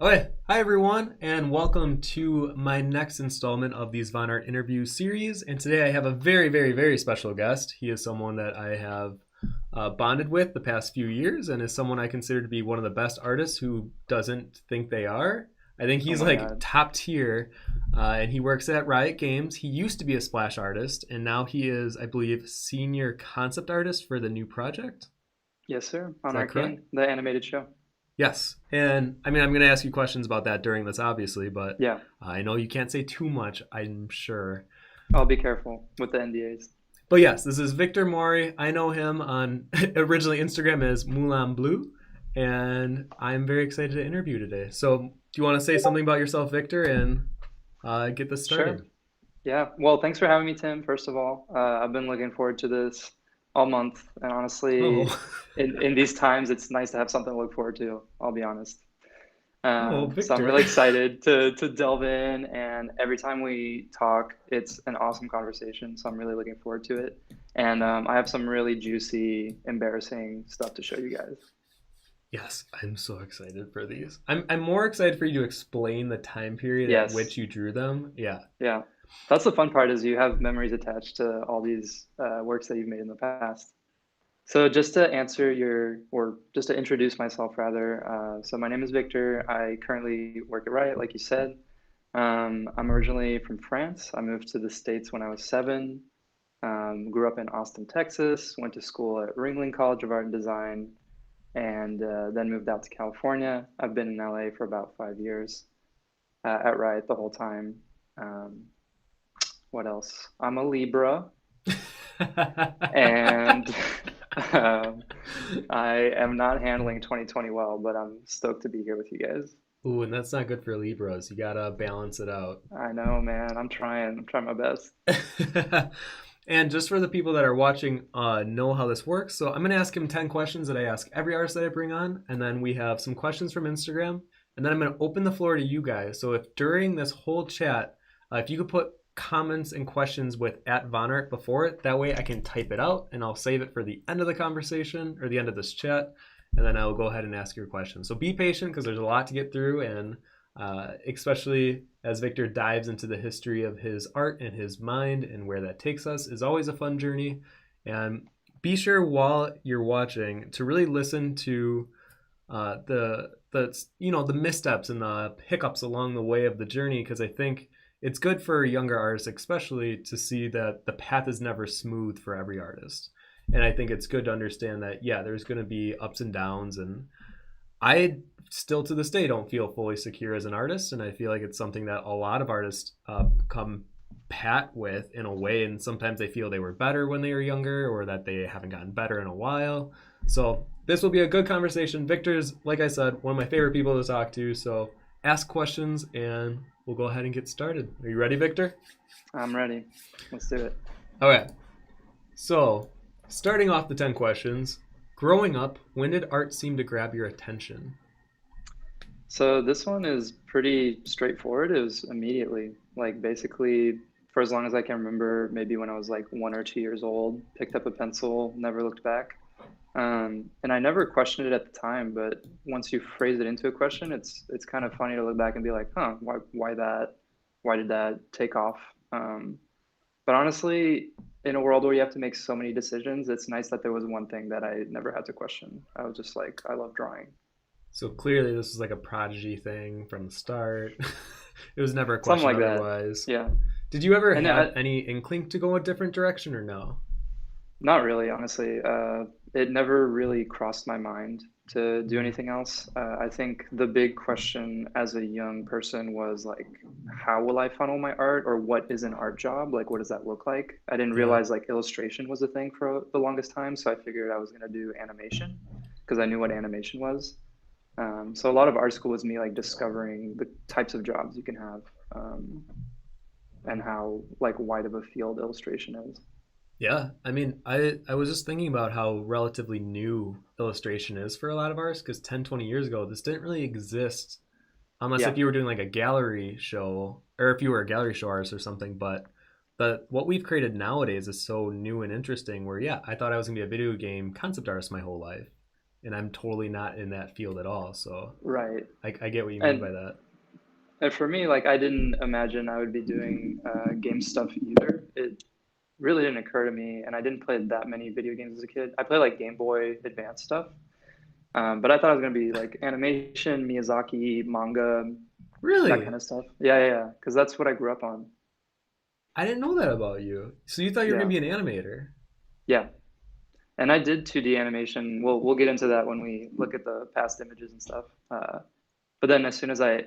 Okay, hi everyone, and welcome to my next installment of these Vonnart interview series. And today I have a very special guest. He is someone that I have bonded with the past few years, and is someone I consider to be one of the best artists who doesn't think they are. I think Oh he's my like God. top tier, and he works at Riot Games. He used to be a splash artist, and now he is, I believe, senior concept artist for the new project. Yes, sir. Is On that correct? Arcane, the animated show. Yes. And I mean, I'm going to ask you questions about that during this, obviously, but Yeah, I know you can't say too much, I'm sure. I'll be careful with the NDAs. But yes, this is Victor Maury. I know him on originally Instagram as Moulin Bleu, and I'm very excited to interview today. So, do you want to say something about yourself, Victor, and get this Sure. started? Yeah. Well, thanks for having me, Tim, first of all. I've been looking forward to this all month. And Oh, honestly, in these times, it's nice to have something to look forward to, I'll be honest. oh, So I'm Victor. really excited to delve in. And every time we talk, it's an awesome conversation. So I'm really looking forward to it. And I have some really juicy, embarrassing stuff to show you guys. Yes, I'm so excited for these. I'm more excited for you to explain the time period at Yes. which you drew them. Yeah. Yeah, that's the fun part is you have memories attached to all these works that you've made in the past. So just to answer or just to introduce myself rather, so my name is Victor. I currently work at Riot, like you said. I'm originally from France. I moved to the States when I was 7. Grew up in Austin, Texas. Went to school at Ringling College of Art and Design, and then moved out to California. I've been in LA for about 5 years at Riot the whole time. Um, what else? I'm a Libra, and um, I am not handling 2020 well, but I'm stoked to be here with you guys. Ooh, and that's not good for Libras. You gotta balance it out. I know, man. I'm trying. I'm trying my best. And just for the people that are watching, know how this works. So I'm gonna ask him 10 questions that I ask every artist that I bring on, and then we have some questions from Instagram, and then I'm gonna open the floor to you guys. So if during this whole chat, if you could put comments and questions with at Vonnart before it, that way I can type it out and I'll save it for the end of the conversation or the end of this chat, and then I will go ahead and ask your question. So be patient because there's a lot to get through, and especially as Victor dives into the history of his art and his mind and where that takes us, is always a fun journey. And be sure while you're watching to really listen to the missteps and the hiccups along the way of the journey, because I think it's good for younger artists especially to see that the path is never smooth for every artist. And I think it's good to understand that, yeah, there's going to be ups and downs, and I still to this day don't feel fully secure as an artist, and I feel like it's something that a lot of artists come pat with in a way, and sometimes they feel they were better when they were younger or that they haven't gotten better in a while. So this will be a good conversation. Victor's, like I said, one of my favorite people to talk to, so ask questions and we'll go ahead and get started. Are you ready, Victor? I'm ready. Let's do it. Okay, so starting off the 10 questions, growing up, when did art seem to grab your attention? So this one is pretty straightforward. It was immediately, like basically for as long as I can remember, maybe when I was like 1 or 2 years old, picked up a pencil, never looked back. And I never questioned it at the time, but once you phrase it into a question, it's kind of funny to look back and be like, huh, why that? Why did that take off? Um, but honestly, in a world where you have to make so many decisions, it's nice that there was one thing that I never had to question. I was just like, I love drawing. So clearly, this was like a prodigy thing from the start. It was never a Something question like that. otherwise. Yeah. Did you ever And have any inkling to go a different direction or no? not really, honestly. It never really crossed my mind to do Mm, anything else. I think the big question as a young person was like, how will I funnel my art, or what is an art job? Like, what does that look like? I didn't yeah. realize like illustration was a thing for the longest time, so I figured I was gonna do animation because I knew what animation was. So a lot of art school was me like discovering the types of jobs you can have, and how like wide of a field illustration is. Yeah. I mean, I was just thinking about how relatively new illustration is for a lot of artists, because 10, 20 years ago, this didn't really exist unless Yeah. if you were doing like a gallery show or if you were a gallery show artist or something. But what we've created nowadays is so new and interesting where, yeah, I thought I was going to be a video game concept artist my whole life. and I'm totally not in that field at all. So Right. I get what you mean And by that. and for me, like I didn't imagine I would be doing game stuff either. It really didn't occur to me, and I didn't play that many video games as a kid. I played like Game Boy Advance stuff, but I thought it was gonna be like animation, Miyazaki, manga, that Really? kind of stuff. Yeah, yeah, yeah. Because that's what I grew up on. I didn't know that about you. So you thought you were gonna Yeah, be an animator? yeah. And I did 2D animation. We'll get into that when we look at the past images and stuff. But then as soon as I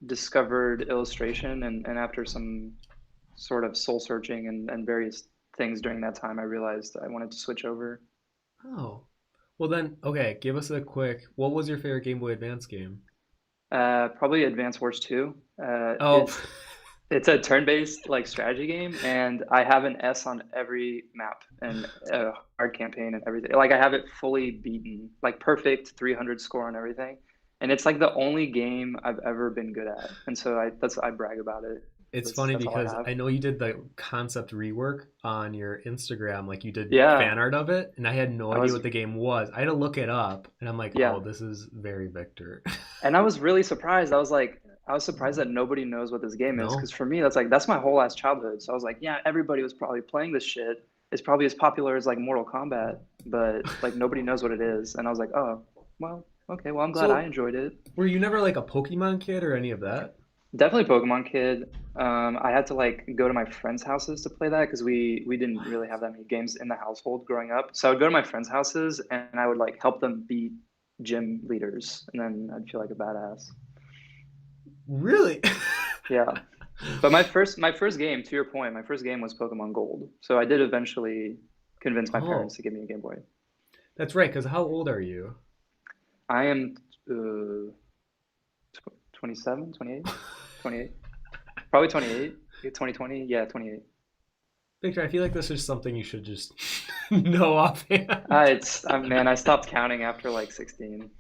discovered illustration and after some sort of soul searching and various things during that time, I realized I wanted to switch over. Oh. Well then, okay, give us a quick. What was your favorite Game Boy Advance game? Probably Advance Wars 2. Oh, It's a turn-based like strategy game, and I have an S on every map and a hard campaign and everything. Like I have it fully beaten, like perfect 300 score on everything. And it's like the only game I've ever been good at. And so I brag about it. it's That's funny that's all I because have. I know you did the concept rework on your Instagram, like you did Yeah, fan art of it, and I had no I idea was what the game was. I had to look it up, and I'm like, yeah. oh, this is very Victor. And I was really surprised. I was surprised that nobody knows what this game is because No? for me that's my whole ass childhood. So I was like, yeah, everybody was probably playing this shit. It's probably as popular as like Mortal Kombat, but like nobody knows what it is. And I was like, oh, well, okay, well I'm glad I So, enjoyed it. were you never like a Pokemon kid or any of that? Definitely Pokemon Kid. I had to like go to my friends' houses to play that because we didn't really have that many games in the household growing up. So I would go to my friends' houses and I would like help them beat gym leaders, and then I'd feel like a badass. Really? Yeah. But my first game, to your point, my first game was Pokemon Gold. So I did eventually convince my parents Oh, to give me a Game Boy. that's right. Because how old are you? I am 27, 28, 28, probably 28, 2020. Yeah, 28. Victor, I feel like this is something you should just know offhand. Man, I stopped counting after like 16.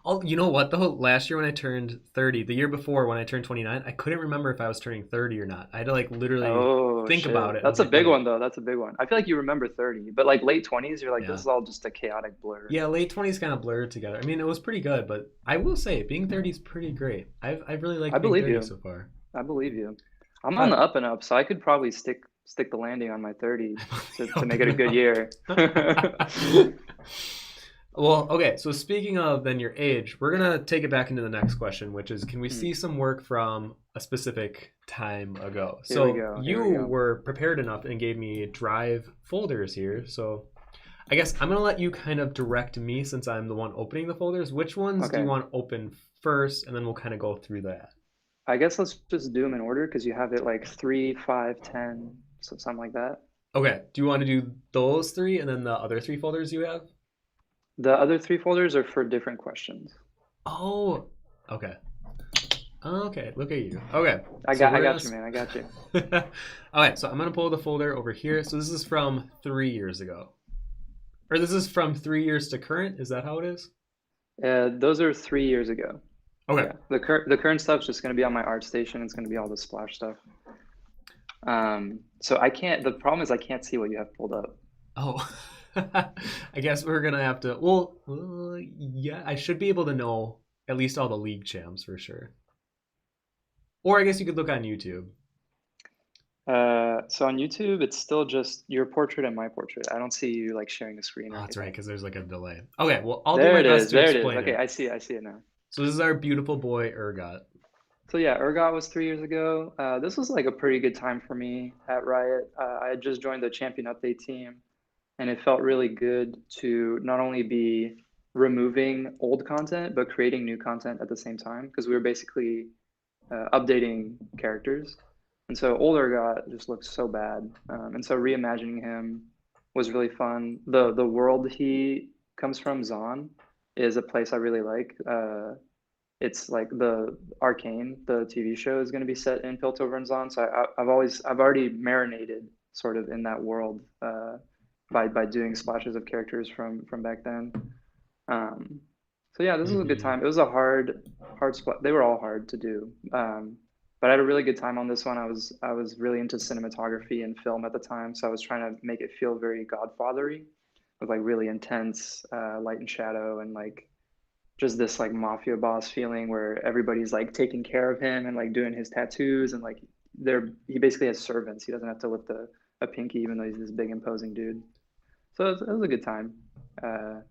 Oh, you know what though? Last year when I turned 30, the year before when I turned 29, I couldn't remember if I was turning 30 or not. I had to like literally Oh think about shit. it. I That's was a like, big wait, one though. That's a big one. I feel like you remember 30, but like late 20s, you're like, this yeah. is all just a chaotic blur. Yeah, late 20s kind of blurred together. I mean, it was pretty good, but I will say being 30 is pretty great. I've really I liked being believe 30 you. so far. I believe you. I'm on Uh, the up and up, so I could probably stick the landing on my 30 to up make it a and good up. year. Well, okay, so speaking of then your age, we're gonna take it back into the next question, which is can we Hmm. see some work from a specific time ago? Here we So go. Here you we go. were prepared enough and gave me drive folders here. So I guess I'm gonna let you kind of direct me since I'm the one opening the folders. Which ones do you Okay. want open first, and then we'll kind of go through that. I guess let's just do them in order because you have it like 3, 5, 10, so something like that. Okay, do you want to do those three and then the other three folders you have? The other three folders are for different questions. Oh, okay. Okay, look at you. Okay, I so got we're I gonna. got you, man. I got you. Okay, so I'm gonna pull the folder over here. So this is from 3 years ago, or this is from 3 years to current. Is that how it is? Those are 3 years ago. Okay. Yeah. The current stuff's just gonna be on my art station. It's gonna be all the splash stuff. So I can't. The problem is I can't see what you have pulled up. Oh, I guess we're gonna have to. Well, yeah, I should be able to know at least all the league champs for sure. Or I guess you could look on YouTube. So on YouTube, it's still just your portrait and my portrait. I don't see you like sharing the screen Oh, or that's right, anything. because there's like a delay. Okay, well, I'll do There my it best is. to There it is. explain Okay, it. I see it. I see it now. So this is our beautiful boy Urgot. So yeah, Urgot was 3 years ago. This was like a pretty good time for me at Riot. I had just joined the Champion Update team, and it felt really good to not only be removing old content but creating new content at the same time because we were basically updating characters. And so old Urgot just looked so bad, and so reimagining him was really fun. The world he comes from, Zon, is a place I really like. It's like the Arcane, the TV show, is going to be set in Piltover and Zon. So I've already marinated sort of in that world by doing splashes of characters from back then. Um, so yeah, this was a good Mm-hmm. time. It was a hard spot. They were all hard to do, but I had a really good time on this one. I was really into cinematography and film at the time, so I was trying to make it feel very Godfathery. with like really intense light and shadow, and like just this like mafia boss feeling where everybody's like taking care of him and like doing his tattoos, and like he basically has servants. He doesn't have to lift a pinky even though he's this big imposing dude. So it was a good time. Uh,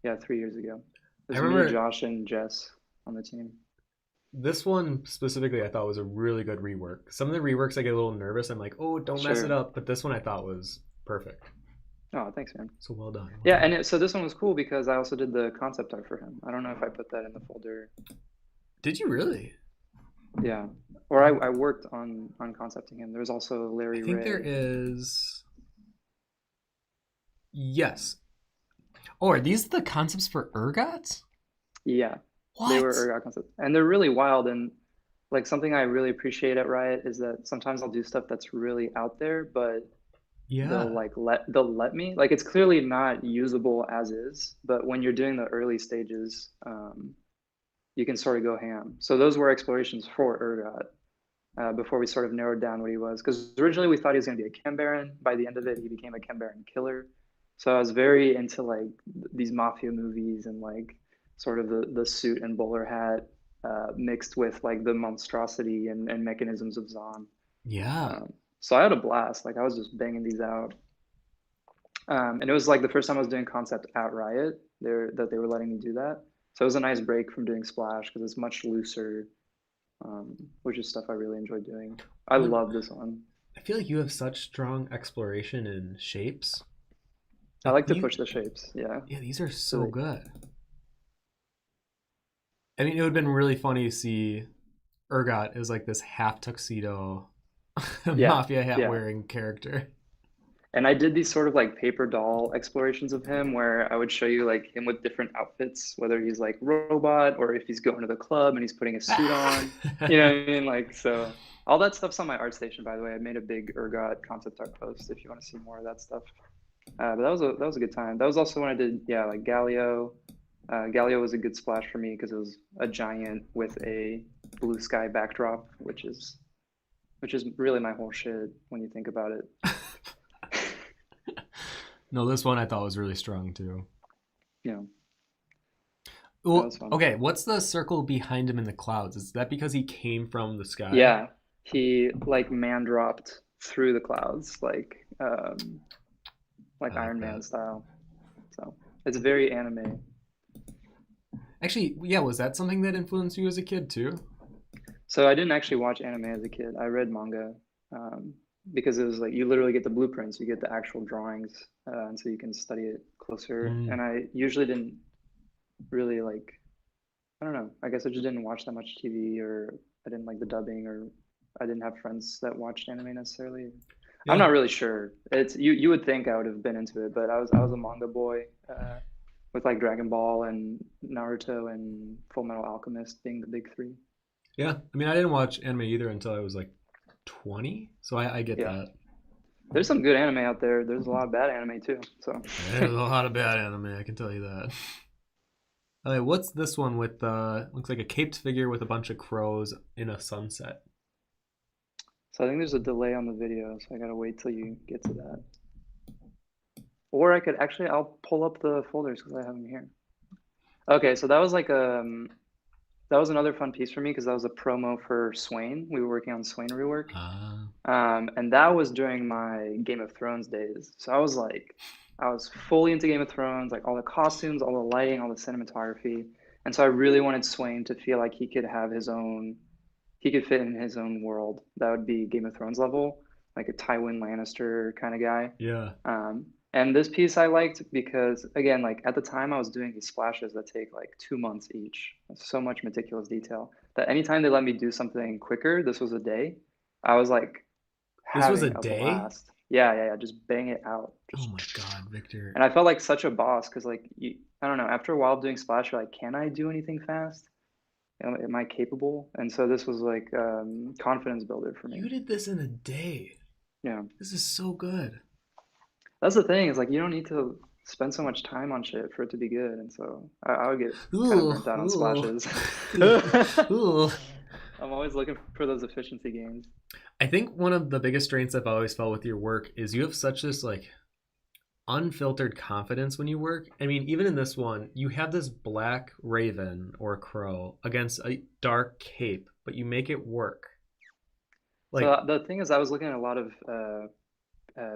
yeah, 3 years ago. It I was me, remember Josh, and Jess on the team. this one specifically I thought was a really good rework. Some of the reworks I get a little nervous. I'm like, oh, don't mess it Sure. up. But this one I thought was perfect. Oh, thanks, man. So well done. Well Yeah, done. and so this one was cool because I also did the concept art for him. I don't know if I put that in the folder. Did you really? Yeah, or I worked on concepting him. There's also I Larry think there Ray. is. Yes. Oh, are these the concepts for ergots? Yeah, they were What? ergot concepts, and they're really wild. And like something I really appreciate at Riot is that sometimes I'll do stuff that's really out there, but Yeah. they'll let me. Like it's clearly not usable as is, but when you're doing the early stages, you can sort of go ham. So those were explorations for Urgot before we sort of narrowed down what he was. Because originally we thought he was going to be a Chem Baron. By the end of it, he became a Chem Baron killer. So I was very into like these mafia movies and like sort of the suit and bowler hat mixed with like the monstrosity and mechanisms of Zon. Yeah. So I had a blast. Like I was just banging these out. And it was like the first time I was doing concept at Riot there that they were letting me do that. So it was a nice break from doing Splash because it's much looser, which is stuff I really enjoy doing. I Well, love this one. I feel like you have such strong exploration in shapes. I Like like to you, push the shapes. Yeah. yeah, these are so Really. good. I mean, it would have been really funny to see Urgot as like this half tuxedo Yeah. mafia hat Yeah. wearing character. And I did these sort of like paper doll explorations of him where I would show you like him with different outfits, whether he's like robot or if he's going to the club and he's putting a suit on. You know what I mean? Like so all that stuff's on my art station, by the way. I made a big Urgot concept art post if you want to see more of that stuff. But that was a good time. That was also when I did like Galio. Galio was a good splash for me because it was a giant with a blue sky backdrop, which is really my whole shit when you think about it. No, this one I thought was really strong too. You know, that Well, was fun. okay, what's the circle behind him in the clouds? Is that because he came from the sky? Yeah, he like man dropped through the clouds, like I like Iron Man that. style. So it's very anime. Actually, yeah, was that something that influenced you as a kid too? So I didn't actually watch anime as a kid. I read manga um, because it was like you literally get the blueprints, you get the actual drawings, and so you can study it closer. Mm, And I usually didn't really like, I don't know, I guess I just didn't watch that much TV, or I didn't like the dubbing, or I didn't have friends that watched anime necessarily. I'm yeah. not really sure. It's you would think I would have been into it, but I was a manga boy with like Dragon Ball and Naruto and Full Metal Alchemist being the big three. Yeah. I mean, I didn't watch anime either until I was like 20, so I get Yeah. that. There's some good anime out there. There's a lot of bad anime too. So There's a lot of bad anime, I can tell you that. Okay, what's this one with looks like a caped figure with a bunch of crows in a sunset? I think there's a delay on the video, so I gotta wait till you get to that. Or I could actually I'll pull up the folders because I have them here. Okay, so that was like that was another fun piece for me because that was a promo for Swain. We were working on Swain rework. Ah, And that was during my Game of Thrones days. So I was fully into Game of Thrones, like all the costumes, all the lighting, all the cinematography. And so I really wanted Swain to feel like he could have his own, he could fit in his own world. That would be Game of Thrones level, like a Tywin Lannister kind of guy. yeah. And this piece I liked because, again, like at the time I was doing these splashes that take like 2 months each. So much meticulous detail that anytime they let me do something quicker, this was a day, I was like This was a having a day? blast. Yeah, yeah, yeah. Just bang it out. Oh Just, my God, and Victor. I felt like such a boss because, like, I don't know. After a while of doing splash, you're like, can I do anything fast? Am I capable? And so this was like confidence builder for me. You did this in a day. Yeah, This is so good. that's the thing. Is like you don't need to spend so much time on shit for it to be good. And so I would get kind of Ooh, burnt out on ooh. splashes. Ooh. I'm always looking for those efficiency gains. I think one of the biggest strengths I've always felt with your work is you have such this like unfiltered confidence when you work. I mean, even in this one, you have this black raven or crow against a dark cape, but you make it work. So Like, the thing is, I was looking at a lot of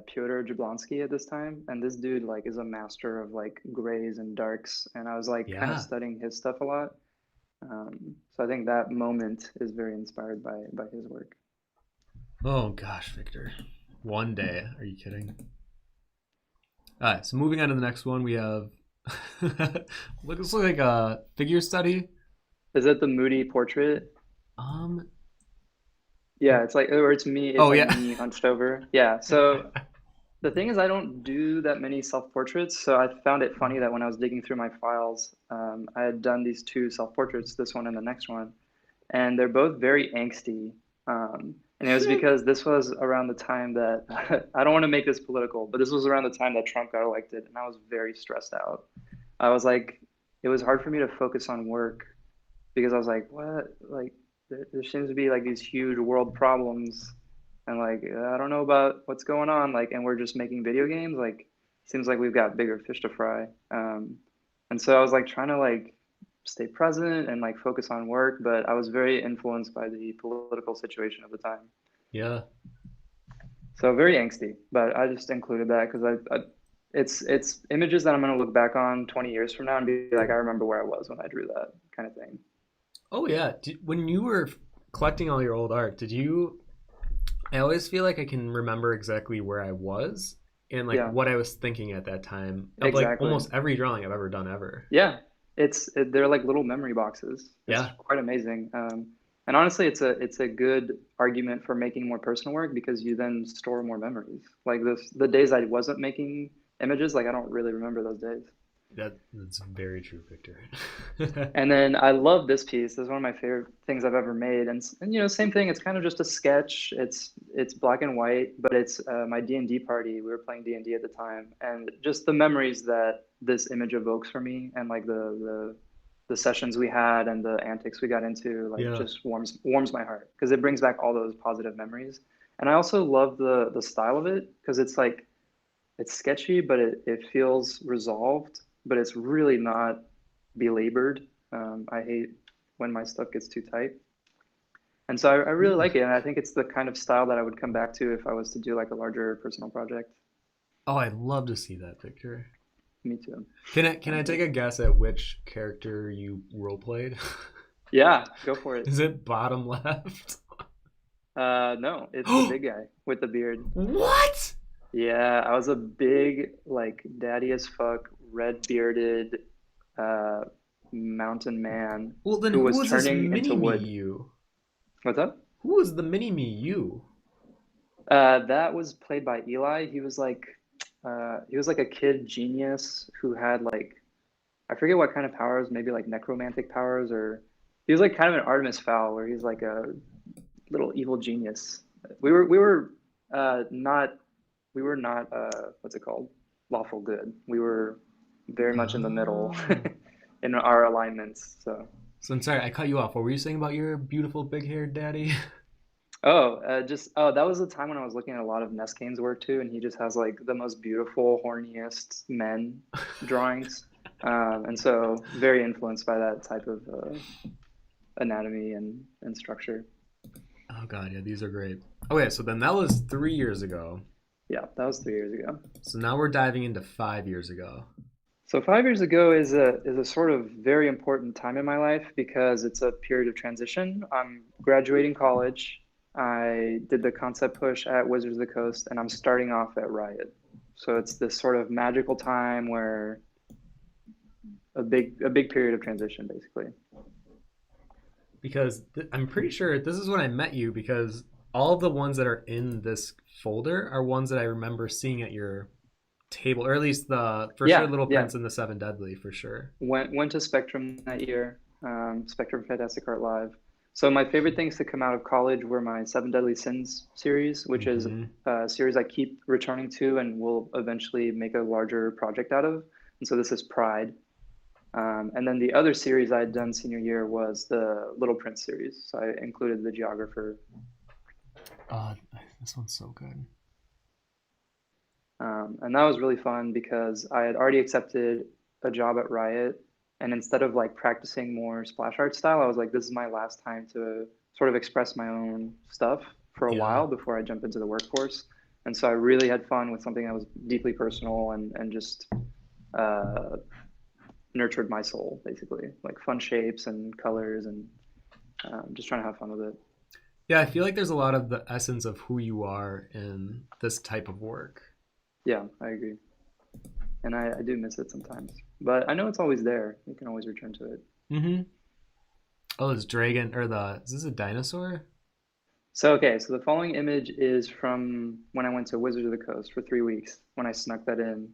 Pyotr Jablonski at this time, and this dude like is a master of like grays and darks, and I was like kind of yeah. studying his stuff a lot. So I think that moment is very inspired by his work. Oh gosh, Victor. One day. Are you kidding? All right, so moving on to the next one, we have looks like a figure study. Is it the moody portrait? Um, Yeah, it's like, or it's me, it's oh like yeah. me hunched over. Yeah. So the thing is, I don't do that many self-portraits, so I found it funny that when I was digging through my files, I had done these two self-portraits, this one and the next one, and they're both very angsty. And it was because this was around the time that I don't want to make this political, but this was around the time that Trump got elected, and I was very stressed out. I was like, it was hard for me to focus on work because I was like, what? Like, there seems to be like these huge world problems, and like, I don't know about what's going on. Like, and we're just making video games. Like, seems like we've got bigger fish to fry. And so I was like trying to like stay present and like focus on work, but I was very influenced by the political situation of the time. Yeah. So very angsty, but I just included that because it's images that I'm gonna look back on 20 years from now and be like, I remember where I was when I drew that kind of thing. Oh yeah. When you were collecting all your old art, did you? I always feel like I can remember exactly where I was and like Yeah, what I was thinking at that time of like exactly. almost every drawing I've ever done ever. Yeah, they're like little memory boxes. It's Yeah. quite amazing. And honestly, it's a good argument for making more personal work because you then store more memories. Like the days I wasn't making images, like I don't really remember those days. That's very true, Victor. And then I love this piece. This is one of my favorite things I've ever made. And you know, same thing. It's kind of just a sketch. It's black and white, but it's my D&D party. We were playing D&D at the time, and just the memories that this image evokes for me, and like the sessions we had and the antics we got into, like Yeah. just warms my heart because it brings back all those positive memories. And I also love the style of it because it's like it's sketchy, but it feels resolved, but it's really not belabored. I hate when my stuff gets too tight. And so I really Ooh. like it. And I think it's the kind of style that I would come back to if I was to do like a larger personal project. Oh, I'd love to see that, Victor. Me too. Can I take a guess at which character you role played? Yeah, go for it. Is it bottom left? No, it's the big guy with the beard. What? Yeah, I was a big, like, daddy as fuck, red bearded uh, mountain man Well, then who who was was this turning into mini me wood. you? What's up? Who was the mini me you? That was played by Eli. He was like a kid genius who had like I forget what kind of powers, maybe like necromantic powers, or he was like kind of an Artemis Fowl, where he's like a little evil genius. We were not what's it called, lawful good. We were very much in the middle Oh. in our alignments. So. So I'm sorry, I cut you off. What were you saying about your beautiful big haired daddy? That was the time when I was looking at a lot of Neskane's work too, and he just has like the most beautiful, horniest men drawings, and so very influenced by that type of anatomy and structure. Oh god, yeah, these are great. Okay, so then that was 3 years ago. Yeah, that was 3 years ago. So now we're diving into 5 years ago. So 5 years ago is a sort of very important time in my life because it's a period of transition. I'm graduating college. I did the concept push at Wizards of the Coast, and I'm starting off at Riot. So it's this sort of magical time where a big period of transition, basically. Because I'm pretty sure this is when I met you because all of the ones that are in this folder are ones that I remember seeing at your table, or at least the for sure Yeah, Little yeah. Prince and the Seven Deadly for sure. Went to Spectrum that year, Spectrum Fantastic Art Live. So my favorite things to come out of college were my Seven Deadly Sins series, which is Mm-hmm. a series I keep returning to and will eventually make a larger project out of. And so this is Pride. And then the other series I had done senior year was the Little Prince series. So I included the Geographer. Uh, this one's so good. And that was really fun because I had already accepted a job at Riot. And instead of like practicing more splash art style, I was like, this is my last time to sort of express my own stuff for a Yeah. while before I jump into the workforce. And so I really had fun with something that was deeply personal and just uh, nurtured my soul, basically, like fun shapes and colors and just trying to have fun with it. Yeah, I feel like there's a lot of the essence of who you are in this type of work. Yeah, I agree. And I do miss it sometimes, but I know it's always there. You can always return to it. Mm-hmm. Oh, this dragon or the is this a dinosaur? So, okay, so the following image is from when I went to Wizards of the Coast for 3 weeks when I snuck that in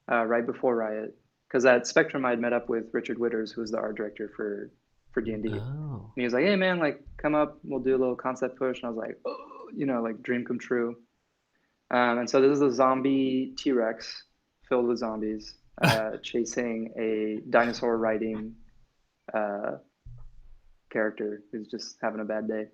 right before Riot. Because at Spectrum, I'd met up with Richard Witters, who was the art director for D&D. And D. Oh. And he was like, hey, man, like, come up, we'll do a little concept push. And I was like, oh, like dream come true. And so this is a zombie T-Rex filled with zombies chasing a dinosaur riding uh, character who's just having a bad day.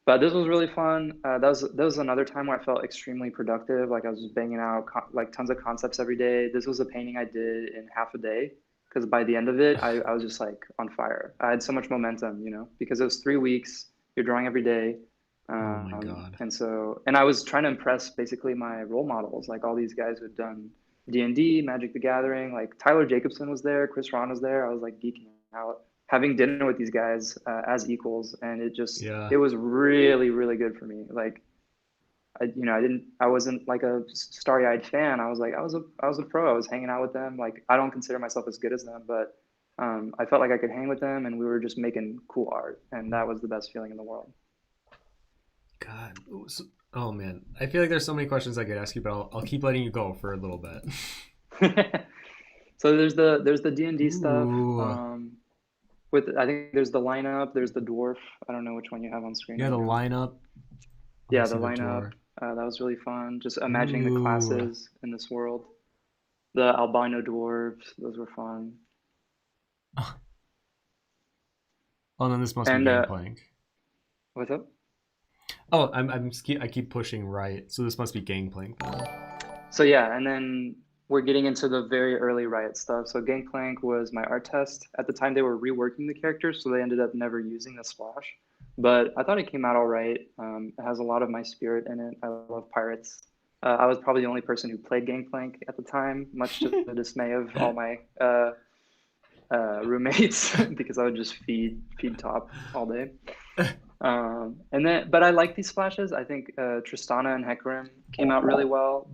But this was really fun. That was another time where I felt extremely productive. Like I was just banging out like tons of concepts every day. This was a painting I did in half a day because by the end of it, I was just like on fire. I had so much momentum, because it was 3 weeks. You're drawing every day, Oh my God. and I was trying to impress basically my role models, like all these guys who had done D&D, Magic the Gathering. Like Tyler Jacobson was there, Chris Ron was there. I was like geeking out having dinner with these guys as equals, and Yeah. it was really really good for me. Like I wasn't like a starry-eyed fan. I was like I was a pro. I was hanging out with them. Like I don't consider myself as good as them, but I felt like I could hang with them, and we were just making cool art, and that was the best feeling in the world. God. Oh man. I feel like there's so many questions I could ask you, but I'll keep letting you go for a little bit. So there's the D&D stuff. Ooh. With I think there's the lineup. There's the dwarf. I don't know which one you have on screen Yeah, right the now. lineup. Oh, I Yeah, the see the lineup. door. That was really fun. Just imagining the Ooh. classes in this world. The albino dwarves, those were fun. Oh, then this must be And Gangplank. what's up? Oh, I keep pushing right, so this must be Gangplank then. So yeah, and then we're getting into the very early Riot stuff. So Gangplank was my art test. At the time, they were reworking the characters, so they ended up never using the splash. But I thought it came out all right. It has a lot of my spirit in it. I love pirates. I was probably the only person who played Gangplank at the time, much to the dismay of all my roommates, because I would just feed top all day. But I like these splashes. I think Tristana and Hecarim came out really well.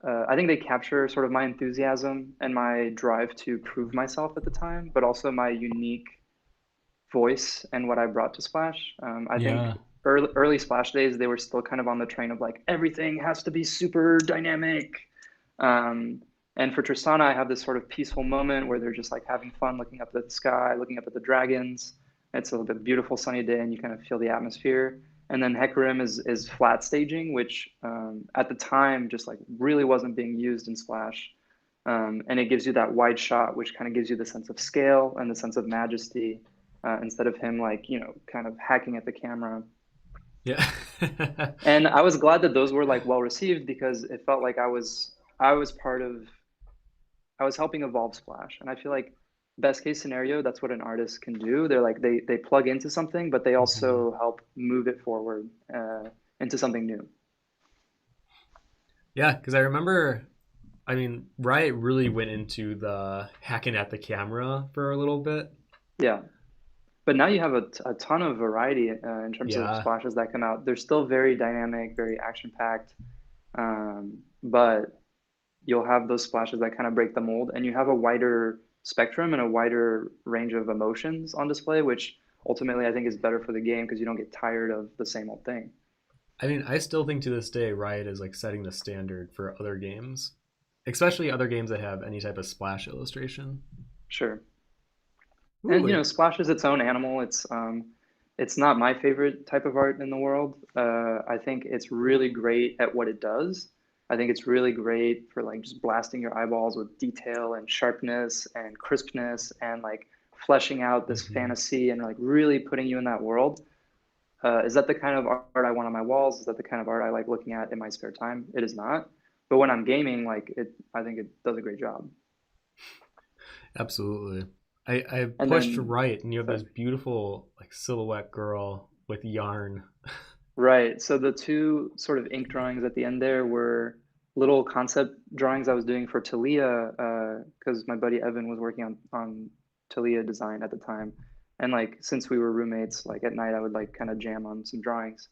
I think they capture sort of my enthusiasm and my drive to prove myself at the time, but also my unique voice and what I brought to Splash. I think Yeah. early Splash days, they were still kind of on the train of like everything has to be super dynamic. Um, and for Tristana, I have this sort of peaceful moment where they're just like having fun, looking up at the sky, looking up at the dragons. It's a beautiful sunny day, and you kind of feel the atmosphere. And then Hecarim is flat staging, which at the time just like really wasn't being used in Splash. And it gives you that wide shot, which kind of gives you the sense of scale and the sense of majesty, instead of him like kind of hacking at the camera. Yeah. And I was glad that those were like well received because it felt like I was part of I was helping evolve Splash, and I feel like best case scenario, that's what an artist can do. They're like they plug into something, but they Mhm. also help move it forward into something new. Yeah, because I remember, I mean, Riot really went into the hacking at the camera for a little bit. Yeah, but now you have a ton of variety in terms of Yeah. splashes that come out. They're still very dynamic, very action packed, but you'll have those splashes that kind of break the mold, and you have a wider spectrum and a wider range of emotions on display, which ultimately I think is better for the game because you don't get tired of the same old thing. I mean, I still think to this day Riot is like setting the standard for other games, especially other games that have any type of splash illustration. Sure. And Ooh. Splash is its own animal. It's not my favorite type of art in the world. I think it's really great at what it does. I think it's really great for like just blasting your eyeballs with detail and sharpness and crispness and like fleshing out this Mhm. fantasy and like really putting you in that world. Is that the kind of art I want on my walls? Is that the kind of art I like looking at in my spare time? It is not. But when I'm gaming, like it, I think it does a great job. Absolutely. I And pushed then, right, and you have sorry. this beautiful like silhouette girl with yarn. Right. So the two sort of ink drawings at the end there were little concept drawings I was doing for Talia, because my buddy Evan was working on Talia design at the time. And like since we were roommates, like at night I would like kind of jam on some drawings.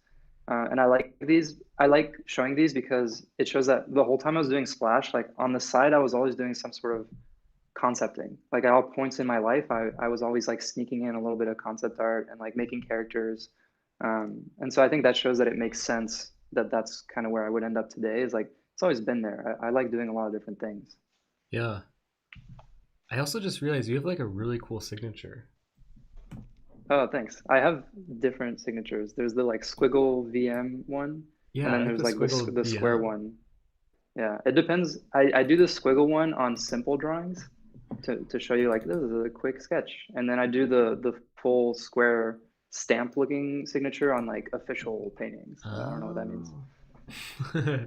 And I like these. I like showing these because it shows that the whole time I was doing Splash, like on the side, I was always doing some sort of concepting. Like at all points in my life, I was always like sneaking in a little bit of concept art and like making characters. And so I think that shows that it makes sense that that's kind of where I would end up today is like, it's always been there. I like doing a lot of different things. Yeah. I also just realized you have like a really cool signature. Oh, thanks. I have different signatures. There's the like squiggle VM one, and Yeah, I then like there's the like this squiggle the square VM. one. Yeah, it depends. I do the squiggle one on simple drawings to show you like this is a quick sketch. And then I do the full square stamp looking signature on like official paintings. I don't know what that means. Oh.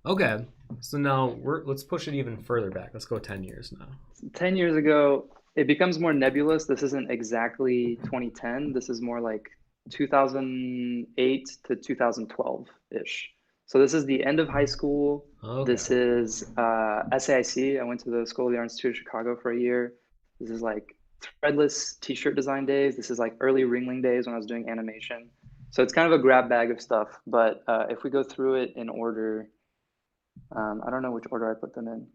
Okay. So now let's push it even further back. Let's go 10 years now. 10 years ago, it becomes more nebulous. This isn't exactly 2010. This is more like 2008 to 2012-ish. So this is the end of high school. This Okay. is SAIC. I went to the School of the Art Institute of Chicago for a year. This is like threadless t-shirt design days. This is like early Ringling days when I was doing animation. So it's kind of a grab bag of stuff. But if we go through it in order, I don't know which order I put them in.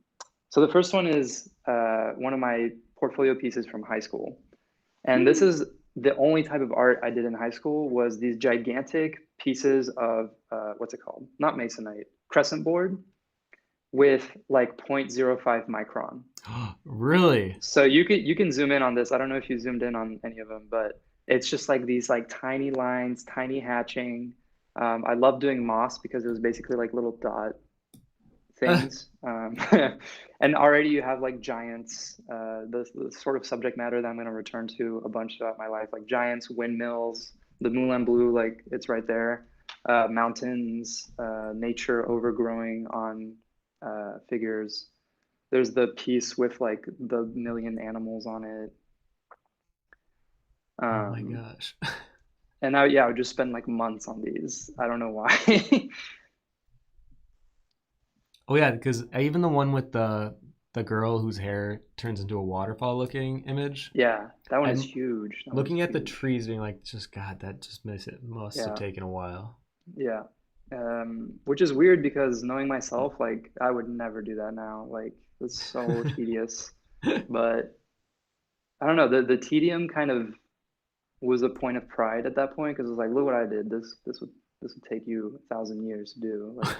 So the first one is one of my portfolio pieces from high school. And this is the only type of art I did in high school was these gigantic pieces of what's it called? Not masonite, crescent board with like 0.05 micron. Really? So you can zoom in on this. I don't know if you zoomed in on any of them, but it's just like these like tiny lines, tiny hatching. I love doing moss because it was basically like little dot things. And already you have like giants, the sort of subject matter that I'm going to return to a bunch throughout my life, like giants, windmills, the Moulin Blue, like it's right there, mountains, nature overgrowing on figures. There's the piece with like the million animals on it. Oh my Um, gosh. and yeah, I would just spend like months on these. I don't know why. Oh yeah, because even the one with the girl whose hair turns into a waterfall looking image. Yeah, that one is I'm huge. That one is looking at the huge. trees being like, just God, that just must have Yeah. taken a while. Yeah. Which is weird because knowing myself, like I would never do that now. Like it's so tedious. But I don't know, the tedium kind of was a point of pride at that point because it was like, look what I did. This would take you 1,000 years to do. Like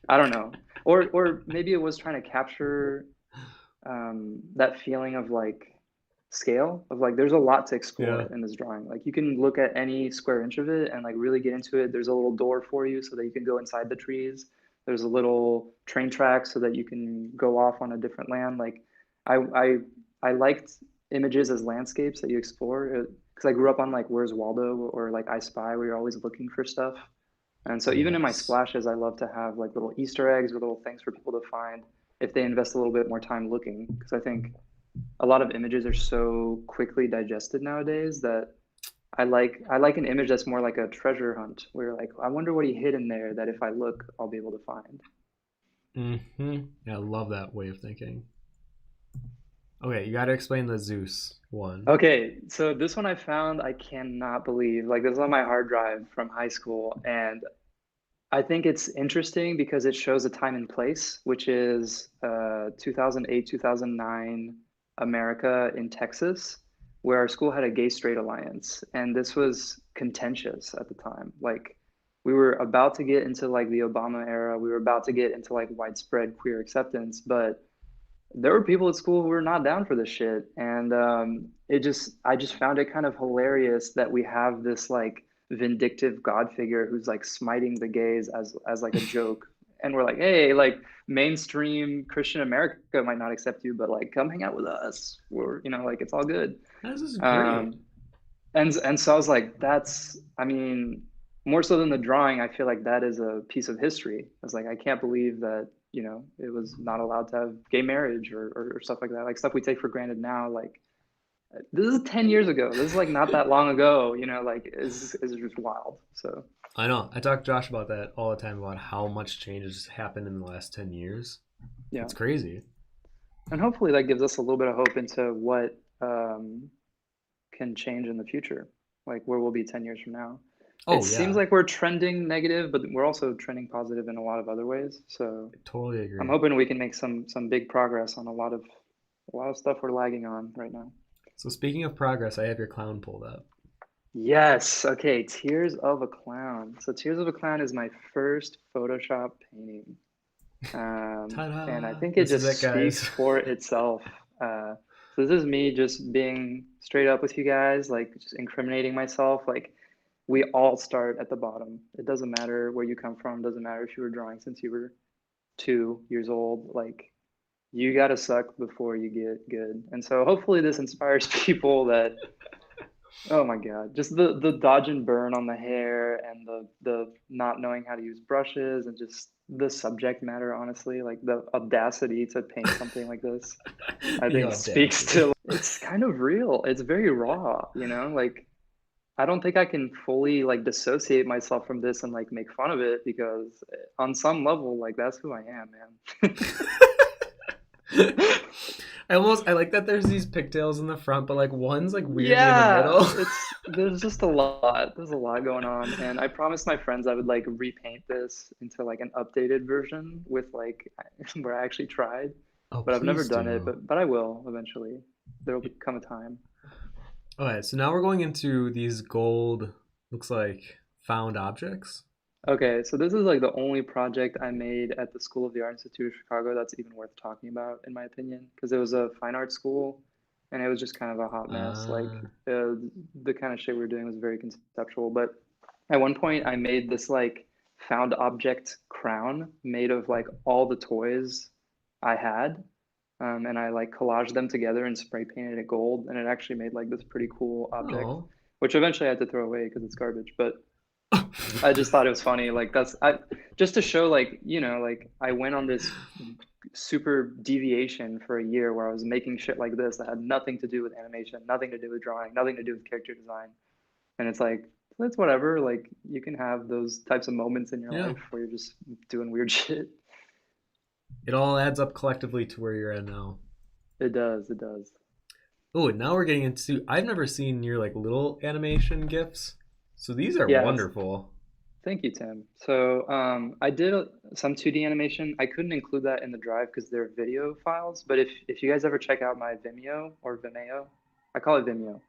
I don't know. Or maybe it was trying to capture that feeling of like scale of like there's a lot to Yeah. explore in this drawing. Like you can look at any square inch of it and like really get into it. There's a little door for you so that you can go inside the trees. There's a little train track so that you can go off on a different land. Like I I I liked images as landscapes that you explore because I grew up on like Where's Waldo or like I Spy where you're always looking for stuff. And so even in my Yes. splashes, I love to have like little Easter eggs or little things for people to find if they invest a little bit more time looking. Because I think a lot of images are so quickly digested nowadays that I like an image that's more like a treasure hunt, where you're like, I wonder what he hid in there that if I look, I'll be able to find. Yeah, I love that way of thinking. Okay, you got to explain the Zeus one. Okay, so this one I found I cannot believe. Like this is on my hard drive from high school, and I think it's interesting because it shows a time and place, which is 2008, 2009 America in Texas, where our school had a gay straight alliance. And this was contentious at the time. Like, we were about to get into like the Obama era, we were about to get into like widespread queer acceptance, but there were people at school who were not down for this shit. And I just found it kind of hilarious that we have this like vindictive God figure who's like smiting the gays as like a joke. And we're like, hey, like mainstream Christian America might not accept you, but like come hang out with us. We're, like it's all good. This is Um, great. And so I was like, that's, I mean, more so than the drawing, I feel like that is a piece of history. I was like, I can't believe that, it was not allowed to have gay marriage or stuff like that. Like stuff we take for granted now. Like this is 10 years ago. This is like not that long ago, like is just wild. So I know. I talk to Josh about that all the time about how much change has happened in the last 10 years. yeah. It's crazy. And hopefully that gives us a little bit of hope into what can change in the future, like where we'll be 10 years from now. It Oh, seems yeah. like we're trending negative, but we're also trending positive in a lot of other ways. So I totally I'm agree. hoping we can make some big progress on a lot of stuff we're lagging on right now. So, speaking of progress, I have your clown pulled up. Yes. Okay. Tears of a Clown. So Tears of a Clown is my first Photoshop painting. Ta And I da! think it This is just it, speaks guys. for itself. So this is me just being straight up with you guys, like just incriminating myself. Like we all start at the bottom. It doesn't matter where you come from. Doesn't matter if you were drawing since you were 2 years old. Like you gotta suck before you get good. And so hopefully this inspires people that, oh my God, just the dodge and burn on the hair and the not knowing how to use brushes and just the subject matter, honestly, like the audacity to paint something like this, I The think speaks audacity. to it's kind of real. It's very raw. Like I don't think I can fully like dissociate myself from this and like make fun of it because on some level, like that's who I am, man. I like that there's these pigtails in the front, but like one's like weirdly in the Yeah, middle. there's just a lot. There's a lot going on, and I promised my friends I would like repaint this into like an updated version with like where I actually tried, Oh, but I've never please done it. do. But I will eventually. There will come a time. Alright, so now we're going into these gold, looks like found objects. Okay, so this is like the only project I made at the School of the Art Institute of Chicago that's even worth talking about, in my opinion, because it was a fine art school and it was just kind of a hot mess. Like Uh, the kind of shit we were doing was very conceptual. But at one point, I made this like found object crown made of like all the toys I had. And I like collaged them together and spray painted it gold, and it actually made like this pretty cool object, oh. which eventually I had to throw away because it's garbage. But I just thought it was funny. Like that's I just to show like, like I went on this super deviation for a year where I was making shit like this that had nothing to do with animation, nothing to do with drawing, nothing to do with character design. And it's like, that's whatever. Like you can have those types of moments in your Yeah. life where you're just doing weird shit. It all adds up collectively to where you're at now. It does, it does. Oh, and now we're getting into I've never seen your like little animation gifs. So these are Yes. wonderful. Thank you, Tim. So I did some 2D animation. I couldn't include that in the drive because they're video files. But if you guys ever check out my Vimeo or Vimeo, I call it Vimeo.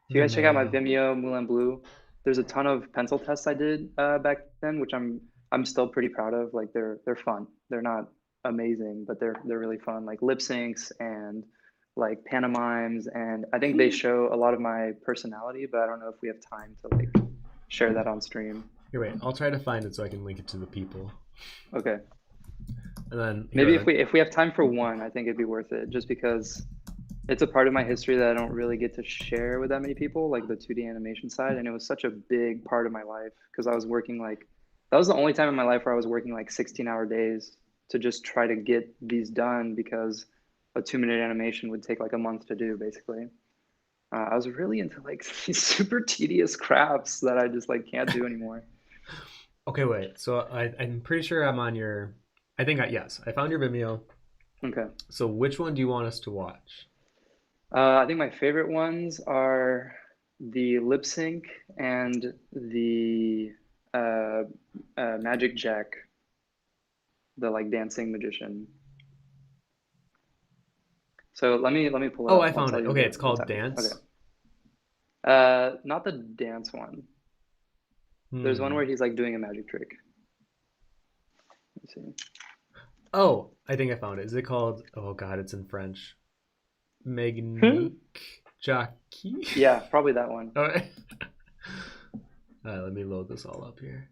If you guys check out my Vimeo. Vimeo, Moulin Blue, there's a ton of pencil tests I did back then, which I'm still pretty proud of. Like they're fun. They're not amazing, but they're really fun. Like lip syncs and like pantomimes, and I think they show a lot of my personality. But I don't know if we have time to like share that on stream. Here, wait. I'll try to find it so I can link it to the people. Okay. And then Maybe here. if we have time for one, I think it'd be worth it just because it's a part of my history that I don't really get to share with that many people, like the 2D animation side. And it was such a big part of my life because I was working like that was the only time in my life where I was working like 16-hour days to just try to get these done because a 2-minute animation would take like a month to do basically. I was really into like these super tedious crafts that I just like can't do anymore. Okay, wait. So I'm pretty sure I'm on your. I think yes, I found your Vimeo. Okay. So which one do you want us to watch? I think my favorite ones are the lip sync and the uh, Magic Jack, the like dancing magician. So let me pull it Oh, up. I I'll found tell it. you Okay, the it's the called title. Okay. Dance. Not the dance one. There's one Hmm. where he's like doing a magic trick. Let me see. Oh, I think I found it. Is it called? Oh God, it's in French. Magnique Jackie. Yeah, probably that one. All right. All right, let me load this all up here.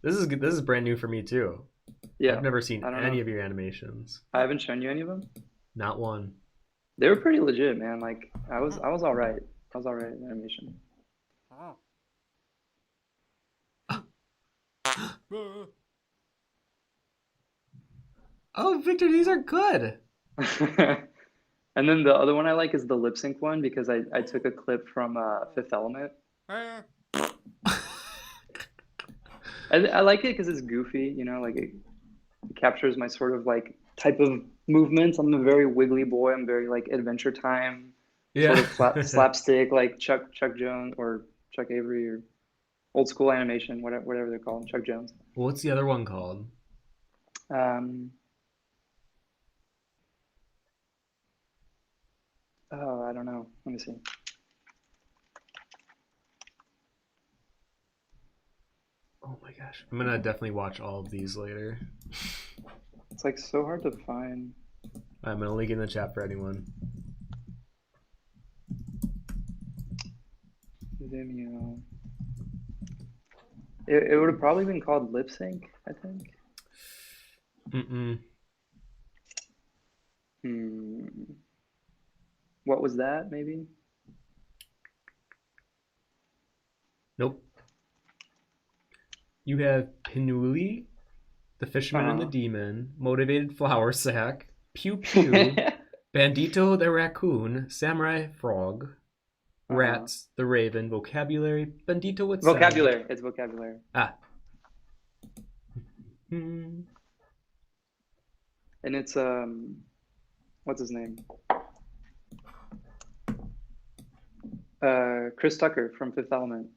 This is good. This is brand new for me too. I've Yeah, never seen I don't know. any of your animations. I haven't shown you any of them. Not one. They were pretty legit, man. Like I was all right. I was all right in animation. Oh, Victor, these are good. And then the other one I like is the lip sync one because I took a clip from Fifth Element. I like it because it's goofy, you know, like it captures my sort of like type of movements. I'm a very wiggly boy. I'm very like Adventure Time, sort Yeah. of slapstick, like Chuck Jones or Chuck Avery or old school animation, whatever they're called, Chuck Jones. What's the other one called? Um, oh, I don't know. Let me see. Oh my gosh. I'm gonna definitely watch all of these later. It's like so hard to find. I'm gonna link in the chat for anyone. Vimeo. It would have probably been called Lip Sync, I think. Mm-mm. Hmm. What was that, maybe? Nope. You have Pinuli, the fisherman and the Uh-huh. demon, motivated flour sack, Pew Pew, Bandito the raccoon, Samurai frog, Uh-huh. Rats the raven, vocabulary, Bandito with saddle. Vocabulary. It's vocabulary. Ah. Hmm. And it's what's his name? Chris Tucker from Fifth Element.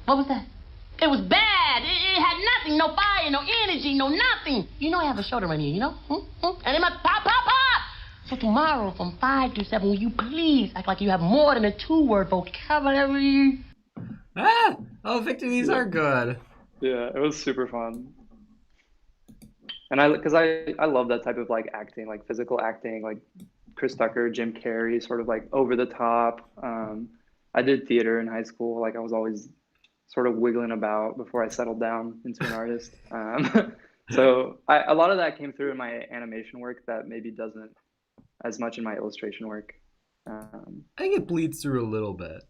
What was that? It was bad. It had nothing, no fire, no energy, no nothing. You know I have a show to run here, you know? And it must pop, pop, pop. So tomorrow from 5 to 7, will you please act like you have more than a 2-word vocabulary? Ah! Oh, Victor, these Yeah. are good. Yeah, it was super fun. And because I love that type of like acting, like physical acting, like Chris Tucker, Jim Carrey, sort of like over the top. I did theater in high school. Like I was always sort of wiggling about before I settled down into an artist. So a lot of that came through in my animation work that maybe doesn't as much in my illustration work. Um, I think it bleeds through a little bit.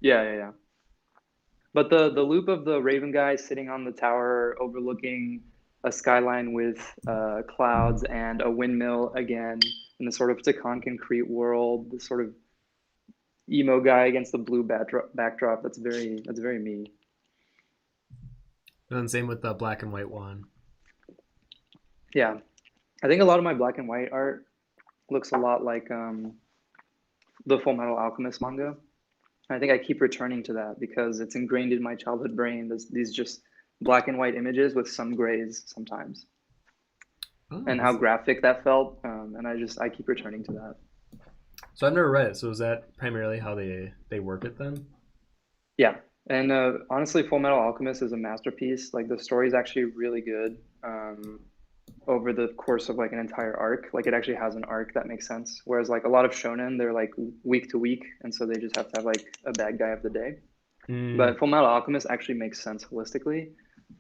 yeah. But the loop of the Raven guy sitting on the tower overlooking a skyline with clouds and a windmill again in the sort of Takan world, the sort of emo guy against the blue backdrop. That's very me. And then same with the black and white one. Yeah, I think a lot of my black and white art looks a lot like the Full Metal Alchemist manga. I think I keep returning to that because it's ingrained in my childhood brain. These just black and white images with some grays sometimes, Oh, and how graphic that felt. And I keep returning to that. so I've never read it. So is that primarily how they work it then? Yeah, and honestly, Full Metal Alchemist is a masterpiece. Like the story is actually really good. Over the course of like an entire arc. Like it actually has an arc that makes sense. Whereas like a lot of shonen, they're like week to week, and so they just have to have like a bad guy of the day. Mm. But Full Metal Alchemist actually makes sense holistically.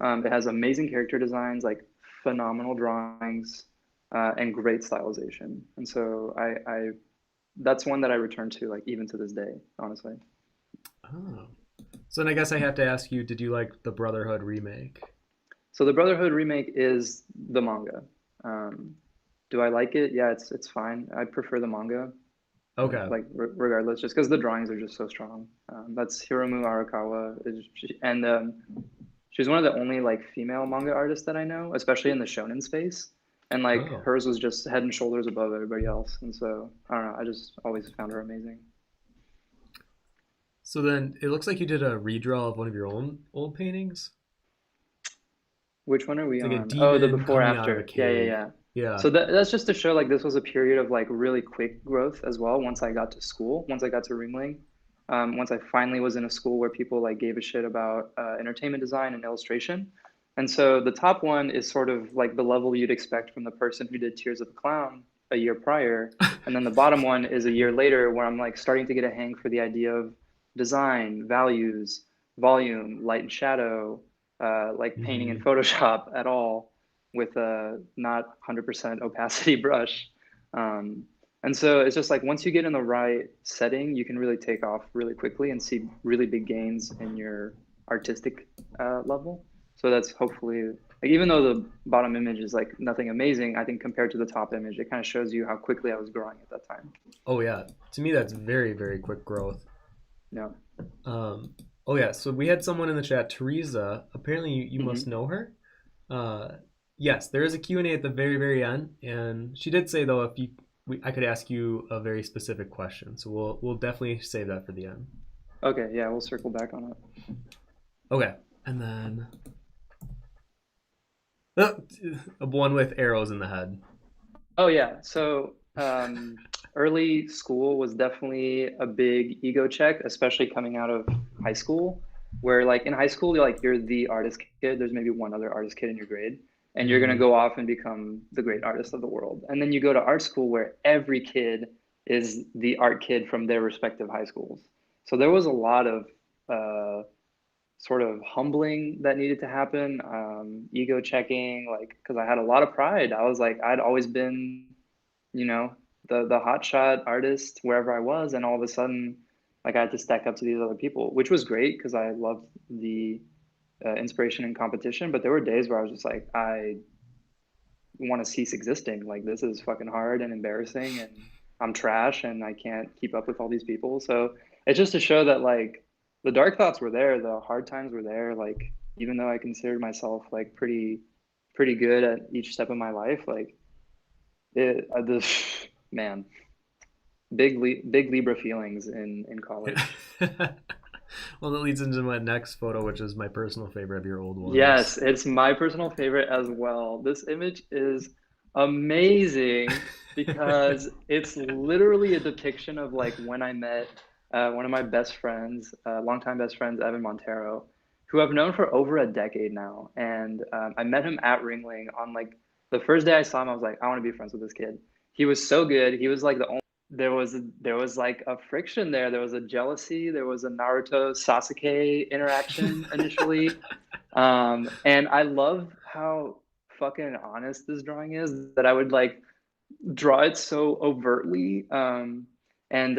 It has amazing character designs, like phenomenal drawings, and great stylization. And so I that's one that I return to like even to this day, honestly. Oh. So then I guess I have to ask you, did you like the Brotherhood remake? So the Brotherhood remake is the manga. Um, do I like it? Yeah, it's fine. I prefer the manga. Okay. Like regardless, just because the drawings are just so strong. That's Hiromu Arakawa, and she's one of the only like female manga artists that I know, especially in the shonen space. And like Oh. hers was just head and shoulders above everybody else. And so I don't know, I just always found her amazing. So then it looks like you did a redraw of one of your own old paintings. Which one are we It's like a on? Oh, the demon before coming out of a after. Yeah, yeah, cave. yeah. Yeah. So that's just to show like this was a period of like really quick growth as well. Once I got to school, once I got to Ringling, once I finally was in a school where people like gave a shit about entertainment design and illustration. And so the top one is sort of like the level you'd expect from the person who did Tears of the Clown a year prior. And then the bottom one is a year later where I'm like starting to get a hang for the idea of design, values, volume, light and shadow, like painting in Hmm. Photoshop at all with a not 100% opacity brush. Um, And so it's just like once you get in the right setting, you can really take off really quickly and see really big gains in your artistic level. So that's hopefully like even though the bottom image is like nothing amazing, I think compared to the top image, it kind of shows you how quickly I was growing at that time. Oh yeah, to me that's very very quick growth. Yeah. Oh yeah, so we had someone in the chat, Teresa. Apparently you must Hmm. know her. Uh, yes, there is a Q&A at the very very end, and she did say though if I could ask you a very specific question, so we'll definitely save that for the end. Okay, yeah, we'll circle back on it. Okay, and then uh, one with arrows in the head. Oh yeah. So early school was definitely a big ego check, especially coming out of high school, where like in high school you're the artist kid. There's maybe one other artist kid in your grade, and you're gonna Mm-hmm. go off and become the great artist of the world. And then you go to art school where every kid is the art kid from their respective high schools. So there was a lot of uh, sort of humbling that needed to happen, ego checking, like because I had a lot of pride. I was like I'd always been you know, the hotshot artist wherever I was, and all of a sudden, like I had to stack up to these other people, which was great because I loved the inspiration and competition. But there were days where I was just like, I want to cease existing. Like this is fucking hard and embarrassing, and I'm trash, and I can't keep up with all these people. So it's just to show that like the dark thoughts were there, the hard times were there. Like even though I considered myself like pretty good at each step of my life, like this man. Big Libra feelings in college. Well, that leads into my next photo, which is my personal favorite of your old Yes, ones. it's my personal favorite as well. This image is amazing because it's literally a depiction of like when I met one of my best friends, longtime best friends, Evan Montero, who I've known for over a decade now. And I met him at Ringling on like the first day I saw him, I was like, I want to be friends with this kid. He was so good. He was like the only there was like a friction there. There was a jealousy. There was a Naruto Sasuke interaction initially. And I love how fucking honest this drawing is that I would like draw it so overtly. And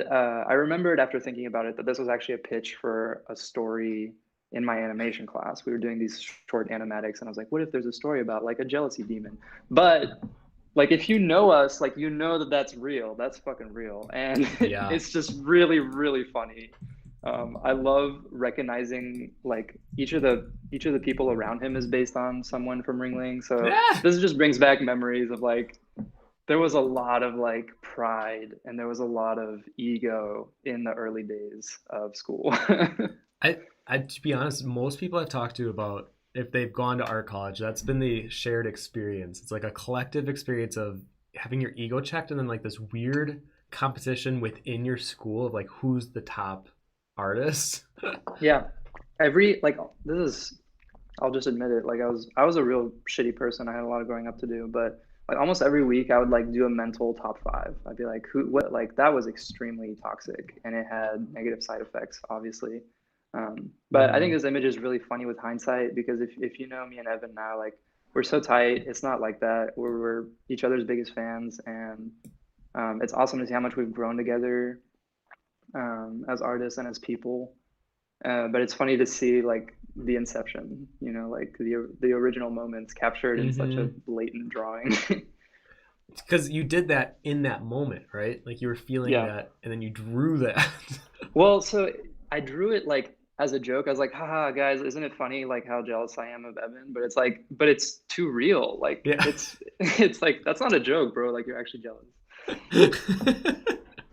I remembered after thinking about it that this was actually a pitch for a story in my animation class. We were doing these short animatics, and I was like, what if there's a story about like a jealousy demon? But like if you know us, like you know that that's real. That's fucking real, and Yeah. it's just really, really funny. I love recognizing like each of the people around him is based on someone from Ringling. So Yeah. this just brings back memories of like there was a lot of like pride and there was a lot of ego in the early days of school. I to be honest, most people I've talked to about if they've gone to art college, that's been the shared experience. It's like a collective experience of having your ego checked and then like this weird competition within your school of like who's the top artist. Yeah, every like this is I'll just admit it. Like I was a real shitty person. I had a lot of growing up to do, but like almost every week I would like do a mental top five. I'd be like, who, what, like that was extremely toxic and it had negative side effects, obviously. But I think Mm-hmm. this image is really funny with hindsight because if you know me and Evan now, like we're so tight. It's not like that. We're each other's biggest fans, and it's awesome to see how much we've grown together as artists and as people. But it's funny to see like the inception, like the original moments captured in such a Mm-hmm. blatant drawing. Because you did that in that moment, right? Like you were feeling Yeah. that, and then you drew that. Well, so I drew it like as a joke. I was like, haha, guys, isn't it funny like how jealous I am of Evan? But it's like, but it's too real. Like Yeah. it's like that's not a joke, bro. Like you're actually jealous.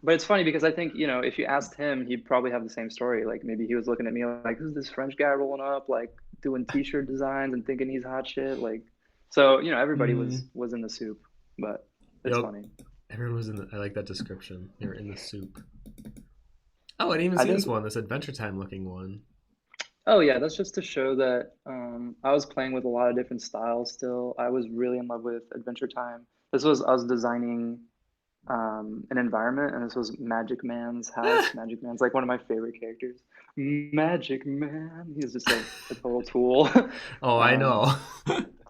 But it's funny because I think, if you asked him, he'd probably have the same story. Like maybe he was looking at me like, who's this French guy rolling up, like doing t-shirt designs and thinking he's hot shit. Like, so, everybody was Mm, was in the soup, but it's yep. funny. Everyone was in the. I like that description. They were in the soup. Oh, I didn't even I see this think, one. This Adventure Time looking one. oh yeah, that's just to show that I was playing with a lot of different styles still. I was really in love with Adventure Time. This was us designing an environment, and this was Magic Man's house. Magic Man's like one of my favorite characters. Magic Man, he's just a total tool. Oh, I um, know.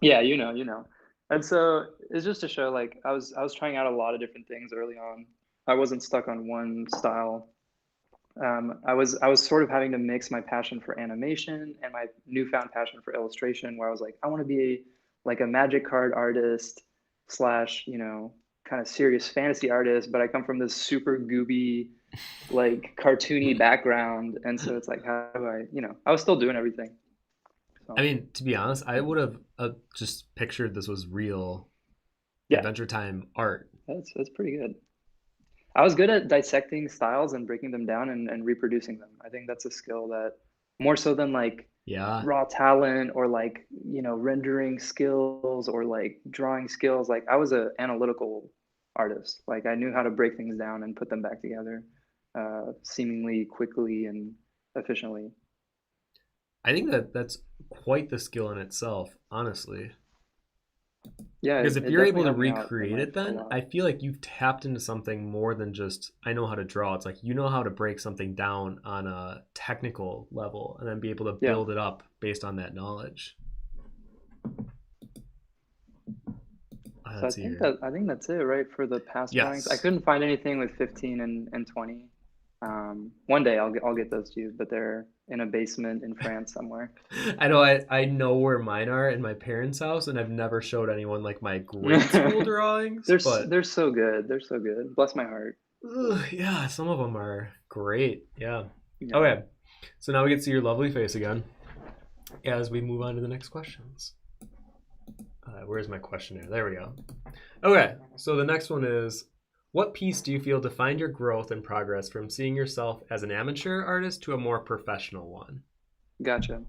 yeah, you know. And so it's just to show like I was trying out a lot of different things early on. I wasn't stuck on one style. I was sort of having to mix my passion for animation and my newfound passion for illustration, where I was like, I want to be like a magic card artist slash, kind of serious fantasy artist, but I come from this super gooby, like cartoony background, and so it's like, how do I, I was still doing everything. I So mean, to be honest, I would have just pictured this was real yeah, Adventure Time art. that's pretty good. I was good at dissecting styles and breaking them down and reproducing them. I think that's a skill that more so than like Yeah. raw talent or like, rendering skills or like drawing skills. Like I was an analytical artist. Like I knew how to break things down and put them back together seemingly quickly and efficiently. I think that's quite the skill in itself, honestly. Yeah, Because if it you're definitely able to helped me out in recreate it, life a then lot. I feel like you've tapped into something more than just, I know how to draw. It's like you know how to break something down on a technical level and then be able to Yeah. build it up based on that knowledge. So Let's see here. I think that's it, right, for the past drawings. I Yes. couldn't find anything with 15 and 20. One day I'll get those to you, but they're in a basement in France somewhere. I know where mine are in my parents' house, and I've never showed anyone like my grade school drawings, but They're so good. They're so good. Bless my heart. yeah, some of them are great. Yeah. Yeah. Okay. So now we get to see your lovely face again as we move on to the next questions. Where's my questionnaire? There we go. Okay. So the next one is, what piece do you feel defined your growth and progress from seeing yourself as an amateur artist to a more professional one? Gotcha.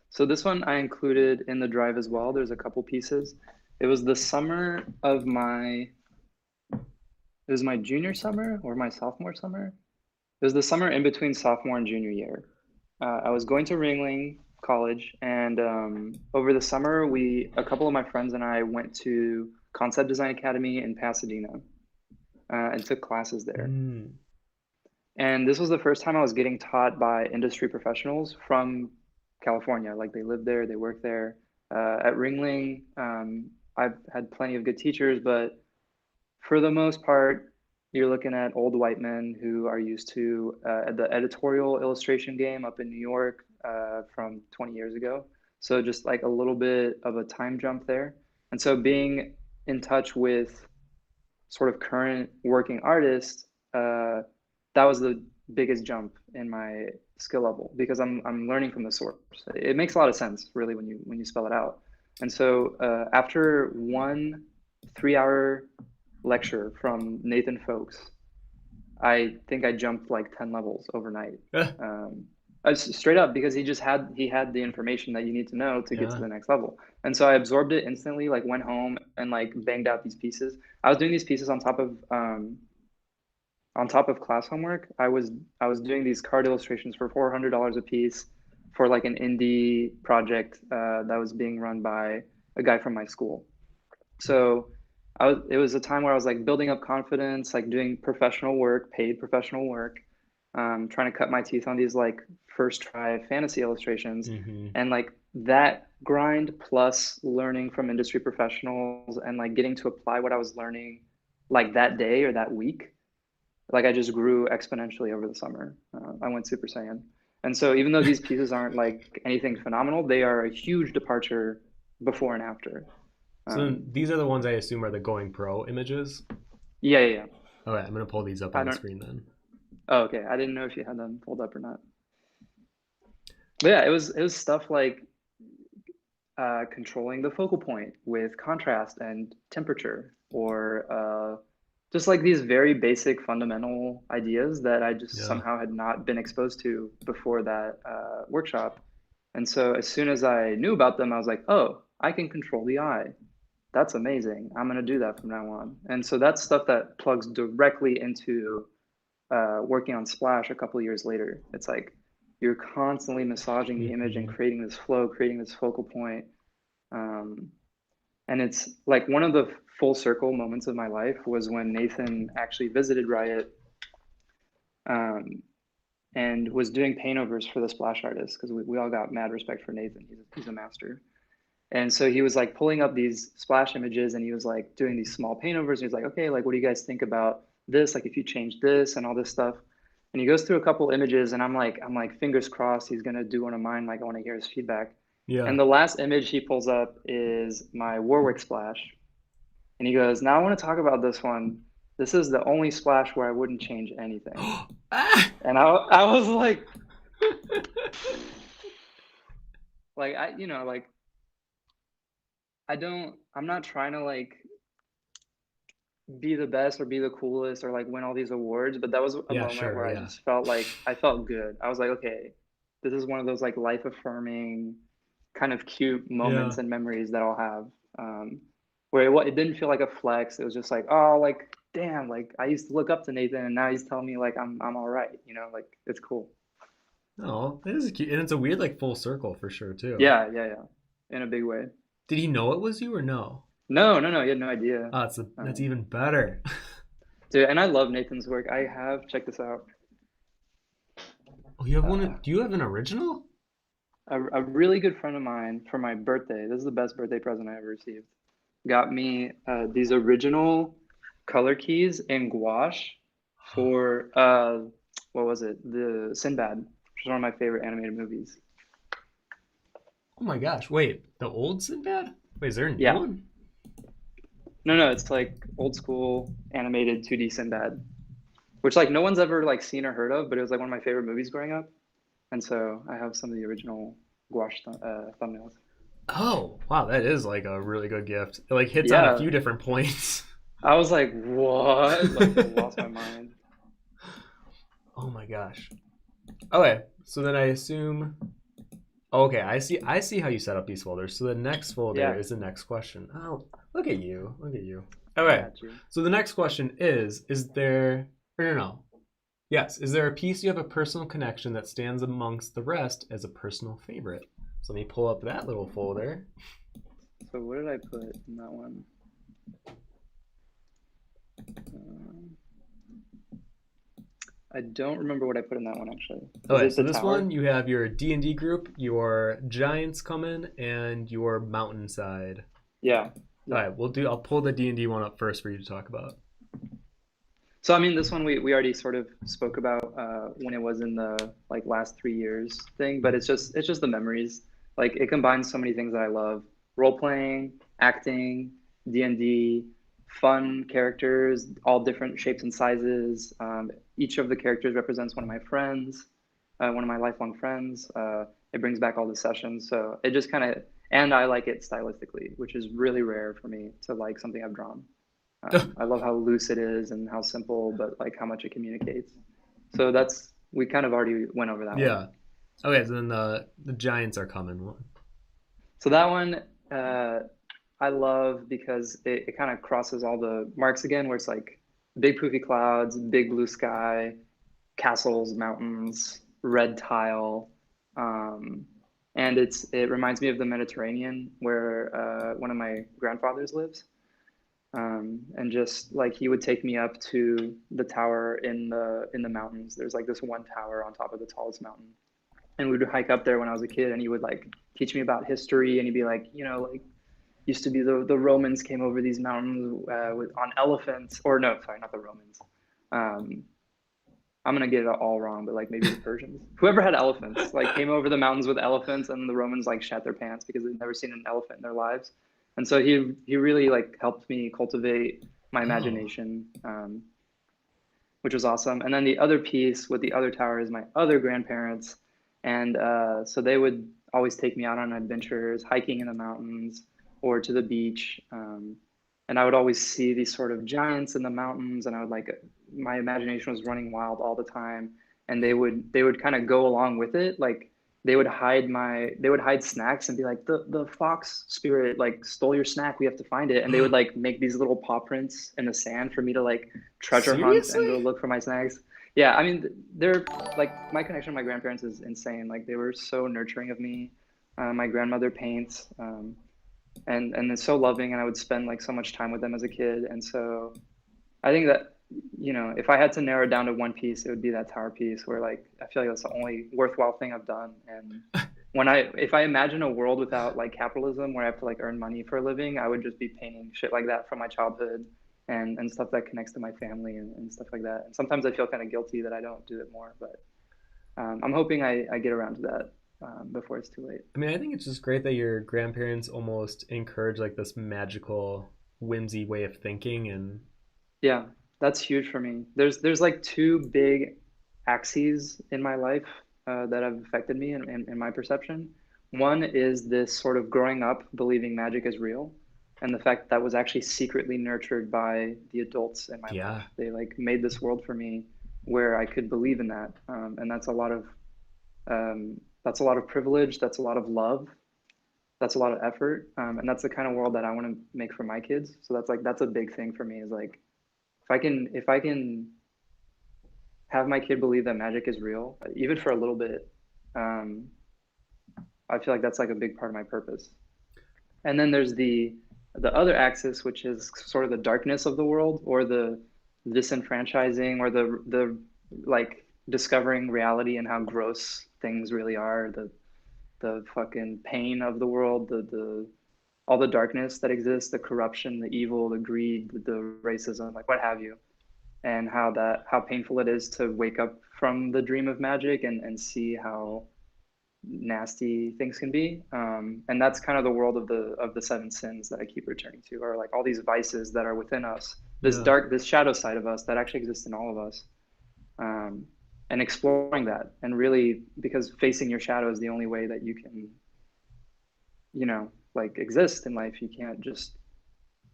So this one I included in the drive as well. There's a couple pieces. It was the summer of it was my junior summer or my sophomore summer. It was the summer in between sophomore and junior year. I was going to Ringling College, and over the summer, a couple of my friends and I went to Concept Design Academy in Pasadena and took classes there. Mm. And this was the first time I was getting taught by industry professionals from California. Like they lived there, they worked there. At Ringling, I've had plenty of good teachers, but for the most part, you're looking at old white men who are used to the editorial illustration game up in New York from 20 years ago. So just like a little bit of a time jump there. And so being in touch with sort of current working artists, that was the biggest jump in my skill level because I'm learning from the source. It makes a lot of sense really when you spell it out. And so after one 3 hour lecture from Nathan Folks, I think I jumped like 10 levels overnight. Straight up because he had the information that you need to know to get to Yeah. the next level. And so I absorbed it instantly, like went home and like banged out these pieces. I was doing these pieces on top of class homework. I was doing these card illustrations for $400 a piece for like an indie project that was being run by a guy from my school. So it was a time where I was like building up confidence, like doing professional work, paid professional work, trying to cut my teeth on these like first try fantasy illustrations. Mm-hmm. And like that grind plus learning from industry professionals and like getting to apply what I was learning like that day or that week, like I just grew exponentially over the summer. I went Super Saiyan. And so even though these pieces aren't like anything phenomenal, they are a huge departure before and after. So these are the ones I assume are the Going Pro images. Yeah. Okay, I'm gonna pull these up I on the don't. screen then. Oh, okay. I didn't know if you had them pulled up or not. But yeah, it was stuff like controlling the focal point with contrast and temperature, or just like these very basic fundamental ideas that I just Yeah. somehow had not been exposed to before that workshop. And so as soon as I knew about them, I was like, oh, I can control the eye. That's amazing. I'm going to do that from now on. And so that's stuff that plugs directly into working on Splash a couple of years later. It's like you're constantly massaging the image and Mm-hmm. creating this flow, creating this focal point. And it's like one of the full circle moments of my life was when Nathan actually visited Riot um, and was doing paint overs for the splash artists because we all got mad respect for Nathan. He's a master. And so he was like pulling up these splash images and he was like doing these small paint overs. And he was like, okay, like, what do you guys think about this, like if you change this and all this stuff. And he goes through a couple images, and I'm like, fingers crossed he's gonna do one of mine. Like I want to hear his feedback. Yeah. And the last image he pulls up is my Warwick splash. And he goes, now I want to talk about this one. This is the only splash where I wouldn't change anything. Ah! And I was like, like like I'm not trying to like be the best or be the coolest or like win all these awards, but that was a Yeah, moment sure, where I yeah. just felt like I felt good. I was like, okay, this is one of those like life affirming kind of cute Yeah. moments and memories that I'll have. Where it didn't feel like a flex. It was just like, oh, like damn, like I used to look up to Nathan, and now he's telling me like I'm all right. Like it's cool. Oh, it is cute. And it's a weird like full circle for sure too. Yeah, yeah, yeah, in a big way. Did he know it was you or no? No, no, no, he had no idea. Oh, that's Um, even better. dude, and I love Nathan's work. I have check this out. Oh, you have Uh, one? Do you have an original? a really good friend of mine for my birthday. This is the best birthday present I ever received. Got me these original color keys in gouache for what was it? The Sinbad, which is one of my favorite animated movies. Oh my gosh! Wait, the old Sinbad? Wait, is there a new Yeah. one? No, no, it's like old school animated 2D Sinbad, which like no one's ever like seen or heard of, but it was like one of my favorite movies growing up. And so I have some of the original gouache thumbnails. Oh, wow, that is like a really good gift. It like hits on a Yeah, few different points. I was like, what? Like, I lost my mind. Oh my gosh. Okay, so then I assume. Okay, I see how you set up these folders. So the next folder Yeah, is the next question. Oh, look at you. Look at you. I Okay. got you. So the next question is there or no. Yes, is there a piece you have a personal connection that stands amongst the rest as a personal favorite? So let me pull up that little folder. So what did I put in that one? Um, I don't remember what I put in that one actually. Is Okay, it so the this tower? one you have your D&D group, your giants coming, and your mountainside. Yeah, All yeah. right, I'll pull the D&D one up first for you to talk about. So I mean, this one we already sort of spoke about when it was in the like last 3 years thing, but it's just the memories. Like it combines so many things that I love: role playing, acting, D&D, fun characters, all different shapes and sizes. Each of the characters represents one of my friends, one of my lifelong friends. It brings back all the sessions, so it just kind of and I like it stylistically, which is really rare for me to like something I've drawn. I love how loose it is and how simple, but like how much it communicates. So we kind of already went over that one. Yeah. Okay, so then the giants are coming. So that one I love because it kind of crosses all the marks again, where it's like big poofy clouds, big blue sky, castles, mountains, red tile, um, and it reminds me of the Mediterranean, where one of my grandfathers lives. And just like he would take me up to the tower in the mountains. There's like this one tower on top of the tallest mountain, and we would hike up there when I was a kid, and he would like teach me about history, and he'd be like, like used to be the Romans came over these mountains on elephants, or no, sorry, not the Romans. Um, I'm gonna get it all wrong, but like maybe the Persians, whoever had elephants, like came over the mountains with elephants, and the Romans like shat their pants because they'd never seen an elephant in their lives. And so he really like helped me cultivate my Oh. imagination, which was awesome. And then the other piece with the other tower is my other grandparents, and so they would always take me out on adventures, hiking in the mountains or to the beach. And I would always see these sort of giants in the mountains, and I would like my imagination was running wild all the time, and they would kind of go along with it, like they would hide snacks and be like the fox spirit like stole your snack, we have to find it, and they would like make these little paw prints in the sand for me to like treasure hunt and go Seriously? look for my snacks. Yeah, I mean they're like my connection to my grandparents is insane. Like they were so nurturing of me. My grandmother paints, and it's so loving, and I would spend like so much time with them as a kid. And so I think that if I had to narrow it down to one piece, it would be that tower piece where like I feel like that's the only worthwhile thing I've done. And if I imagine a world without like capitalism where I have to like earn money for a living, I would just be painting shit like that from my childhood and stuff that connects to my family and stuff like that. And sometimes I feel kind of guilty that I don't do it more, but I'm hoping I get around to that before it's too late. I mean, I think it's just great that your grandparents almost encourage like this magical, whimsy way of thinking, and Yeah, that's huge for me. There's like two big axes in my life that have affected me in my perception. One is this sort of growing up believing magic is real, and the fact that that was actually secretly nurtured by the adults in my life. yeah, They like made this world for me where I could believe in that, and that's a lot of privilege. That's a lot of love. That's a lot of effort, and that's the kind of world that I want to make for my kids. So that's a big thing for me. Is like if I can have my kid believe that magic is real, even for a little bit, um, I feel like that's like a big part of my purpose. And then there's the other axis, which is sort of the darkness of the world, or the disenfranchising, or the like discovering reality and how gross things really are, the fucking pain of the world, the all the darkness that exists, the corruption, the evil, the greed, the racism, like what have you, and how painful it is to wake up from the dream of magic and see how nasty things can be. And that's kind of the world of the seven sins that I keep returning to, or like all these vices that are within us, yeah, this shadow side of us that actually exists in all of us. Um, and exploring that, and really, because facing your shadow is the only way that you can, like exist in life. You can't just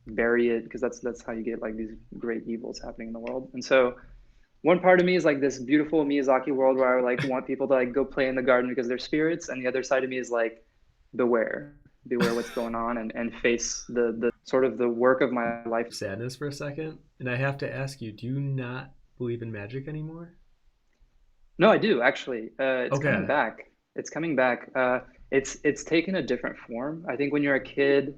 bury it, because that's how you get like these great evils happening in the world. And so one part of me is like this beautiful Miyazaki world where I like want people to like go play in the garden because they're spirits, and the other side of me is like beware, beware what's going on, and face the sort of the work of my life. sadness for a second. And I have to ask you, do you not believe in magic anymore? No, I do actually. It's coming Okay, back. It's coming back. It's taken a different form. I think when you're a kid,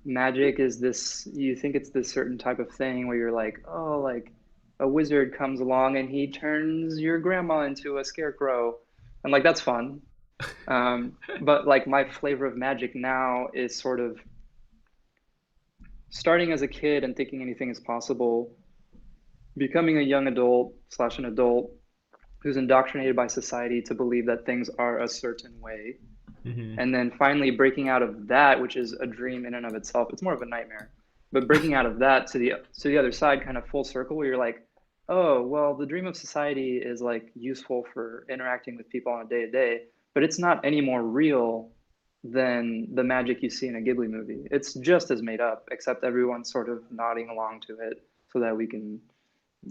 magic is this, you think it's this certain type of thing where you're like, oh, like a wizard comes along and he turns your grandma into a scarecrow, and like that's fun. But like my flavor of magic now is sort of starting as a kid and thinking anything is possible, becoming a young adult slash an adult who's indoctrinated by society to believe that things are a certain way, hmm, and then finally breaking out of that, which is a dream in and of itself. It's more of a nightmare, but breaking out of that to the other side, kind of full circle, where you're like, oh well, the dream of society is like useful for interacting with people on a day to day, but it's not any more real than the magic you see in a Ghibli movie. It's just as made up, except everyone's sort of nodding along to it so that we can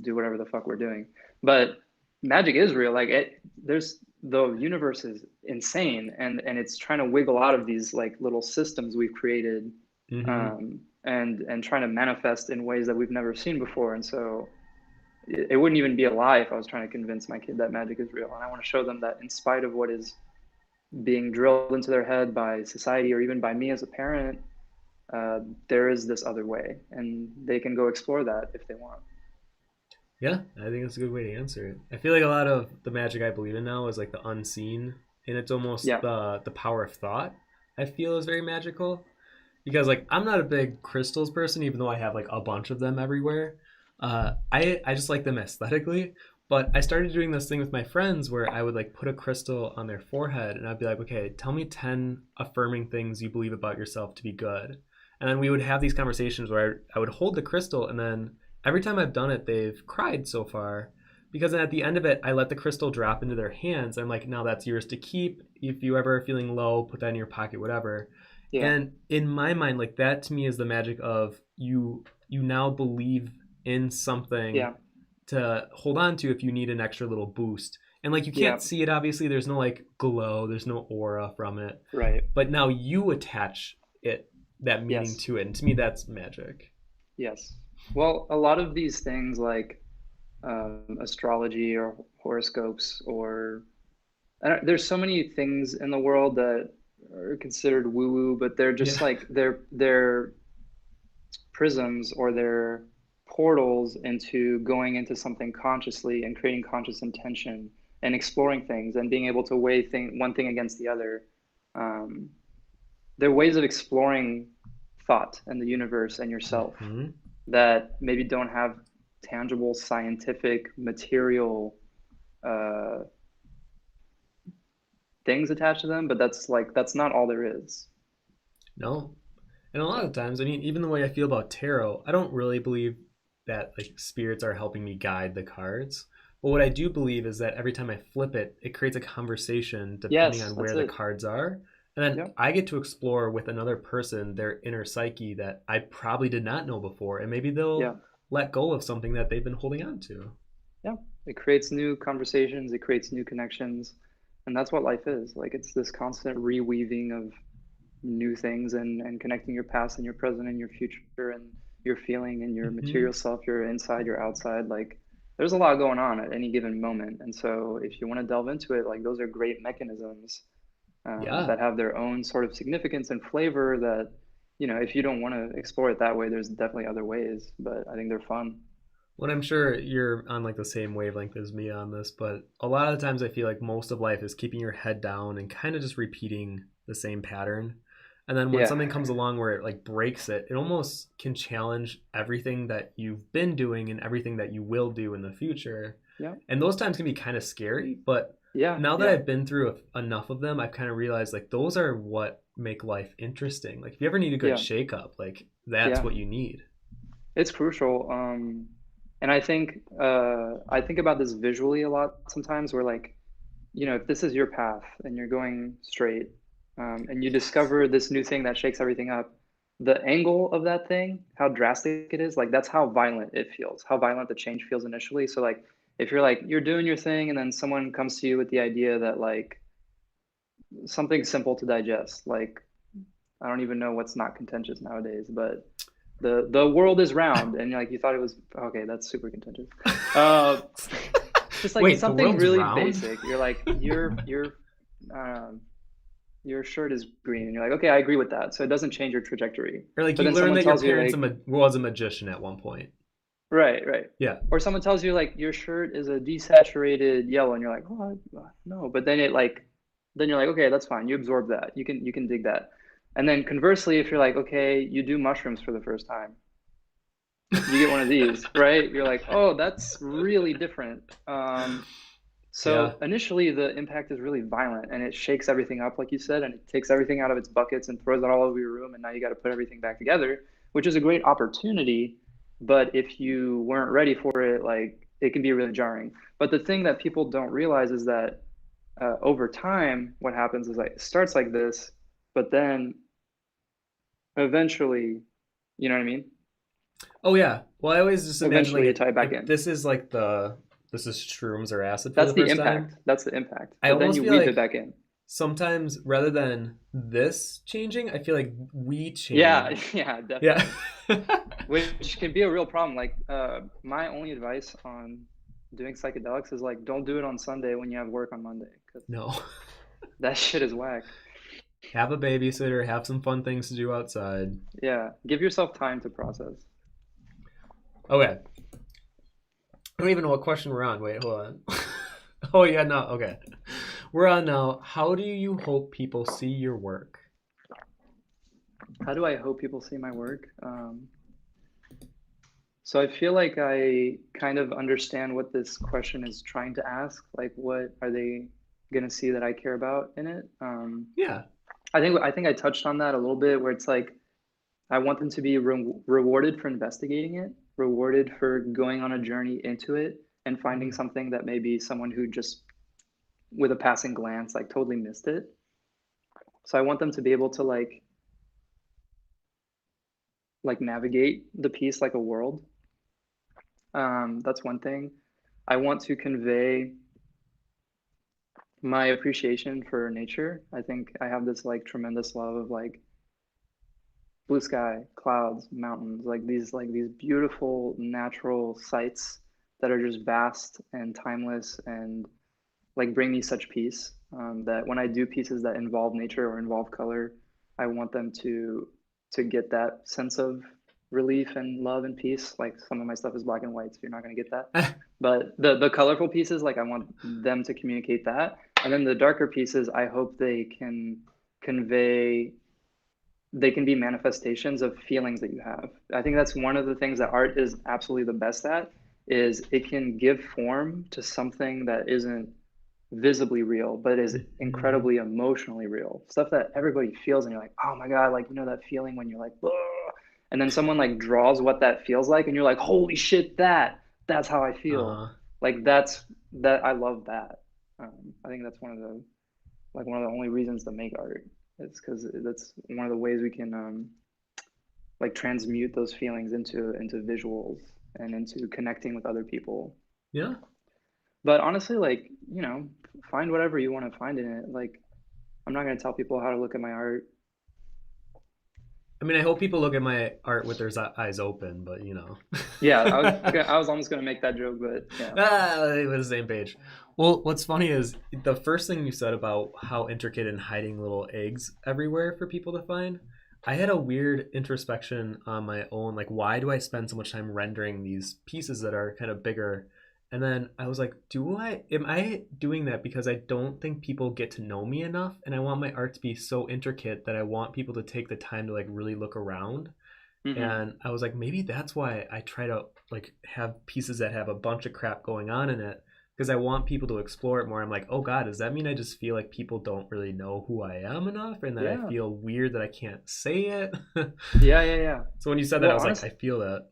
do whatever the fuck we're doing. But magic is real. Like there's the universe is insane, and it's trying to wiggle out of these like little systems we've created, hmm, and trying to manifest in ways that we've never seen before. And so it wouldn't even be a lie if I was trying to convince my kid that magic is real. And I want to show them that in spite of what is being drilled into their head by society or even by me as a parent, there is this other way, and they can go explore that if they want. yeah. I think that's a good way to answer it. I feel like a lot of the magic I believe in now is like the unseen, and it's almost Yeah. the power of thought. I feel is very magical because like I'm not a big crystals person, even though I have like a bunch of them everywhere. I just like them aesthetically. But I started doing this thing with my friends where I would like put a crystal on their forehead, and I'd be like, okay, tell me 10 affirming things you believe about yourself to be good. And then we would have these conversations where I would hold the crystal, and then every time I've done it, they've cried so far. Because then at the end of it, I let the crystal drop into their hands. I'm like, now that's yours to keep. If you ever are feeling low, put that in your pocket, whatever. Yeah. And in my mind, like that to me is the magic of you now believe in something Yeah. to hold on to if you need an extra little boost. And like you Yeah. can't see it obviously, there's no like glow, there's no aura from it. Right. But now you attach it that meaning Yes. to it. And to me that's magic. Yes. Well, a lot of these things like astrology or horoscopes, or there's so many things in the world that are considered woo-woo, but they're just Yeah. like they're prisms, or they're portals into going into something consciously and creating conscious intention and exploring things and being able to weigh one thing against the other. They're ways of exploring thought and the universe and yourself. Hmm. that maybe don't have tangible scientific material uh, things attached to them, but that's not all there is. No. And a lot So of times, I mean, even the way I feel about tarot, I don't really believe that like spirits are helping me guide the cards. But what I do believe is that every time I flip it, it creates a conversation depending yes, on that's where the it. cards are. And then Yeah, I get to explore with another person their inner psyche that I probably did not know before. And maybe yeah, they'll let go of something that they've been holding on to. yeah. It creates new conversations, it creates new connections, and that's what life is. Like it's this constant reweaving of new things and connecting your past and your present and your future and your feeling and your Hmm. material self, your inside, your outside. Like there's a lot going on at any given moment. And so if you want to delve into it, like those are great mechanisms Yeah. that have their own sort of significance and flavor that, if you don't want to explore it that way, there's definitely other ways, but I think they're fun. Well, I'm sure you're on like the same wavelength as me on this, but a lot of the times I feel like most of life is keeping your head down and kind of just repeating the same pattern. And then when Yeah. something comes along where it like breaks it, it almost can challenge everything that you've been doing and everything that you will do in the future. Yeah. And those times can be kind of scary, but Yeah. now that Yeah. I've been through enough of them, I've kind of realized like those are what make life interesting. Like if you ever need a good Yeah. shake up, like that's Yeah. what you need. It's crucial. And I think about this visually a lot sometimes where like, if this is your path and you're going straight, and you discover this new thing that shakes everything up, the angle of that thing, how drastic it is, like that's how violent it feels, how violent the change feels initially. So like if you're like you're doing your thing and then someone comes to you with the idea that like something simple to digest, like I don't even know what's not contentious nowadays, but the world is round, and like you thought it was okay. That's super contentious. Uh, just like Wait, the something world's really round? basic. You're like um, your shirt is green, and you're like, okay, I agree with that. So it doesn't change your trajectory. Or like But you then learn someone that your tells you parents like, was a magician at one point. right, right. Yeah. Or someone tells you like your shirt is a desaturated yellow, and you're like, oh, no. But then you're like, okay, that's fine. You absorb that. You can dig that. And then conversely, if you're like, okay, you do mushrooms for the first time, you get one of these, right? You're like, oh, that's really different. Yeah. So initially, the impact is really violent and it shakes everything up, like you said, and it takes everything out of its buckets and throws it all over your room. And now you got to put everything back together, which is a great opportunity. But if you weren't ready for it, like it can be really jarring. But the thing that people don't realize is that over time, what happens is like it starts like this, but then eventually, you know what I mean? Oh yeah. Well, I always just imagine like Eventually, you tie it back if in. this is like this is shrooms or acid for That's the the first time. impact. That's the impact. I But then almost you feel weave it like back in. sometimes rather than this changing, I feel like we Yeah, change. yeah, Yeah. definitely. Which can be a real problem. Like, my only advice on doing psychedelics is like, don't do it on Sunday when you have work on Monday, because No. that shit is whack. Have a babysitter, have some fun things to do outside. Yeah, give yourself time to process. Okay. I don't even know what question we're on. Wait, hold on. Oh yeah, no. Okay. We're on now. How do you hope people see your work? How do I hope people see my work? So I feel like I kind of understand what this question is trying to ask. Like, what are they gonna see that I care about in it? Yeah. I think I touched on that a little bit, where it's like I want them to be rewarded for investigating it, rewarded for going on a journey into it and finding Mm. something that maybe someone who just with a passing glance like totally missed it. So I want them to be able to like navigate the piece like a world. That's one thing. I want to convey my appreciation for nature. I think I have this like tremendous love of like blue sky, clouds, mountains, like these beautiful natural sights that are just vast and timeless and like bring me such peace, that when I do pieces that involve nature or involve color, I want them to get that sense of relief and love and peace. Like some of my stuff is black and white, so you're not gonna get that. But the colorful pieces, like I want them to communicate that. And then the darker pieces, I hope they can convey they can be manifestations of feelings that you have. I think that's one of the things that art is absolutely the best at, is it can give form to something that isn't visibly real, but is Mhm. incredibly emotionally real. Stuff that everybody feels, and you're like, oh my God, like, that feeling when you're like, "Ugh," and then someone like draws what that feels like, and you're like, holy shit, that's how I feel. Uh-huh. Like that I love that. I think that's one of the only reasons to make art. It's because that's one of the ways we can like transmute those feelings into visuals and into connecting with other people. Yeah. But honestly, like, find whatever you want to find in it. Like, I'm not going to tell people how to look at my art. I mean, I hope people look at my art with their eyes open, but Yeah, I was almost going to make that joke, but yeah. We're the same page. Well, what's funny is the first thing you said about how intricate and hiding little eggs everywhere for people to find. I had a weird introspection on my own. Like, why do I spend so much time rendering these pieces that are kind of bigger? And then I was like, am I doing that because I don't think people get to know me enough? And I want my art to be so intricate that I want people to take the time to like really look around. Hmm. And I was like, maybe that's why I try to like have pieces that have a bunch of crap going on in it, because I want people to explore it more. I'm like, oh God, does that mean I just feel like people don't really know who I am enough, and that I Yeah. feel weird that I can't say it? Yeah, yeah, yeah. So when you said that, I Well, was like, honest, I feel that.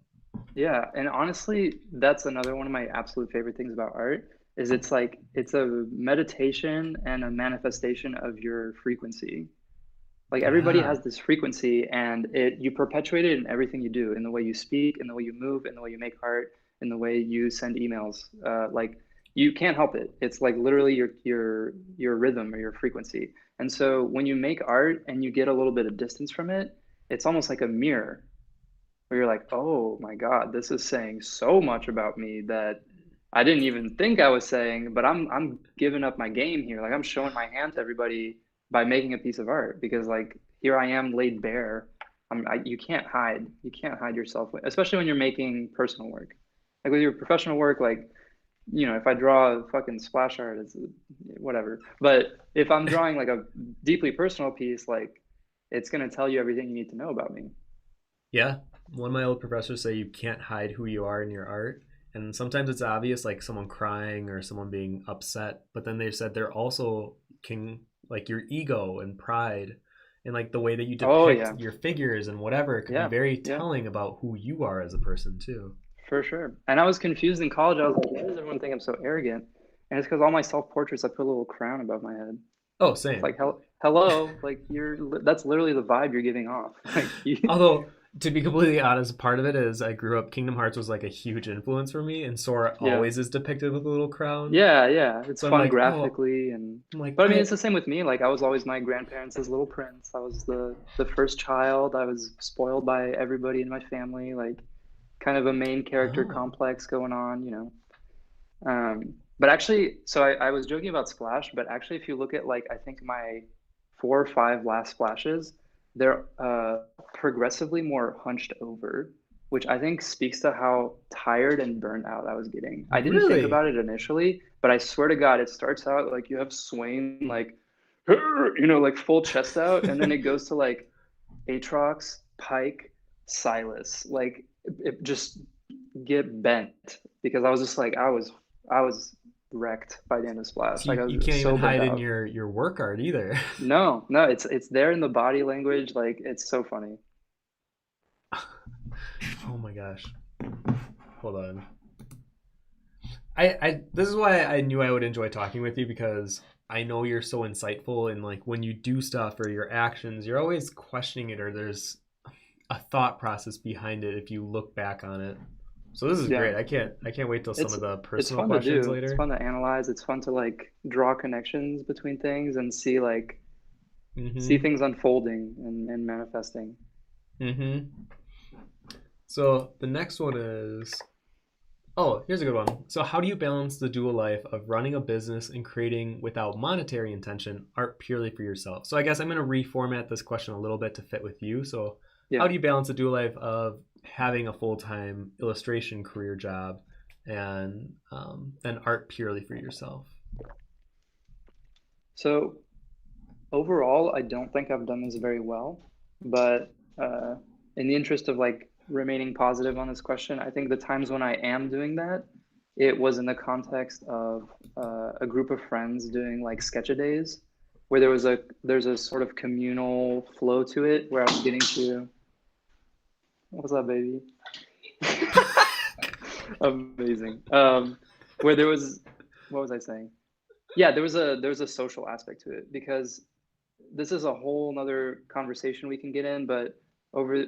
yeah, and honestly, that's another one of my absolute favorite things about art is it's like it's a meditation and a manifestation of your frequency. Like everybody Yeah. has this frequency, and it you perpetuate it in everything you do, in the way you speak, in the way you move, in the way you make art, in the way you send emails. Like you can't help it. It's like literally your rhythm or your frequency. And so when you make art and you get a little bit of distance from it, it's almost like a mirror where you're like, oh my God, this is saying so much about me that I didn't even think I was saying, but I'm giving up my game here. Like I'm showing my hand to everybody by making a piece of art because like here I am laid bare. You can't hide. You can't hide yourself, especially when you're making personal work. Like with your professional work, like, if I draw a fucking splash art, it's whatever. But if I'm drawing like a deeply personal piece, like it's gonna tell you everything you need to know about me. Yeah. One of my old professors say you can't hide who you are in your art. And sometimes it's obvious, like someone crying or someone being upset. But then they said they're also can, like your ego and pride and like the way that you Oh depict yeah. your figures and whatever, it could be Yeah. very Yeah. telling about who you are as a person too. For sure. And I was confused in college. I was like, why does everyone think I'm so arrogant? And it's because all my self-portraits, I put a little crown above my head. Oh, It's same. like, hello, like that's literally the vibe you're giving off. Like you, Although, to be completely honest, part of it is I grew up, Kingdom Hearts was like a huge influence for me, and Sora yeah, always is depicted with a little crown. yeah, yeah. It's So I'm fun like, oh, graphically, and I'm like, but I mean, it's the same with me. Like I was always my grandparents' little prince. I was the first child. I was spoiled by everybody in my family. Like kind of a main character oh, complex going on. But actually, so I was joking about Splash, but actually, if you look at like, I think my 4 or 5 last splashes, they're progressively more hunched over, which I think speaks to how tired and burnt out I was getting. I didn't think really? about it initially, but I swear to God, it starts out like you have Swain, like, like full chest out, and then it goes to like Aatrox, Pike, Silas. Like, it just get bent because I was just like I was wrecked by the end of Splash. So Like I you was can't even so burnt hide in out. your work art either. No, no, it's there in the body language. Like it's so funny. Oh my gosh. Hold on. I this is why I knew I would enjoy talking with you, because I know you're so insightful, and like when you do stuff or your actions, you're always questioning it, or there's a thought process behind it if you look back on it. So this is Yeah, great. I can't wait till some it's of the it's personal fun to questions do. It's later. fun to analyze. It's fun to like draw connections between things and see Mhm. things unfolding and manifesting. Mhm. So the next one is, oh, here's a good one. So how do you balance the dual life of running a business and creating without monetary intention art purely for yourself? So I guess I'm going to reformat this question a little bit to fit with you. So Yeah. how do you balance the dual life of having a full-time illustration career job and then art purely for yourself? So overall, I don't think I've done this very well. But in the interest of like remaining positive on this question, I think the times when I am doing that, it was in the context of a group of friends doing like sketch-a-days, where there's a sort of communal flow to it, where I was getting to, what's up, baby? Amazing. Where there was, what was I saying? Yeah, there was a social aspect to it, because this is a whole nother conversation we can get in, but over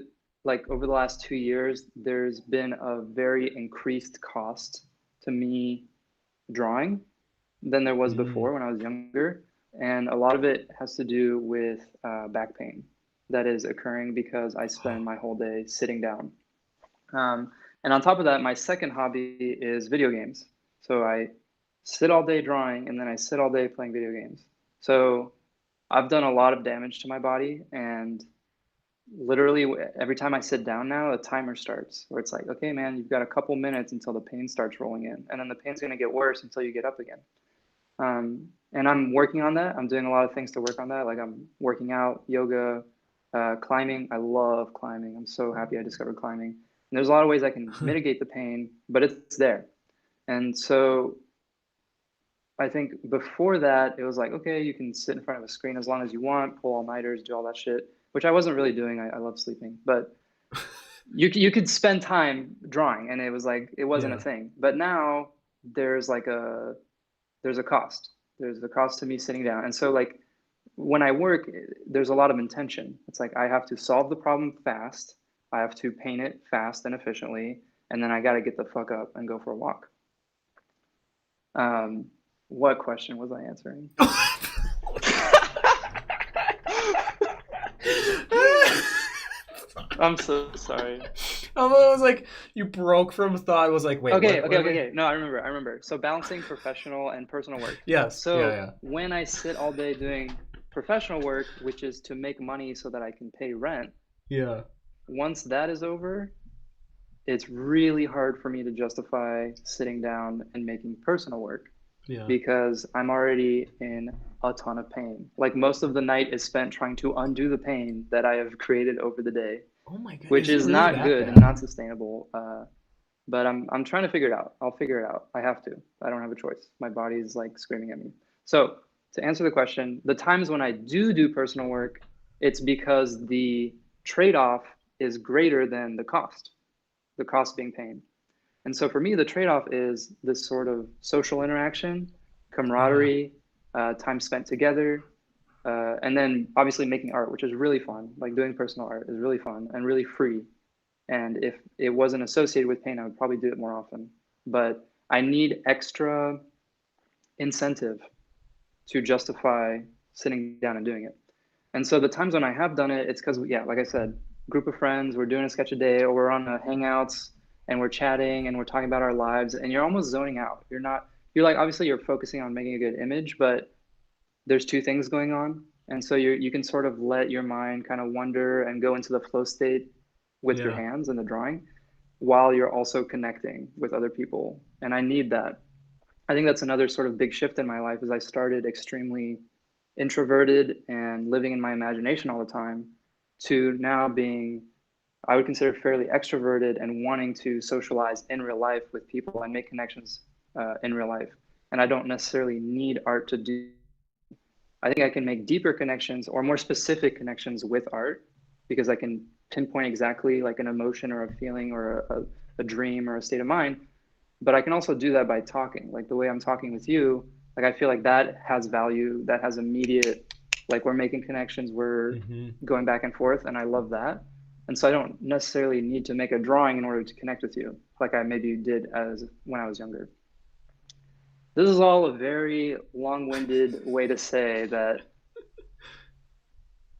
over the last 2 years, there's been a very increased cost to me drawing than there was Mm. before when I was younger. And a lot of it has to do with back pain that is occurring because I spend my whole day sitting down. Um, and on top of that, my second hobby is video games. So I sit all day drawing and then I sit all day playing video games. So I've done a lot of damage to my body, and literally every time I sit down now, a timer starts where it's like, okay, man, you've got a couple minutes until the pain starts rolling in, and then the pain's going to get worse until you get up again. And I'm working on that. I'm doing a lot of things to work on that. Like I'm working out, yoga, climbing. I love climbing. I'm so happy I discovered climbing. And there's a lot of ways I can mitigate the pain, but it's there. And so I think before that, it was like, okay, you can sit in front of a screen as long as you want, pull all-nighters, do all that shit, which I wasn't really doing. I love sleeping, but you could spend time drawing, and it was like it wasn't a Yeah. thing. But now there's like there's a cost. There's the cost to me sitting down, and so like when I work, there's a lot of intention. It's like I have to solve the problem fast, I have to paint it fast and efficiently, and then I got to get the fuck up and go for a walk. Um, what question was I answering? I'm so sorry. I was like, you broke from thought. I was like, wait, Okay, what okay, are okay, we? okay. No, I remember. So balancing professional and personal work. Yes. Yeah. So Yeah. when I sit all day doing professional work, which is to make money so that I can pay rent, Yeah. once that is over, it's really hard for me to justify sitting down and making personal work Yeah. because I'm already in a ton of pain. Like most of the night is spent trying to undo the pain that I have created over the day, Oh my god, which is it is really not that good and bad? not sustainable. But I'm trying to figure it out. I'll figure it out. I have to. I don't have a choice. My body's like screaming at me. So to answer the question, the times when I do personal work, it's because the trade-off is greater than the cost being pain. And so for me, the trade-off is this sort of social interaction, Yeah. camaraderie, time spent together, and then obviously making art, which is really fun. Like doing personal art is really fun and really free. And if it wasn't associated with pain, I would probably do it more often. But I need extra incentive to justify sitting down and doing it. And so the times when I have done it, it's because, yeah, like I said, group of friends, we're doing a sketch a day, or we're on a hangouts and we're chatting and we're talking about our lives, and you're almost zoning out. You're like, obviously you're focusing on making a good image, but there's two things going on. And so you can sort of let your mind kind of wander and go into the flow state with your Yeah. hands and the drawing while you're also connecting with other people. And I need that. I think that's another sort of big shift in my life is I started extremely introverted and living in my imagination all the time to now being I would consider fairly extroverted and wanting to socialize in real life with people and make connections in real life. And I don't necessarily need art to do. I think I can make deeper connections or more specific connections with art because I can pinpoint exactly like an emotion or a feeling or a dream or a state of mind. But I can also do that by talking, like the way I'm talking with you. Like I feel like that has value, that has immediate, like we're making connections, we're Hmm. going back and forth, and I love that. And so I don't necessarily need to make a drawing in order to connect with you, like I maybe did as when I was younger. This is all a very long-winded way to say that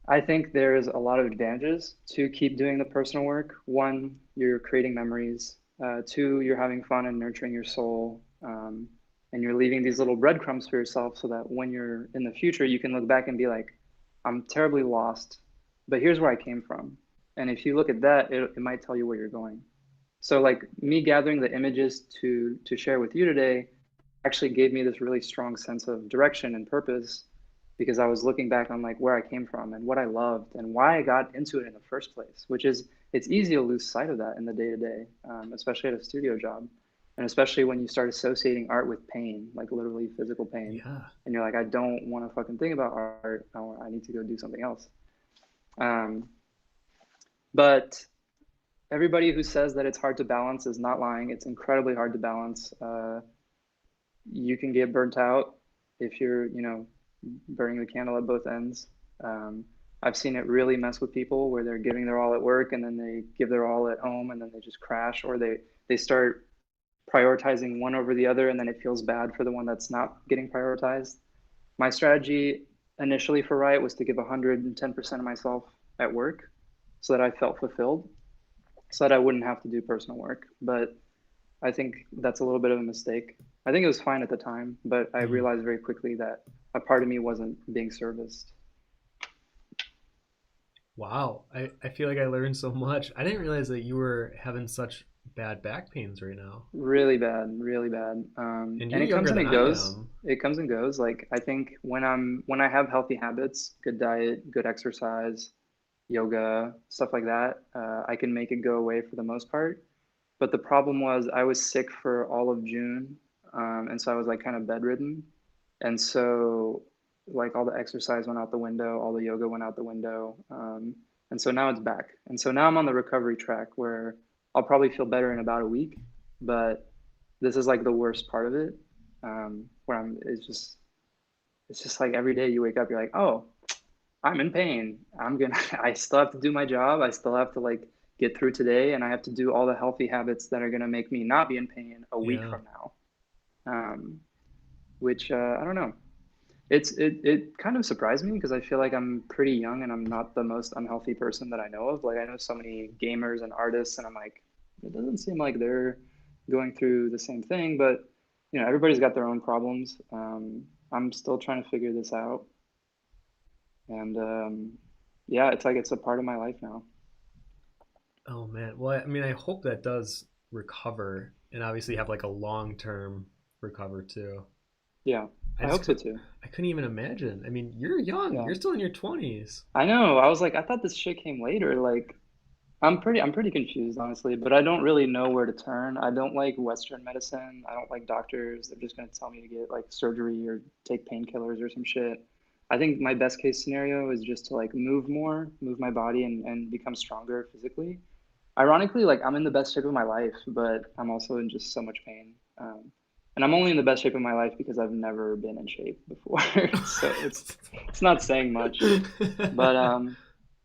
I think there's a lot of advantages to keep doing the personal work. One, you're creating memories. Two, you're having fun and nurturing your soul. And you're leaving these little breadcrumbs for yourself so that when you're in the future, you can look back and be like, I'm terribly lost, but here's where I came from. And if you look at that, it might tell you where you're going. So like me gathering the images to share with you today actually gave me this really strong sense of direction and purpose because I was looking back on like where I came from and what I loved and why I got into it in the first place, which is it's easy to lose sight of that in the day to day, especially at a studio job. And especially when you start associating art with pain, like literally physical pain. Yeah. And you're like, I don't want to fucking think about art. I need to go do something else. Um, but everybody who says that it's hard to balance is not lying. It's incredibly hard to balance. You can get burnt out if you're, burning the candle at both ends. Um, I've seen it really mess with people where they're giving their all at work and then they give their all at home and then they just crash, or they start prioritizing one over the other and then it feels bad for the one that's not getting prioritized. My strategy initially for Riot was to give 110% of myself at work so that I felt fulfilled, so that I wouldn't have to do personal work. But I think that's a little bit of a mistake. I think it was fine at the time, but I Mhm. realized very quickly that a part of me wasn't being serviced. Wow. I feel like I learned so much. I didn't realize that you were having such bad back pains right now. Really bad, really bad. And And you're it comes younger and than it I goes. am. It comes and goes. Like I think when I have healthy habits, good diet, good exercise, yoga, stuff like that, I can make it go away for the most part. But the problem was I was sick for all of June, and so I was like kind of bedridden, and so like all the exercise went out the window, all the yoga went out the window, and so now it's back, and so now I'm on the recovery track where I'll probably feel better in about a week, but this is like the worst part of it, where it's just like every day you wake up, you're like, oh, I'm in pain. I still have to do my job. I still have to like get through today and I have to do all the healthy habits that are going to make me not be in pain a week Yeah. from now. Um, which, I don't know. It kind of surprised me because I feel like I'm pretty young and I'm not the most unhealthy person that I know of. Like I know so many gamers and artists and I'm like, it doesn't seem like they're going through the same thing, but everybody's got their own problems. I'm still trying to figure this out. And yeah, it's like it's a part of my life now. Oh man. Well, I mean, I hope that does recover and obviously have like a long-term recover too. Yeah, I I just hope so could too. I couldn't even imagine. I mean, you're young. Yeah, You're still in your 20s. I know. I was like, I thought this shit came later. Like, I'm pretty confused, honestly, but I don't really know where to turn. I don't like Western medicine. I don't like doctors. They're just gonna tell me to get like surgery or take painkillers or some shit. I think my best case scenario is just to like move more, move my body and become stronger physically. Ironically, like I'm in the best shape of my life, but I'm also in just so much pain. And I'm only in the best shape of my life because I've never been in shape before. So it's not saying much. But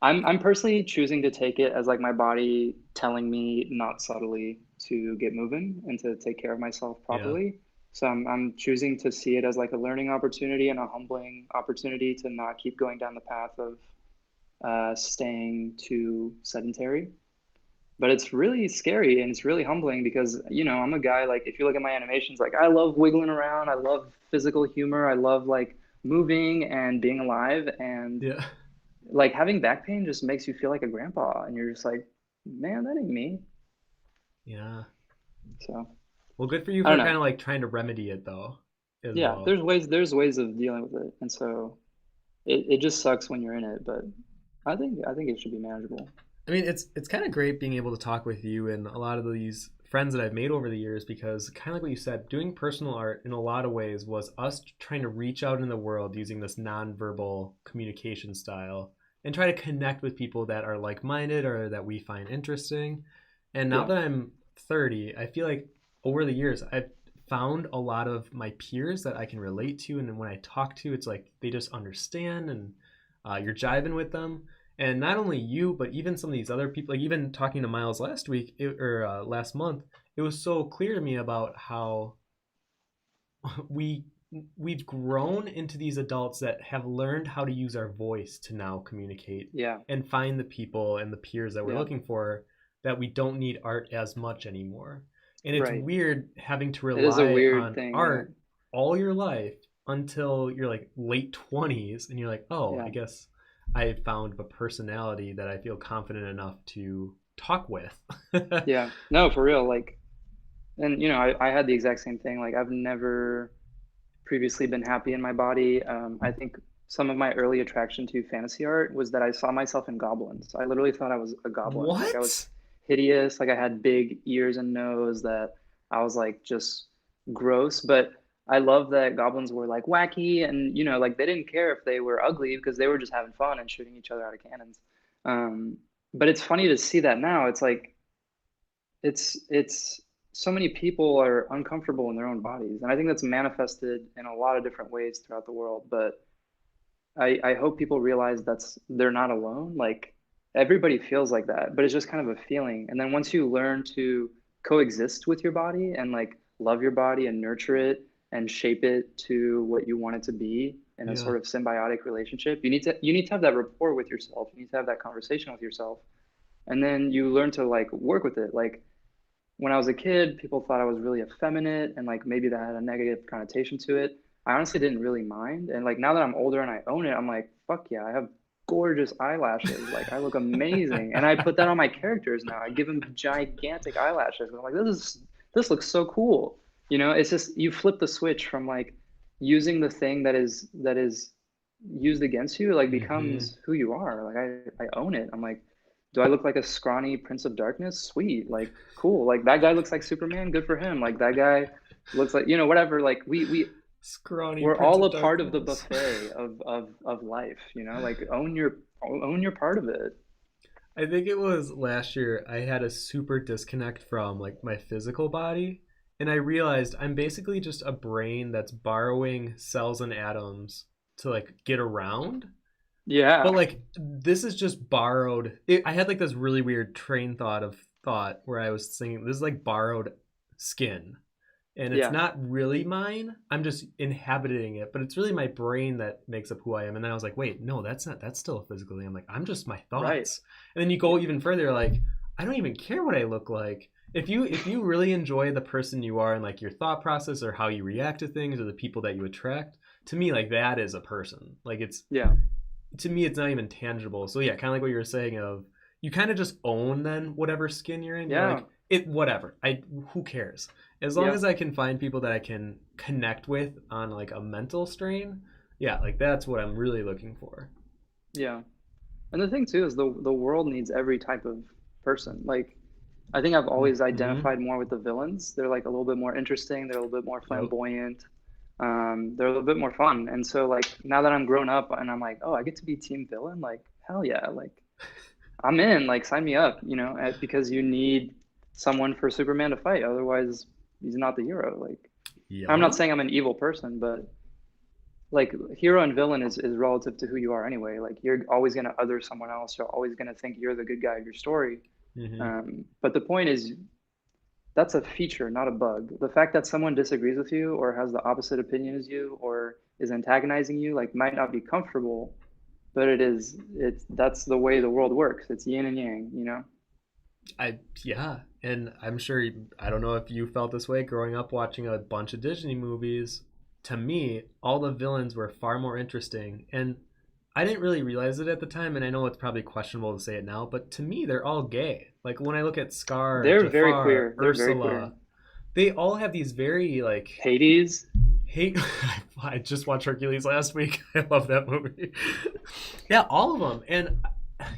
I'm personally choosing to take it as like my body telling me not subtly to get moving and to take care of myself Yeah. properly. So I'm choosing to see it as like a learning opportunity and a humbling opportunity to not keep going down the path of staying too sedentary. But it's really scary and it's really humbling because I'm a guy, like if you look at my animations, like I love wiggling around, I love physical humor, I love like moving and being alive, and Yeah. like having back pain just makes you feel like a grandpa and you're just like, man, that ain't me. Yeah. So Well, good for you I don't for kind know. of like trying to remedy it though, as Yeah, well. there's ways of dealing with it, and so it just sucks when you're in it, but I think it should be manageable. I mean, it's kind of great being able to talk with you and a lot of these friends that I've made over the years because kind of like what you said, doing personal art in a lot of ways was us trying to reach out in the world using this nonverbal communication style and try to connect with people that are like-minded or that we find interesting. And now Yeah, that I'm 30, I feel like over the years I've found a lot of my peers that I can relate to, and then when I talk to, it's like they just understand and you're jiving with them. And not only you, but even some of these other people, like even talking to Miles last week or last month, it was so clear to me about how we we've grown into these adults that have learned how to use our voice to now communicate yeah, and find the people and the peers that we're yeah, looking for, that we don't need art as much anymore. And it's right. weird having to It is a rely weird on thing. Yeah, art all your life until you're like late 20s and you're like, oh, yeah, I guess I found a personality that I feel confident enough to talk with. yeah. No, for real. Like, and I had the exact same thing. Like, I've never previously been happy in my body. I think some of my early attraction to fantasy art was that I saw myself in goblins. I literally thought I was a goblin. Like I was What? hideous, like I had big ears and nose, that I was like just gross. But I love that goblins were like wacky, and like they didn't care if they were ugly because they were just having fun and shooting each other out of cannons. Um, but it's funny to see that now. It's like it's so many people are uncomfortable in their own bodies, and I think that's manifested in a lot of different ways throughout the world. But I hope people realize they're not alone. Like everybody feels like that, but it's just kind of a feeling. And then once you learn to coexist with your body and like love your body and nurture it and shape it to what you want it to be in a Yeah. sort of symbiotic relationship, you need to have that rapport with yourself. You need to have that conversation with yourself. And then you learn to like work with it. Like when I was a kid, people thought I was really effeminate and like maybe that had a negative connotation to it. I honestly didn't really mind. And like now that I'm older and I own it, I'm like, fuck yeah, I have gorgeous eyelashes. Like I look amazing. And I put that on my characters now. I give them gigantic eyelashes. I'm like, this looks so cool. It's just you flip the switch from like using the thing that is used against you, like Hmm. becomes who you are. Like I own it. I'm like, do I look like a scrawny Prince of Darkness? Sweet. Like, cool. Like that guy looks like Superman. Good for him. Like that guy looks like, whatever. Like Scrawny we're Prince all of a part of the Darkness. buffet of life, like own your part of it. I think it was last year I had a super disconnect from like my physical body, and I realized I'm basically just a brain that's borrowing cells and atoms to like get around. But Yeah. like this is just borrowed. I had like this really weird train thought where I was thinking this is like borrowed skin, and it's Yeah. not really mine. I'm just inhabiting it, but it's really my brain that makes up who I am. And then I was like, wait, no, that's not. That's still physically. I'm like, I'm just my Right. thoughts. And then you go even further, like, I don't even care what I look like. If you really enjoy the person you are and like your thought process or how you react to things or the people that you attract, to me, like that is a person. Like it's Yeah. to me, it's not even tangible. So yeah, kind of like what you were saying of you kind of just own then whatever skin you're in. You're Yeah. like it whatever. I who cares as long Yeah. as I can find people that I can connect with on like a mental strain. Yeah, like that's what I'm really looking for. Yeah. And the thing too is the world needs every type of person. Like I think I've always Mm-hmm. identified more with the villains. They're like a little bit more interesting. They're a little bit more Yep. flamboyant. They're a little bit more fun. And so like now that I'm grown up and I'm like, oh, I get to be team villain. Like hell yeah, like I'm in. Like sign me up. Because you need someone for Superman to fight. Otherwise, he's not the hero. Like I'm not Yeah. saying I'm an evil person, but like hero and villain is relative to who you are anyway. Like you're always gonna other someone else. You're always gonna think you're the good guy of your story. Mm-hmm. But the point is that's a feature, not a bug. The fact that someone disagrees with you or has the opposite opinion as you or is antagonizing you, like might not be comfortable, but that's the way the world works. It's yin and yang. Yeah, and I'm sure I don't know if you felt this way growing up watching a bunch of Disney movies. To me, all the villains were far more interesting, and I didn't really realize it at the time, and I know it's probably questionable to say it now, but to me, they're all gay. Like when I look at Scar, They're very Jafar, queer. They're very queer. Ursula, they all have these very like Hades. hate. I just watched Hercules last week. I love that movie. Yeah, all of them, and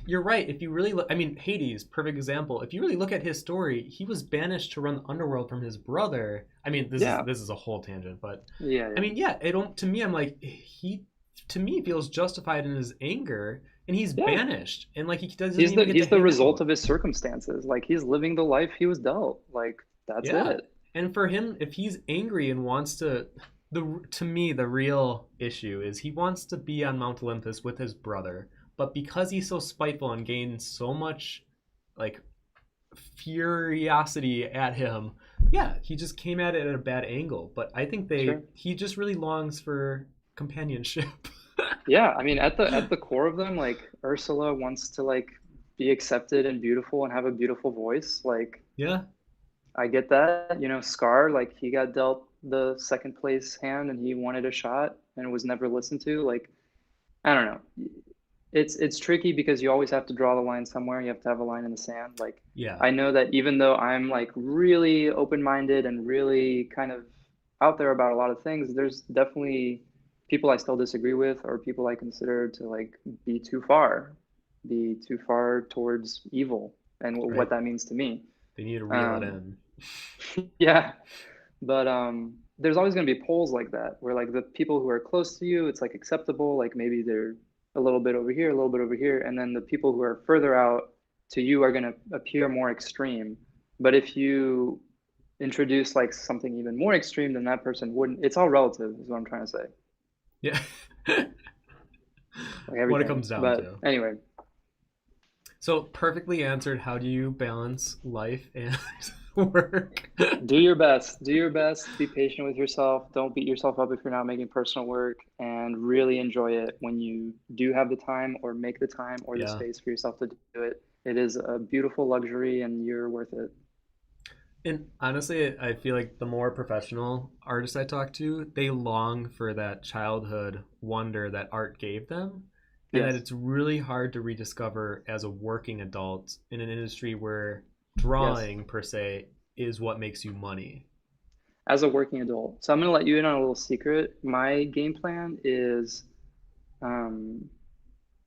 you're right. If you really look, I mean, Hades, perfect example. If you really look at his story, he was banished to run the underworld from his brother. I mean, this is Yeah. this is a whole tangent, but Yeah. I Yeah. mean, yeah. It don't to me. I'm like he to me feels justified in his anger, and he's Yeah. banished, and like he doesn't He's even the get to he's the hang result out. of his circumstances. Like he's living the life he was dealt. Like that's Yeah, it. and for him, if he's angry and wants to me the real issue is he wants to be on Mount Olympus with his brother, but because he's so spiteful and gains so much like furiosity at him, yeah, he just came at it at a bad angle. But I think Sure. he just really longs for companionship. Yeah, I mean at the core of them, like Ursula wants to like be accepted and beautiful and have a beautiful voice. Like Yeah. I get that. Scar, like he got dealt the second place hand and he wanted a shot and was never listened to. Like I don't know. It's tricky because you always have to draw the line somewhere. You have to have a line in the sand. Like Yeah. I know that even though I'm like really open-minded and really kind of out there about a lot of things, there's definitely people I still disagree with, or people I consider to like be too far towards evil and Right. what that means to me. They need to reel it Um, in. yeah, but there's always going to be poles like that where like the people who are close to you, it's like acceptable, like maybe they're a little bit over here, a little bit over here, and then the people who are further out to you are going to appear more extreme. But if you introduce like something even more extreme than that person wouldn't, it's all relative, is what I'm trying to say. Yeah. Like What it everything. comes down But to. anyway, So perfectly answered. How do you balance life and work? do your best. Do your best. Be patient with yourself. Don't beat yourself up if you're not making personal work, and really enjoy it when you do have the time or make the time or the Yeah. space for yourself to do it. It is a beautiful luxury and you're worth it. And honestly, I feel like the more professional artists I talk to, they long for that childhood wonder that art gave them, and that Yes. it's really hard to rediscover as a working adult in an industry where Yes. drawing, per se, is what makes you money. As a working adult. So I'm gonna let you in on a little secret. My game plan is um,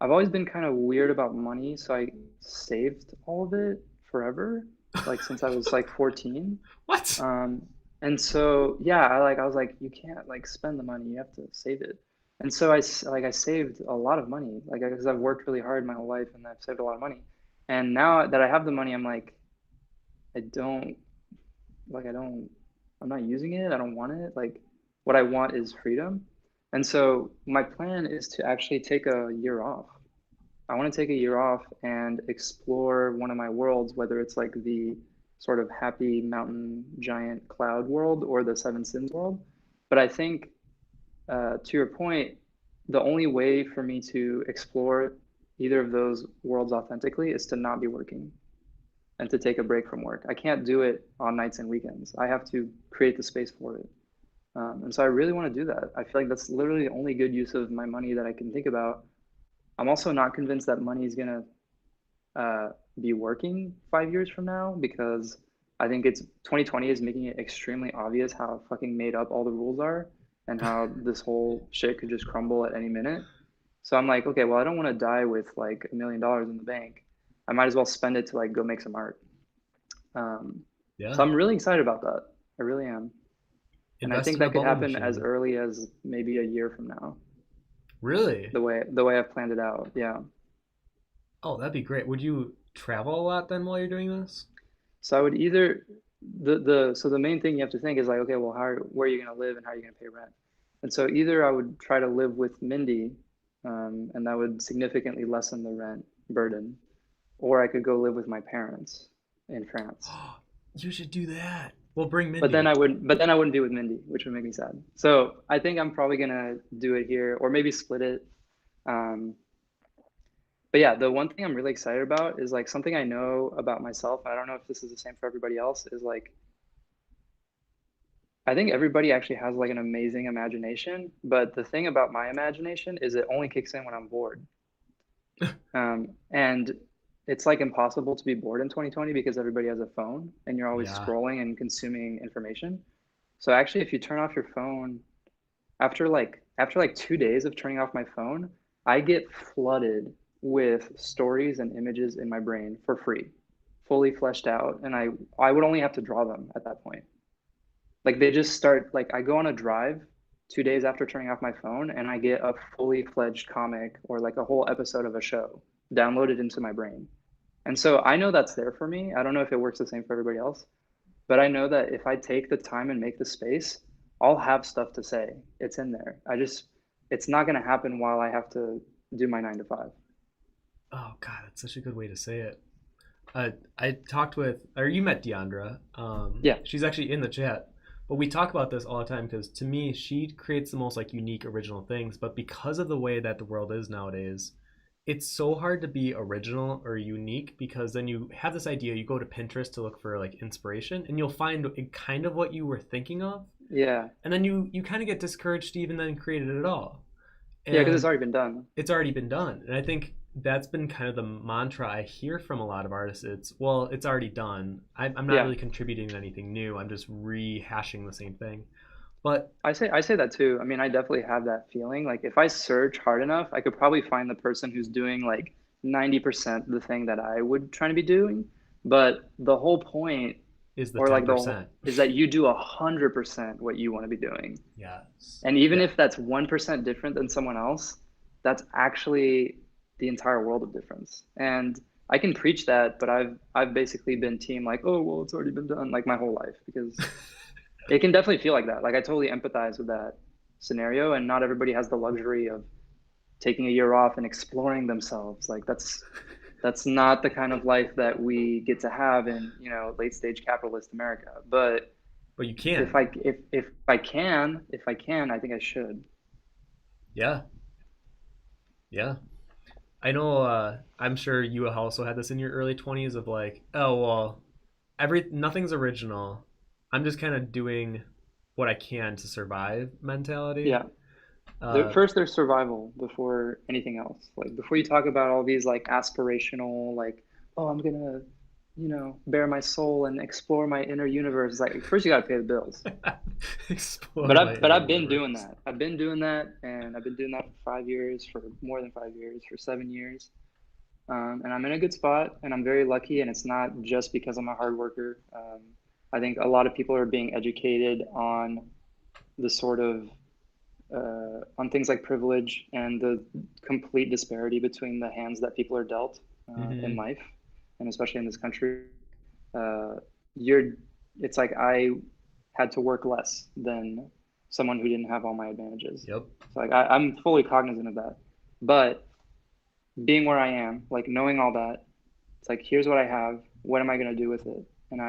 I've always been kind of weird about money, so I saved all of it forever, like since I was like 14. What? Um, and so yeah, I was like, you can't like spend the money, you have to save it. And so I saved a lot of money, like because I've worked really hard my whole life and I've saved a lot of money. And now that I have the money, I'm like, I don't like I don't I'm not using it. I don't want it. Like what I want is freedom. And so my plan is to actually take a year off. I want to take a year off and explore one of my worlds, whether it's like the sort of happy mountain giant cloud world or the Seven Sins world. But I think, to your point, the only way for me to explore either of those worlds authentically is to not be working and to take a break from work. I can't do it on nights and weekends. I have to create the space for it. And so I really want to do that. I feel like that's literally the only good use of my money that I can think about. I'm also not convinced that money is going to be working 5 years from now because I think it's 2020 is making it extremely obvious how fucking made up all the rules are and how this whole shit could just crumble at any minute. So I'm like, okay, well, I don't want to die with like $1 million in the bank. I might as well spend it to like go make some art. Um, so Yeah. I'm really excited about that. I really am. And I Invest think in a that could bubble happen as machine. early as maybe a year from now, Really? the way I've planned it out. Yeah. Oh, that'd be great. Would you travel a lot then while you're doing this? So I would either the main thing you have to think is like, okay, well, where are you going to live and how are you going to pay rent? And so either I would try to live with Mindy, and that would significantly lessen the rent burden, or I could go live with my parents in France. You should do that. We'll bring But then Mindy. I wouldn't be with Mindy, which would make me sad. So I think I'm probably gonna do it here, or maybe split it. Um, but yeah, the one thing I'm really excited about is like something I know about myself. I don't know if this is the same for everybody else. Is like I think everybody actually has like an amazing imagination, but the thing about my imagination is it only kicks in when I'm bored. And it's like impossible to be bored in 2020 because everybody has a phone and you're always Yeah. scrolling and consuming information. So actually, if you turn off your phone after like 2 days of turning off my phone, I get flooded with stories and images in my brain for free, fully fleshed out, and I would only have to draw them at that point. Like they just start like I go on a drive 2 days after turning off my phone and I get a fully fledged comic or like a whole episode of a show downloaded into my brain. And so I know that's there for me. I don't know if it works the same for everybody else, but I know that if I take the time and make the space, I'll have stuff to say. It's in there. It's not going to happen while I have to do my 9 to 5. Oh God, that's such a good way to say it. I talked with, or you met Deandra. Yeah. She's actually in the chat. But we talk about this all the time because to me, she creates the most like unique, original things. But because of the way that the world is nowadays, it's so hard to be original or unique because then you have this idea, you go to Pinterest to look for like inspiration, and you'll find kind of what you were thinking of, Yeah. and then you kind of get discouraged to even then create it at all. Yeah, because it's And already been done. it's already been done. And I think that's been kind of the mantra I hear from a lot of artists. It's, well, it's already done. I'm not Yeah. really contributing to anything new. I'm just rehashing the same thing. But I say that too. I mean, I definitely have that feeling. Like if I search hard enough, I could probably find the person who's doing like 90% the thing that I would try to be doing. But the whole point, is the or like the whole, 10%. is that you do 100% what you want to be doing. Yes. And even Yeah. if that's 1% different than someone else, that's actually the entire world of difference. And I can preach that, but I've basically been team like, oh well, it's already been done like my whole life because it can definitely feel like that. Like I totally empathize with that scenario, and not everybody has the luxury of taking a year off and exploring themselves. Like that's not the kind of life that we get to have in, late stage capitalist America. But But you if can. I if I can, I think I should. Yeah. Yeah. I know I'm sure you also had this in your early 20s of like, oh well, nothing's original. I'm just kind of doing what I can to survive mentality. Yeah. Uh First, there's survival before anything else. Like before you talk about all these like aspirational, like, oh, I'm gonna, bare my soul and explore my inner universe. It's like first you gotta pay the bills. explore But my inner I've been doing universe. that. I've been doing that, and I've been doing that for 5 years, for more than 5 years, for 7 years. And I'm in a good spot, and I'm very lucky. And it's not just because I'm a hard worker. I think a lot of people are being educated on the sort of on things like privilege and the complete disparity between the hands that people are dealt in Hmm. life, and especially in this country. Uh, you're, it's like I had to work less than someone who didn't have all my advantages. Yep. So like I'm fully cognizant of that. But being where I am, like knowing all that, it's like here's what I have. What am I gonna do with it? And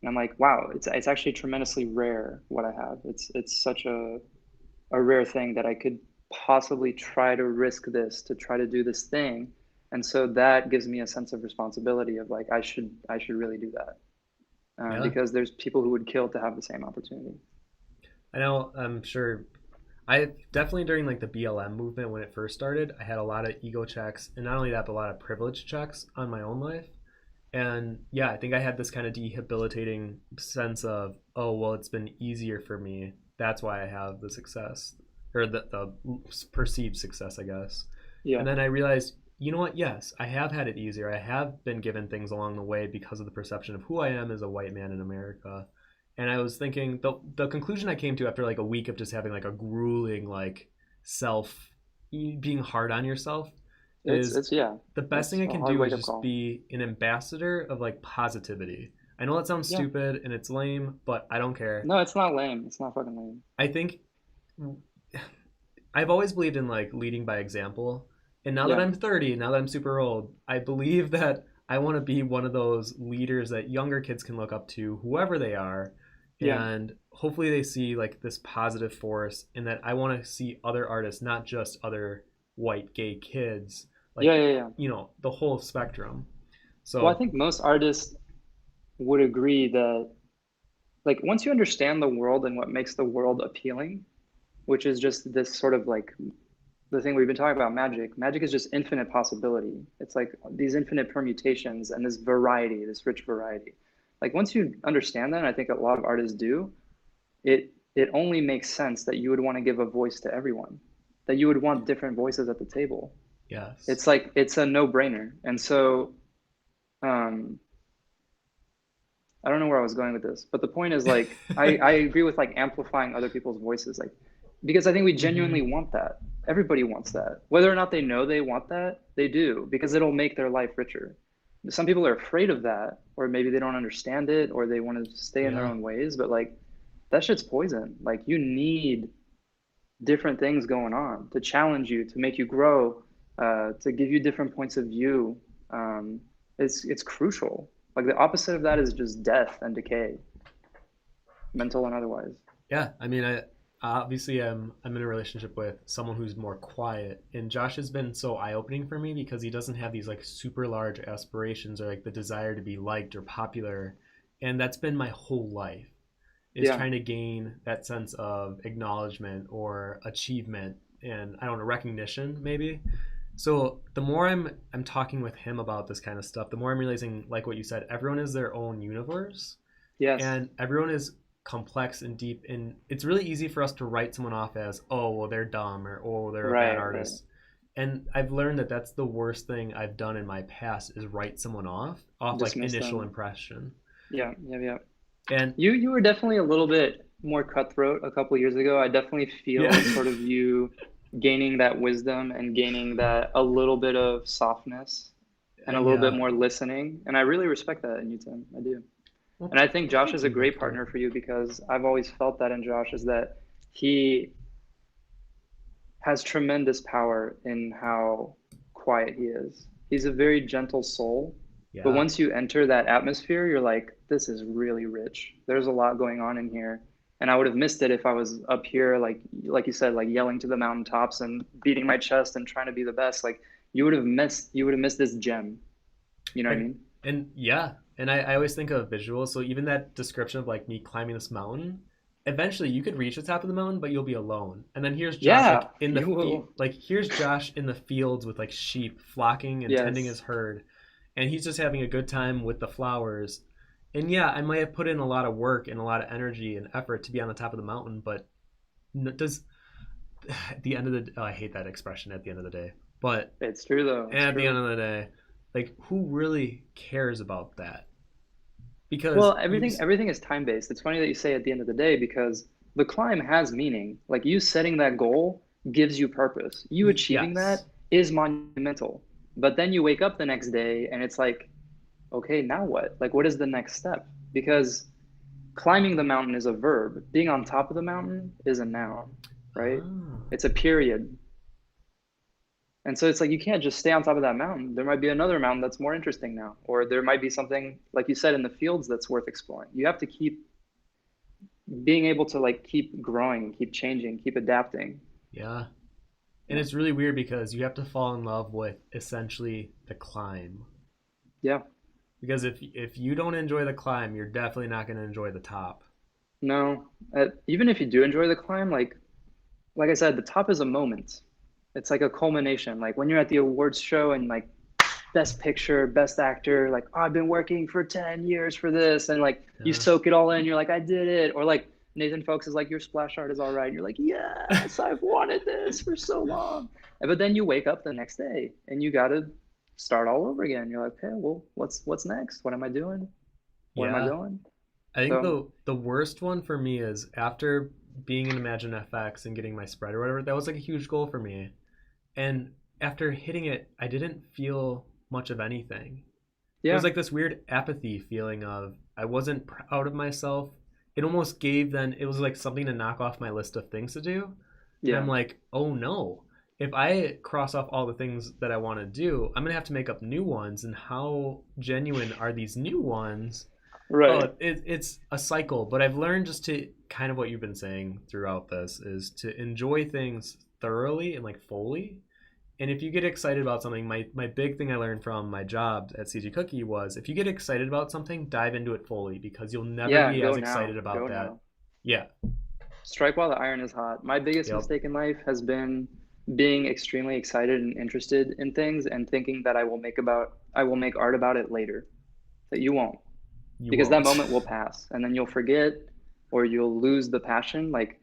I'm like, wow, it's actually tremendously rare what I have. It's such a rare thing that I could possibly try to risk this to try to do this thing. And so that gives me a sense of responsibility of like I should really do that Yeah. because there's people who would kill to have the same opportunity. I know, I'm sure I definitely during like the BLM movement when it first started, I had a lot of ego checks and not only that, but a lot of privilege checks on my own life. And yeah, I think I had this kind of debilitating sense of, oh, well, it's been easier for me. That's why I have the success or the perceived success, I guess. Yeah, And then I realized, you know what? Yes, I have had it easier. I have been given things along the way because of the perception of who I am as a white man in America. And I was thinking the conclusion I came to after like a week of just having like a grueling like self being hard on yourself is it's yeah, the best thing it's I a can hard do is wake up just call. be an ambassador of like positivity. I know that sounds Yeah, stupid and it's lame, but I don't care. no, it's not lame. It's not fucking lame. I think I've always believed in like leading by example. And now that Yeah, I'm 30, now that I'm super old, I believe that I want to be one of those leaders that younger kids can look up to, whoever they are. yeah, And hopefully they see like this positive force, and that I want to see other artists, not just other white gay kids, yeah, like, yeah, yeah. the whole spectrum. Well, I So, think most artists would agree that like once you understand the world and what makes the world appealing, which is just this sort of like the thing we've been talking about, magic. Magic is just infinite possibility. It's like these infinite permutations and this variety, this rich variety. Like once you understand that, and I think a lot of artists do, it only makes sense that you would want to give a voice to everyone, that you would want different voices at the table. yes. It's like it's a no-brainer. And so um I don't know where I was going with this, but the point is like I agree with like amplifying other people's voices, like because I think we genuinely Hmm. want that. Everybody wants that. Whether or not they know they want that, they do because it'll make their life richer. Some people are afraid of that, or maybe they don't understand it, or they want to stay in their Yeah. own ways, but like that shit's poison. Like you need different things going on to challenge you, to make you grow, to give you different points of view. Um, it's crucial. Like the opposite of that is just death and decay, mental and otherwise. Yeah, I mean, I obviously I'm in a relationship with someone who's more quiet, and Josh has been so eye-opening for me because he doesn't have these like super large aspirations or like the desire to be liked or popular, and that's been my whole life is Yeah, trying to gain that sense of acknowledgement or achievement and I don't know recognition maybe. So the more I'm talking with him about this kind of stuff, the more I'm realizing like what you said, everyone is their own universe yes, and everyone is complex and deep, and it's really easy for us to write someone off as, oh, well, they're dumb, or oh, they're a bad Right, artist. And I've learned that that's the worst thing I've done in my past, is write someone off like Dismiss initial them. impression. Yeah. And You were definitely a little bit more cutthroat a couple years ago. I definitely feel yeah. sort of you gaining that wisdom and gaining that a little bit of softness and a little bit Yeah. more listening. And I really respect that in you, Tim. I do. Well, And I think Josh thank is a you, great Victor. partner for you because I've always felt that in Josh, is that he has tremendous power in how quiet he is. He's a very gentle soul, but Yeah. once you enter that atmosphere, you're like, this is really rich. There's a lot going on in here. And I would have missed it if I was up here, like you said, like yelling to the mountaintops and beating my chest and trying to be the best. Like you would have missed this gem. You know what I mean? And yeah, and I always think of visuals. So even that description of like me climbing this mountain, eventually you could reach the top of the mountain, but you'll be alone. And then here's Josh Yeah, like in the you will. like here's Josh in the fields with like sheep flocking and tending his Yes. herd, and he's just having a good time with the flowers. And yeah, I might have put in a lot of work and a lot of energy and effort to be on the top of the mountain, but does at the end of the I hate that expression, at the end of the day, but It's true though. It's at the end true. of the day, like who really cares about that? Because Well, everything is time based. It's funny that you say at the end of the day because the climb has meaning. Like you setting that goal gives you purpose. You achieving that yes. is monumental. But then you wake up the next day and it's like, okay, now what? Like what is the next step? Because climbing the mountain is a verb. Being on top of the mountain is a noun, right? Ah, It's a period. And so it's like you can't just stay on top of that mountain. There might be another mountain that's more interesting now, or there might be something like you said in the fields that's worth exploring. You have to keep being able to like keep growing, keep changing, keep adapting. yeah. And Yeah. it's really weird because you have to fall in love with essentially the climb. Yeah. Because if you don't enjoy the climb, you're definitely not going to enjoy the top. No, even if you do enjoy the climb, like I said, the top is a moment. It's like a culmination. Like when you're at the awards show and like best picture, best actor, like oh, I've been working for 10 years for this, and like you Yeah. soak it all in, you're like, I did it. Or like Nathan Folks is like, your splash art is all right. And you're like, yes, I've wanted this for so long. But then you wake up the next day and you gotta start all over again. You're like, okay, well, what's next? What am I doing? Where am I Yeah. going? I think So the worst one for me is after being in Imagine FX and getting my spread or whatever, that was like a huge goal for me. And after hitting it, I didn't feel much of anything. It was yeah, like this weird apathy feeling of I wasn't proud of myself. It almost gave then it was like something to knock off my list of things to do. And I'm yeah, like, oh no. If I cross off all the things that I want to do, I'm gonna have to make up new ones. And how genuine are these new ones? Oh, right. it's a cycle. But I've learned just to kind of what you've been saying throughout this is to enjoy things thoroughly and like fully. And if you get excited about something, my big thing I learned from my job at CG Cookie was if you get excited about something, dive into it fully because you'll never Yeah, be go as excited now, about go that. now. Yeah. Strike while the iron is hot. My biggest Yep. mistake in life has been being extremely excited and interested in things and thinking that I will make art about it later. That you won't. You Because that won't. moment will pass and then you'll forget or you'll lose the passion. Like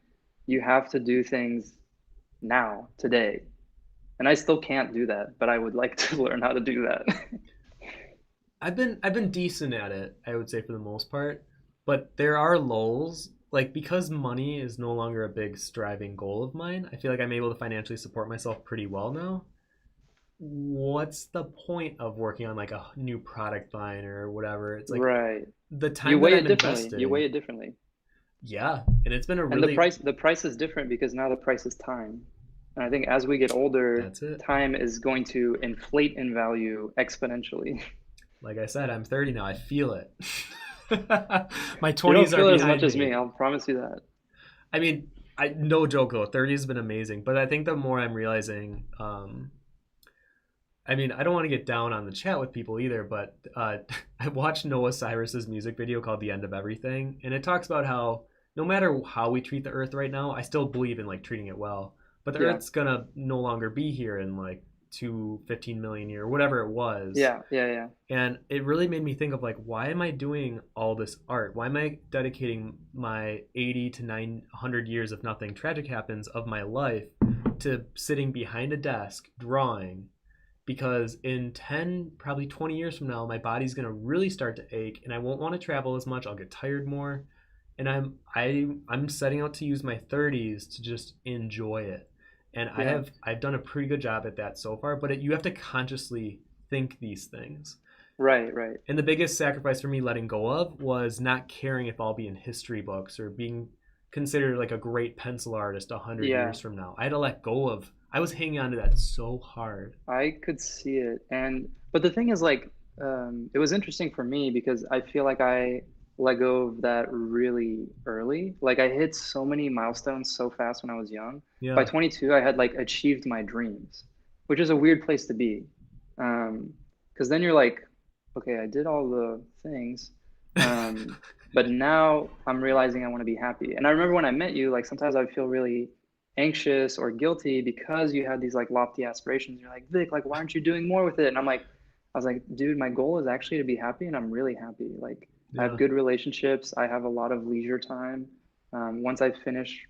you have to do things now, today. And I still can't do that, but I would like to learn how to do that. I've been decent at it, I would say for the most part, but there are lulls. Like because money is no longer a big striving goal of mine, I feel like I'm able to financially support myself pretty well now. What's the point of working on like a new product line or whatever? It's like Right. the You time that weigh I'm it differently. You investing. weigh it differently. Yeah, and it's been a And really the price is different because now the price is time. And I think as we get older, that's it. time is going to inflate in value exponentially. Like I said, I'm 30 now. I feel it. My You don't 20s are feel it as much behind as me. me, I'll promise you that. I mean, I no joke though. 30 has been amazing, but I think the more I'm realizing, I mean, I don't want to get down on the chat with people either, but I watched Noah Cyrus's music video called "The End of Everything," and it talks about how no matter how we treat the Earth right now, I still believe in like treating it well, but the Yeah. Earth's gonna no longer be here in like to 15 million a year, whatever it was. Yeah. And it really made me think of like, why am I doing all this art? Why am I dedicating my 80 to 900 years, if nothing tragic happens, of my life to sitting behind a desk drawing? Because in 10, probably 20 years from now, my body's going to really start to ache and I won't want to travel as much. I'll get tired more. And I'm setting out to use my 30s to just enjoy it. And I've done a pretty good job at that so far, but you have to consciously think these things. Right. And the biggest sacrifice for me letting go of was not caring if I'll be in history books or being considered like a great pencil artist 100 years from now. I had to let go of. I was hanging on to that so hard. I could see it. But the thing is, like, it was interesting for me because I feel like I let go of that really early. Like, I hit so many milestones so fast when I was young. Yeah. By 22, I had like achieved my dreams, which is a weird place to be. Because then you're like, okay, I did all the things. But now I'm realizing I want to be happy. And I remember when I met you, like sometimes I would feel really anxious or guilty because you had these like lofty aspirations. You're like, Vic, like, why aren't you doing more with it? And I was like, dude, my goal is actually to be happy, and I'm really happy. Like, I have good relationships. I have a lot of leisure time. Once I finish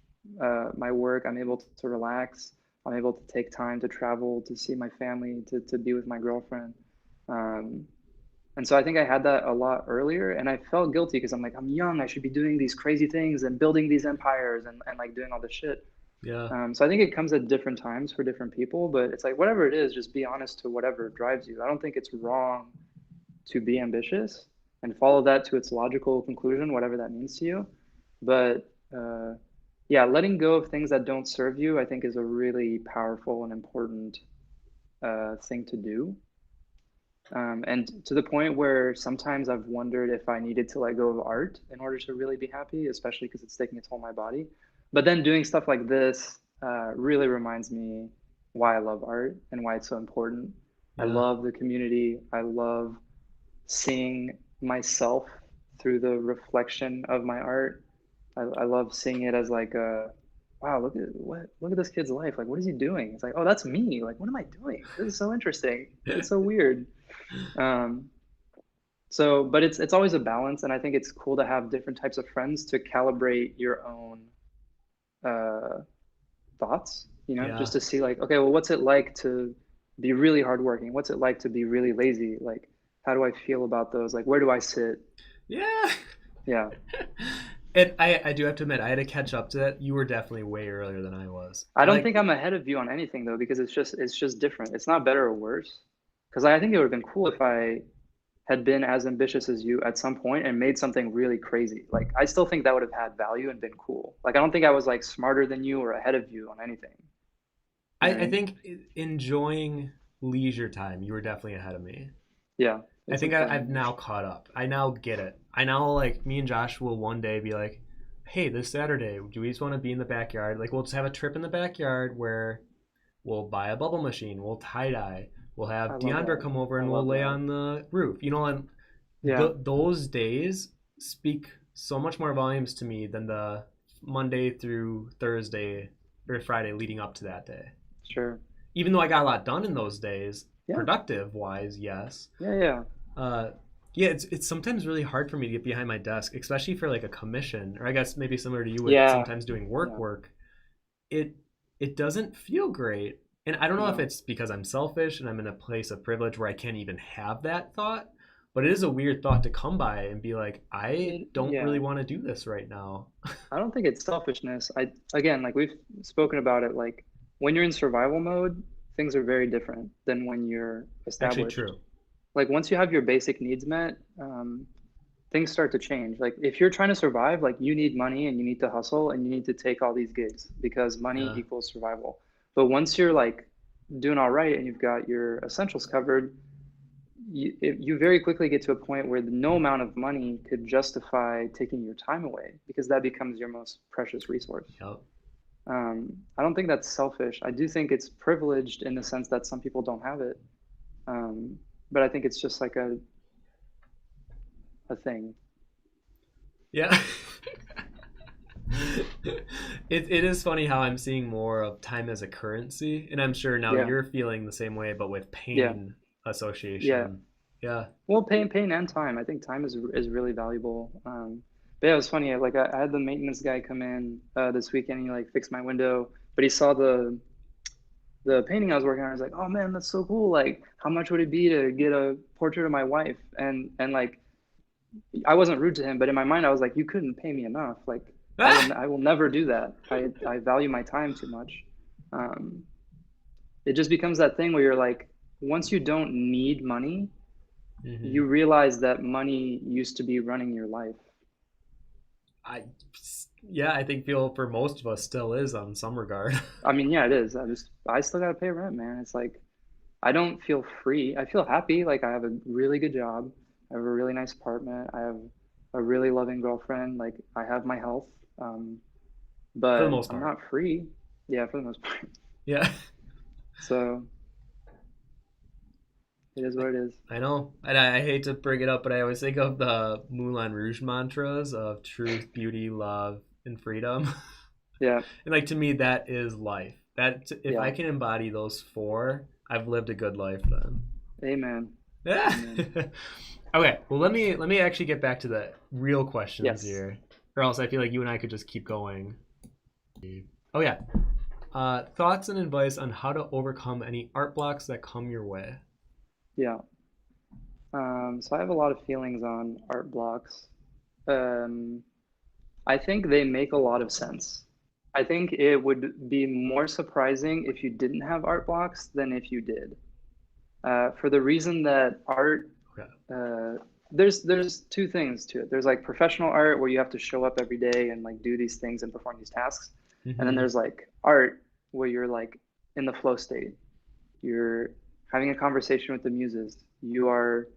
my work, I'm able to relax. I'm able to take time to travel, to see my family, to be with my girlfriend. And so I think I had that a lot earlier, and I felt guilty because I'm like, I'm young. I should be doing these crazy things and building these empires and like doing all this shit. Yeah. So I think it comes at different times for different people, but it's like, whatever it is, just be honest to whatever drives you. I don't think it's wrong to be ambitious and follow that to its logical conclusion, whatever that means to you. But yeah, letting go of things that don't serve you, I think, is a really powerful and important thing to do. And to the point where sometimes I've wondered if I needed to let go of art in order to really be happy, especially because it's taking a toll on my body. But then doing stuff like this really reminds me why I love art and why it's so important. I love the community. I love seeing myself through the reflection of my art. I love seeing it as like a, wow, look at this kid's life. Like, what is he doing? It's like, oh, that's me. Like, what am I doing? This is so interesting. It's so weird. But it's always a balance, and I think it's cool to have different types of friends to calibrate your own thoughts, just to see like, okay, well, what's it like to be really hardworking? What's it like to be really lazy? Like, how do I feel about those? Like, where do I sit? Yeah. And I do have to admit, I had to catch up to that. You were definitely way earlier than I was. I don't think I'm ahead of you on anything though, because it's just different. It's not better or worse. Because I think it would have been cool if I had been as ambitious as you at some point and made something really crazy. Like, I still think that would have had value and been cool. Like, I don't think I was like smarter than you or ahead of you on anything. I think enjoying leisure time, you were definitely ahead of me. Yeah. I think I've now caught up. I now get it. I now, like, me and Josh will one day be like, hey, this Saturday, do we just want to be in the backyard? Like, we'll just have a trip in the backyard where we'll buy a bubble machine, we'll tie-dye, we'll have DeAndre come over and we'll lay on the roof. And those days speak so much more volumes to me than the Monday through Thursday or Friday leading up to that day. Sure. Even though I got a lot done in those days, productive-wise, yes. Yeah. It's sometimes really hard for me to get behind my desk, especially for like a commission, or I guess maybe similar to you with sometimes doing work. It doesn't feel great. And I don't know if it's because I'm selfish and I'm in a place of privilege where I can't even have that thought, but it is a weird thought to come by and be like, I don't really want to do this right now. I don't think it's selfishness. Again, like we've spoken about it, like when you're in survival mode, things are very different than when you're established. Actually true. Like once you have your basic needs met, things start to change. Like if you're trying to survive, like you need money and you need to hustle and you need to take all these gigs because money equals survival. But once you're like doing all right and you've got your essentials covered, you very quickly get to a point where no amount of money could justify taking your time away because that becomes your most precious resource. Yep. I don't think that's selfish. I do think it's privileged in the sense that some people don't have it. But I think it's just like a thing. Yeah. It is funny how I'm seeing more of time as a currency, and I'm sure now Yeah, you're feeling the same way, but with yeah, pain yeah. association. Yeah. Well, pain and time. I think time is really valuable. But yeah, it was funny. Like I had the maintenance guy come in this weekend. And he like fixed my window, but he saw the painting I was working on. I was like, oh man, that's so cool. Like, how much would it be to get a portrait of my wife? And like, I wasn't rude to him, but in my mind, I was like, you couldn't pay me enough. Like, I will never do that. I value my time too much. Um, it just becomes that thing where you're like, once you don't need money, Hmm. you realize that money used to be running your life. I yeah, I think feel for most of us still is on some regard. I mean, yeah, it is. I still gotta pay rent, man. It's like I don't feel free. I feel happy. Like I have a really good job. I have a really nice apartment. I have a really loving girlfriend. Like I have my health. Um, For the but most I'm part. not free. Yeah, for the most part. Yeah. So it is what it is. I know. And I hate to bring it up, but I always think of the Moulin Rouge mantras of truth, beauty, love, and freedom. Yeah, And like to me that is life. That if I yeah. can embody those four, I've lived a good life then. Amen. Yeah. Amen. Okay, well let me actually get back to the real questions Yes. here. Or else I feel like you and I could just keep going. Oh yeah. Thoughts and advice on how to overcome any art blocks that come your way. Yeah. So I have a lot of feelings on art blocks. Um, I think they make a lot of sense. I think it would be more surprising if you didn't have art blocks than if you did. For the reason that art, Okay. uh, there's two things to it. There's like professional art where you have to show up every day and like do these things and perform these tasks, and then Mm-hmm. there's like art where you're like in the flow state. You're having a conversation with the muses. You are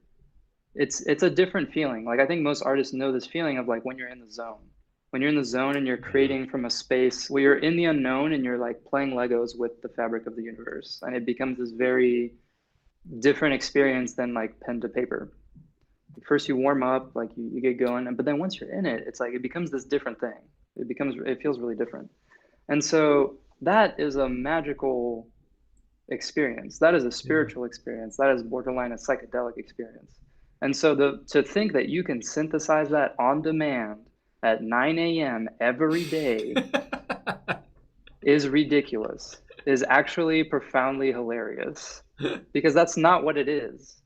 it's a different feeling. Like I think most artists know this feeling of like when you're in the zone. When you're in the zone and you're Yeah. creating from a space where you're in the unknown and you're like playing Legos with the fabric of the universe. And it becomes this very different experience than like pen to paper. First you warm up, like you get going, but then once you're in it, it's like it becomes this different thing. It feels really different. And so that is a magical experience. That is a Yeah. spiritual experience. That is borderline a psychedelic experience. And so to think that you can synthesize that on demand at 9 a.m. every day is ridiculous, is actually profoundly hilarious because that's not what it is.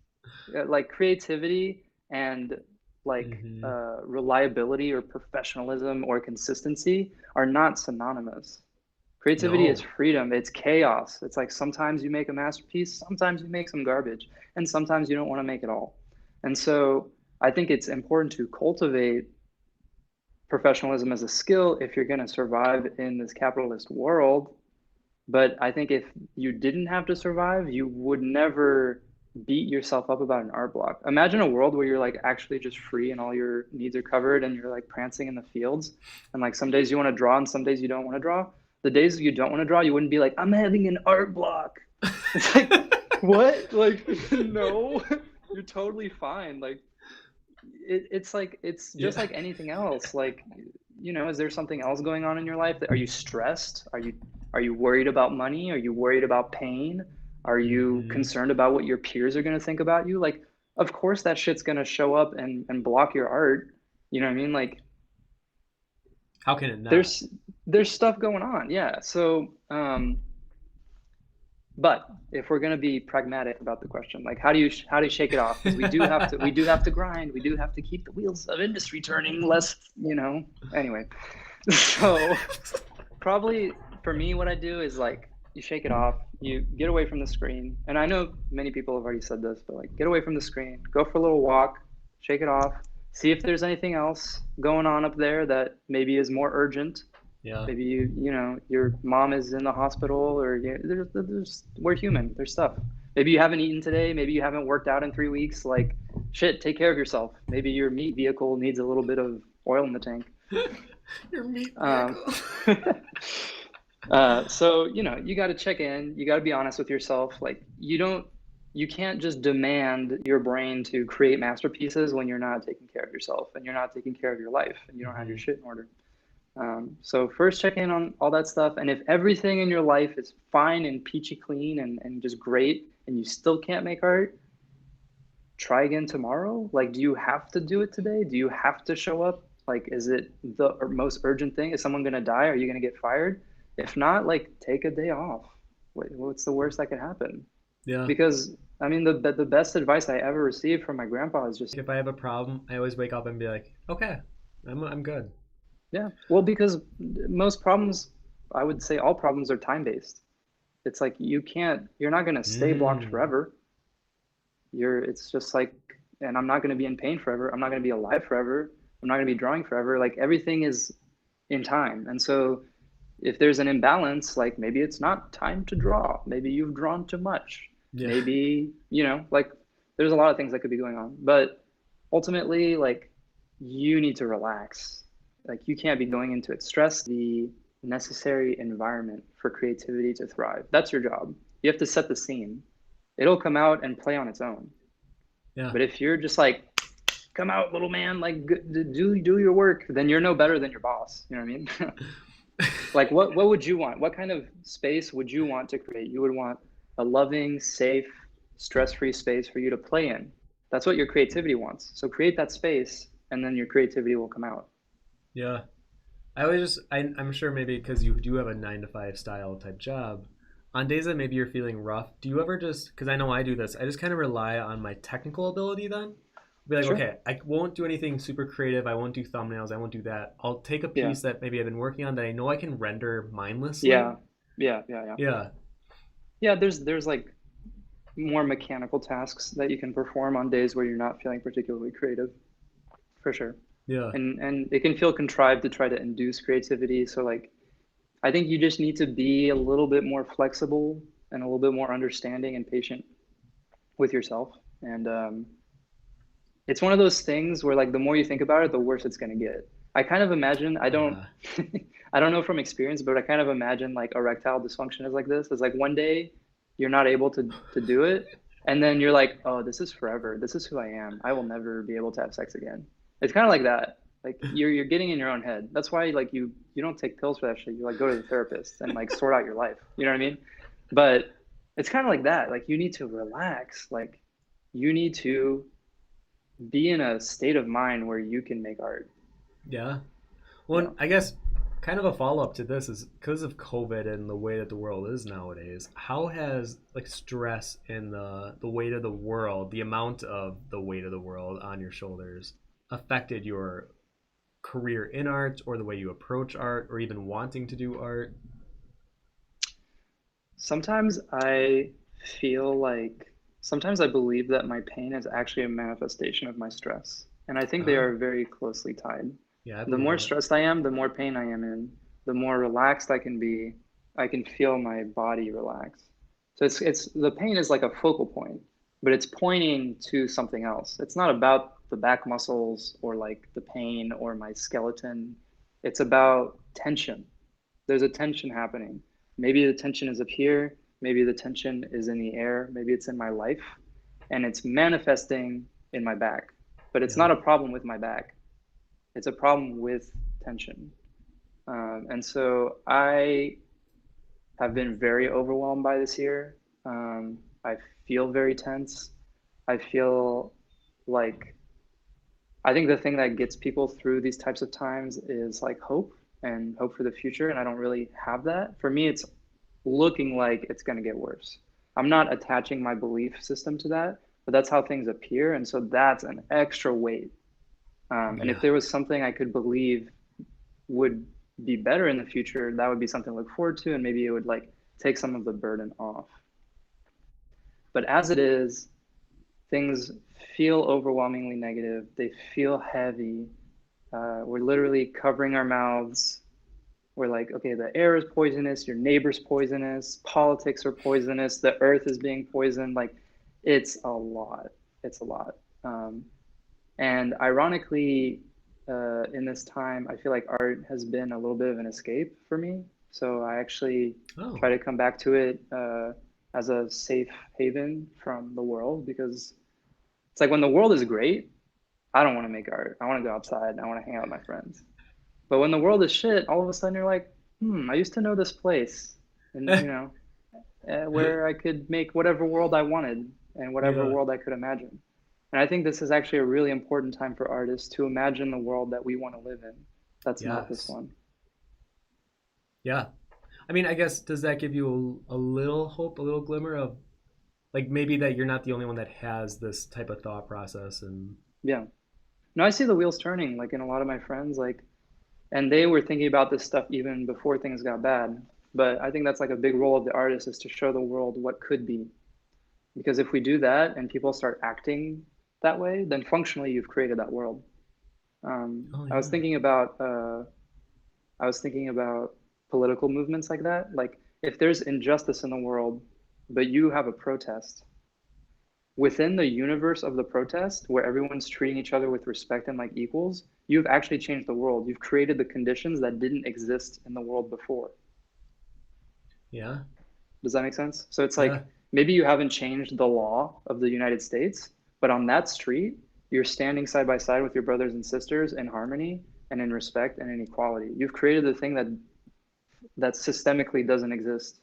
Like creativity and like Hmm. reliability or professionalism or consistency are not synonymous. Creativity is No. freedom. It's chaos. It's like sometimes you make a masterpiece, sometimes you make some garbage, and sometimes you don't want to make it all. And so I think it's important to cultivate professionalism as a skill if you're going to survive in this capitalist world. But I think if you didn't have to survive, you would never beat yourself up about an art block. Imagine a world where you're like actually just free and all your needs are covered and you're like prancing in the fields. And like some days you want to draw and some days you don't want to draw. The days you don't want to draw, you wouldn't be like, I'm having an art block. It's like, what? Like, no, you're totally fine. Like, it's like, it's just Yeah. like anything else. Like, is there something else going on in your life? Are you stressed? Are you worried about money? Are you worried about pain? Are you Hmm. concerned about what your peers are going to think about you? Like, of course that shit's going to show up and block your art. You know what I mean? Like, How can it not? there's there's stuff going on. Yeah. So, but if we're going to be pragmatic about the question, like how do you shake it off? Because we do have to grind. We do have to keep the wheels of industry turning. Anyway. So probably for me, what I do is like you shake it off, you get away from the screen. And I know many people have already said this, but like get away from the screen, go for a little walk, shake it off, see if there's anything else going on up there that maybe is more urgent. Yeah. Maybe your mom is in the hospital, or we're human. There's stuff. Maybe you haven't eaten today. Maybe you haven't worked out in 3 weeks. Like, shit, take care of yourself. Maybe your meat vehicle needs a little bit of oil in the tank. Your meat Um, vehicle. so you got to check in. You got to be honest with yourself. Like you can't just demand your brain to create masterpieces when you're not taking care of yourself and you're not taking care of your life and you don't have your Hmm. shit in order. So first check in on all that stuff. And if everything in your life is fine and peachy clean and just great, and you still can't make art, try again tomorrow. Like, do you have to do it today? Do you have to show up? Like, is it the most urgent thing? Is someone going to die? Are you going to get fired? If not, like, take a day off. What's the worst that could happen? Yeah. Because I mean, the best advice I ever received from my grandpa is just, If I have a problem, I always wake up and be like, okay, I'm good. yeah. Well, because most problems, I would say all problems are time-based. It's like you're not going to stay blocked Mm. forever. It's just like, and I'm not going to be in pain forever. I'm not going to be alive forever. I'm not going to be drawing forever. Like everything is in time. And so if there's an imbalance, like maybe it's not time to draw. Maybe you've drawn too much. Yeah. Maybe, like there's a lot of things that could be going on. But ultimately, like you need to relax. Like you can't be going into it. Stress the necessary environment for creativity to thrive. That's your job. You have to set the scene. It'll come out and play on its own. Yeah. But if you're just like, come out, little man, like do your work, then you're no better than your boss. You know what I mean? Like what would you want? What kind of space would you want to create? You would want a loving, safe, stress-free space for you to play in. That's what your creativity wants. So create that space and then your creativity will come out. Yeah. I'm sure maybe because you do have a 9 to 5 style type job, on days that maybe you're feeling rough, do you ever just, because I know I do this, I just kind of rely on my technical ability then? Be like, Sure. okay, I won't do anything super creative. I won't do thumbnails. I won't do that. I'll take a piece that maybe I've been working on that I know I can render mindlessly. Yeah. Yeah, there's like more mechanical tasks that you can perform on days where you're not feeling particularly creative, for sure. Yeah. And it can feel contrived to try to induce creativity. So like I think you just need to be a little bit more flexible and a little bit more understanding and patient with yourself. And it's one of those things where like the more you think about it, the worse it's going to get. I kind of imagine, I don't Yeah. I don't know from experience, but I kind of imagine like erectile dysfunction is like this. It's like one day you're not able to do it, and then you're like, oh, this is forever. This is who I am. I will never be able to have sex again. It's kind of like that. Like you're getting in your own head. That's why like you don't take pills for that shit. You like go to the therapist and like sort out your life. You know what I mean? But it's kind of like that. Like you need to relax. Like you need to be in a state of mind where you can make art. Yeah. Well, Yeah. I guess kind of a follow up to this is because of COVID and the way that the world is nowadays, how has like stress and the weight of the world, the amount of the weight of the world on your shoulders affected your career in art or the way you approach art or even wanting to do art? Sometimes I feel like sometimes I believe that my pain is actually a manifestation of my stress. And I think they Uh, are very closely tied. yeah, I The believe more that. stressed I am, the more pain I am in, the more relaxed I can be. I can feel my body relax. So it's the pain is like a focal point, but it's pointing to something else. It's not about the back muscles or like the pain or my skeleton. It's about tension. There's a tension happening. Maybe the tension is up here, maybe the tension is in the air, maybe it's in my life, and it's manifesting in my back. But it's Yeah. not a problem with my back, it's a problem with tension. And so I have been very overwhelmed by this year. I feel very tense. I feel like I think the thing that gets people through these types of times is like hope and hope for the future. And I don't really have that. For me, it's looking like it's going to get worse. I'm not attaching my belief system to that, but that's how things appear. And so that's an extra weight. And if Yeah. there was something I could believe would be better in the future, that would be something to look forward to. And maybe it would like take some of the burden off. But as it is, things feel overwhelmingly negative. They feel heavy. We're literally covering our mouths. We're like, okay, the air is poisonous, your neighbor's poisonous, politics are poisonous, the earth is being poisoned. Like, it's a lot. It's a lot. And ironically, in this time, I feel like art has been a little bit of an escape for me. So I actually Oh. try to come back to it as a safe haven from the world because it's like when the world is great, I don't want to make art. I want to go outside and I want to hang out with my friends. But when the world is shit, all of a sudden you're like, I used to know this place, and where I could make whatever world I wanted and whatever Yeah. world I could imagine. And I think this is actually a really important time for artists to imagine the world that we want to live in. That's not this Yes. one. Yeah. I mean, I guess, does that give you a little hope, a little glimmer of like maybe that you're not the only one that has this type of thought process and Yeah. No, I see the wheels turning, like in a lot of my friends, like, and they were thinking about this stuff even before things got bad. But I think that's like a big role of the artist is to show the world what could be. Because if we do that and people start acting that way, then functionally you've created that world. oh I was yeah. thinking about I was thinking about political movements like that. Like if there's injustice in the world, but you have a protest within the universe of the protest, where everyone's treating each other with respect and like equals, you've actually changed the world. You've created the conditions that didn't exist in the world before. Yeah. Does that make sense? So it's Yeah. like maybe you haven't changed the law of the United States, but on that street, you're standing side by side with your brothers and sisters in harmony and in respect and in equality. You've created the thing that systemically doesn't exist.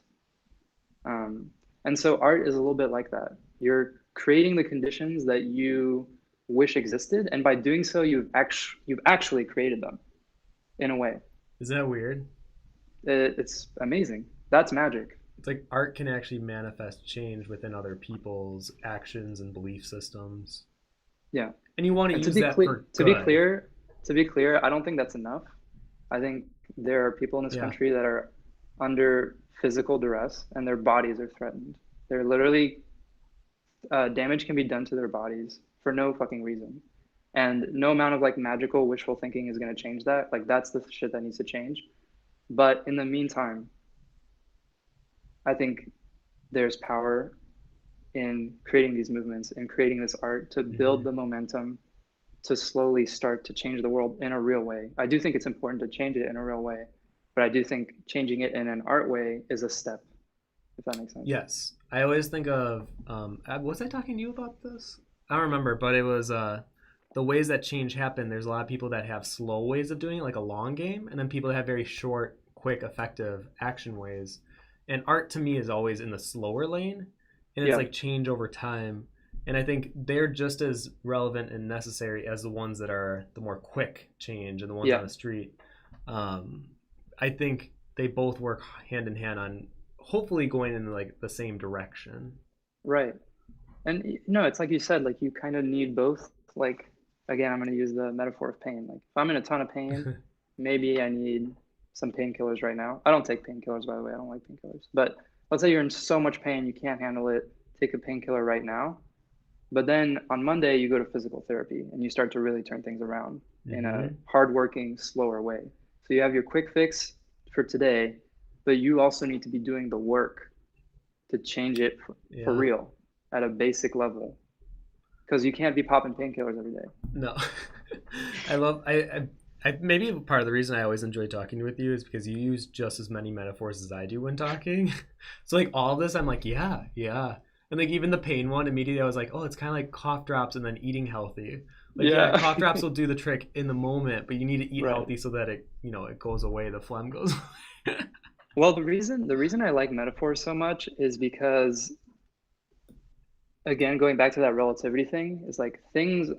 Um, and so art is a little bit like that. You're creating the conditions that you wish existed, and by doing so, you've actually created them in a way. Is that weird? It's amazing. That's magic. It's like art can actually manifest change within other people's actions and belief systems. Yeah. And you want to And to use be that clear, for to be good. clear, to be clear, I don't think that's enough. I think there are people in this Yeah. country that are under physical duress and their bodies are threatened. They're literally damage can be done to their bodies for no fucking reason. And no amount of like magical wishful thinking is going to change that. Like that's the shit that needs to change. But in the meantime, I think there's power in creating these movements and creating this art to build Hmm. the momentum to slowly start to change the world in a real way. I do think it's important to change it in a real way, but I do think changing it in an art way is a step, if that makes sense. Yes. I always think of was I talking to you about this? I don't remember, but it was the ways that change happen. There's a lot of people that have slow ways of doing it, like a long game, and then people that have very short, quick, effective action ways. And art to me is always in the slower lane, and it's Yeah, like change over time. And I think they're just as relevant and necessary as the ones that are the more quick change and the ones on yeah, the street. I think they both work hand in hand on hopefully going in like the same direction. right. And no, it's like you said, like you kind of need both. Like again, I'm going to use the metaphor of pain. Like if I'm in a ton of pain, maybe I need some painkillers right now. I don't take painkillers, by the way. I don't like painkillers. But let's say you're in so much pain you can't handle it. Take a painkiller right now. But then on Monday, you go to physical therapy and you start to really turn things around in a Hmm. hardworking, slower way. So you have your quick fix for today, but you also need to be doing the work to change it for Yeah. real at a basic level because you can't be popping painkillers every day. No. I love I maybe part of the reason I always enjoy talking with you is because you use just as many metaphors as I do when talking. So like all this I'm like, yeah, yeah. And like even the pain one, immediately I was like, oh, it's kind of like cough drops and then eating healthy. Like yeah, Yeah, cough drops will do the trick in the moment, but you need to eat right. healthy so that it goes away, the phlegm goes away. Well, the reason I like metaphors so much is because again, going back to that relativity thing, is like things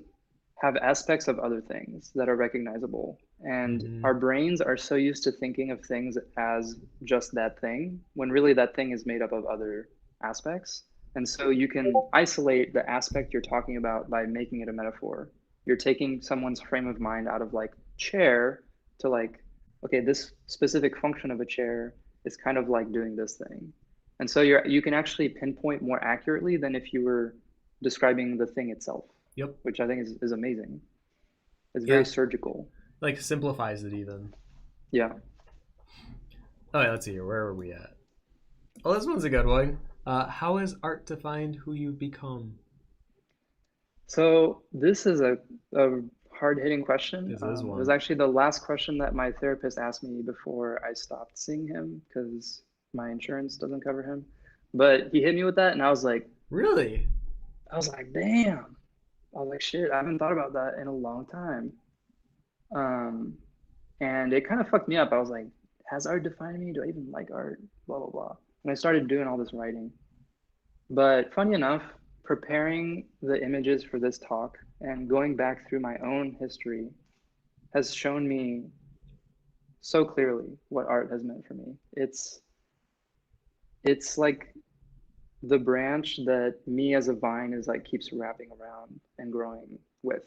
have aspects of other things that are recognizable. And Hmm. our brains are so used to thinking of things as just that thing, when really that thing is made up of other aspects. And so you can isolate the aspect you're talking about by making it a metaphor. You're taking someone's frame of mind out of like chair to like, okay, this specific function of a chair is kind of like doing this thing. And so you can actually pinpoint more accurately than if you were describing the thing itself, Yep. which I think is amazing. It's very Yeah. surgical. Like simplifies it even. Yeah. Oh, yeah, let's see here. Where are we at? Oh, this one's a good one. How is art defined who you've become? So this is a hard-hitting question. This is It was one. actually the last question that my therapist asked me before I stopped seeing him because my insurance doesn't cover him. But he hit me with that, and Really? I was like, damn. I was like, shit, I haven't thought about that in a long time. Um, And it kind of fucked me up. I was like, has art defined me? Do I even like art? Blah, blah, blah. And I started doing all this writing. But funny enough, preparing the images for this talk and going back through my own history has shown me so clearly what art has meant for me. It's like the branch that me as a vine is like keeps wrapping around and growing with.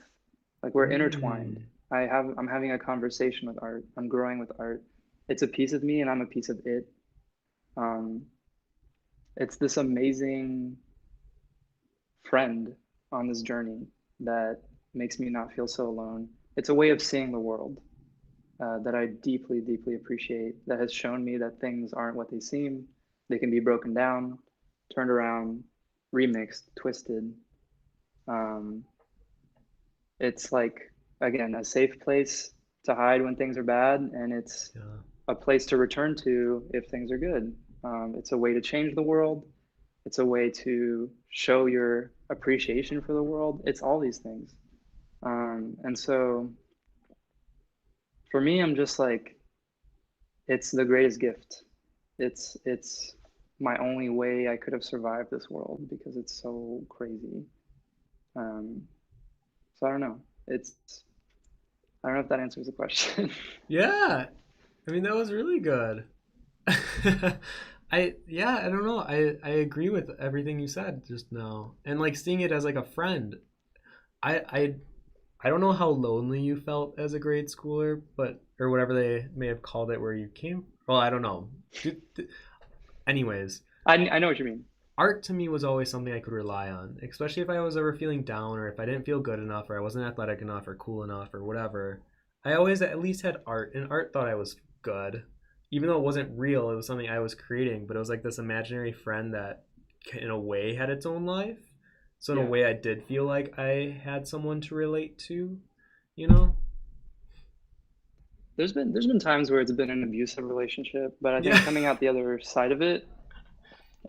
Like we're intertwined. I'm having a conversation with art. I'm growing with art. It's a piece of me and I'm a piece of it. Um, it's this amazing friend on this journey that makes me not feel so alone. It's a way of seeing the world that I deeply, deeply appreciate, that has shown me that things aren't what they seem. They can be broken down, turned around, remixed, twisted. Um, it's like, again, a safe place to hide when things are bad, and it's a place to return to if things are good. It's a way to change the world. It's a way to show your appreciation for the world. It's all these things. And so for me, I'm just like, it's the greatest gift. It's my only way I could have survived this world because it's so crazy. Um, so I don't know. I don't know if that answers the question. Yeah. I mean, that was really good. I don't know. I agree with everything you said just now. And like seeing it as like a friend. I I don't know how lonely you felt as a grade schooler, but or whatever they may have called it where you came. Well, I don't know. Anyways, I know what you mean. art to me was always something I could rely on, especially if I was ever feeling down or if I didn't feel good enough or I wasn't athletic enough or cool enough or whatever. I always at least had art, and art thought I was good. Even though it wasn't real, it was something I was creating, but it was like this imaginary friend that, in a way, had its own life. So, in a Yeah. way, I did feel like I had someone to relate to, you know? There's been times where it's been an abusive relationship, but I think Yeah. coming out the other side of it,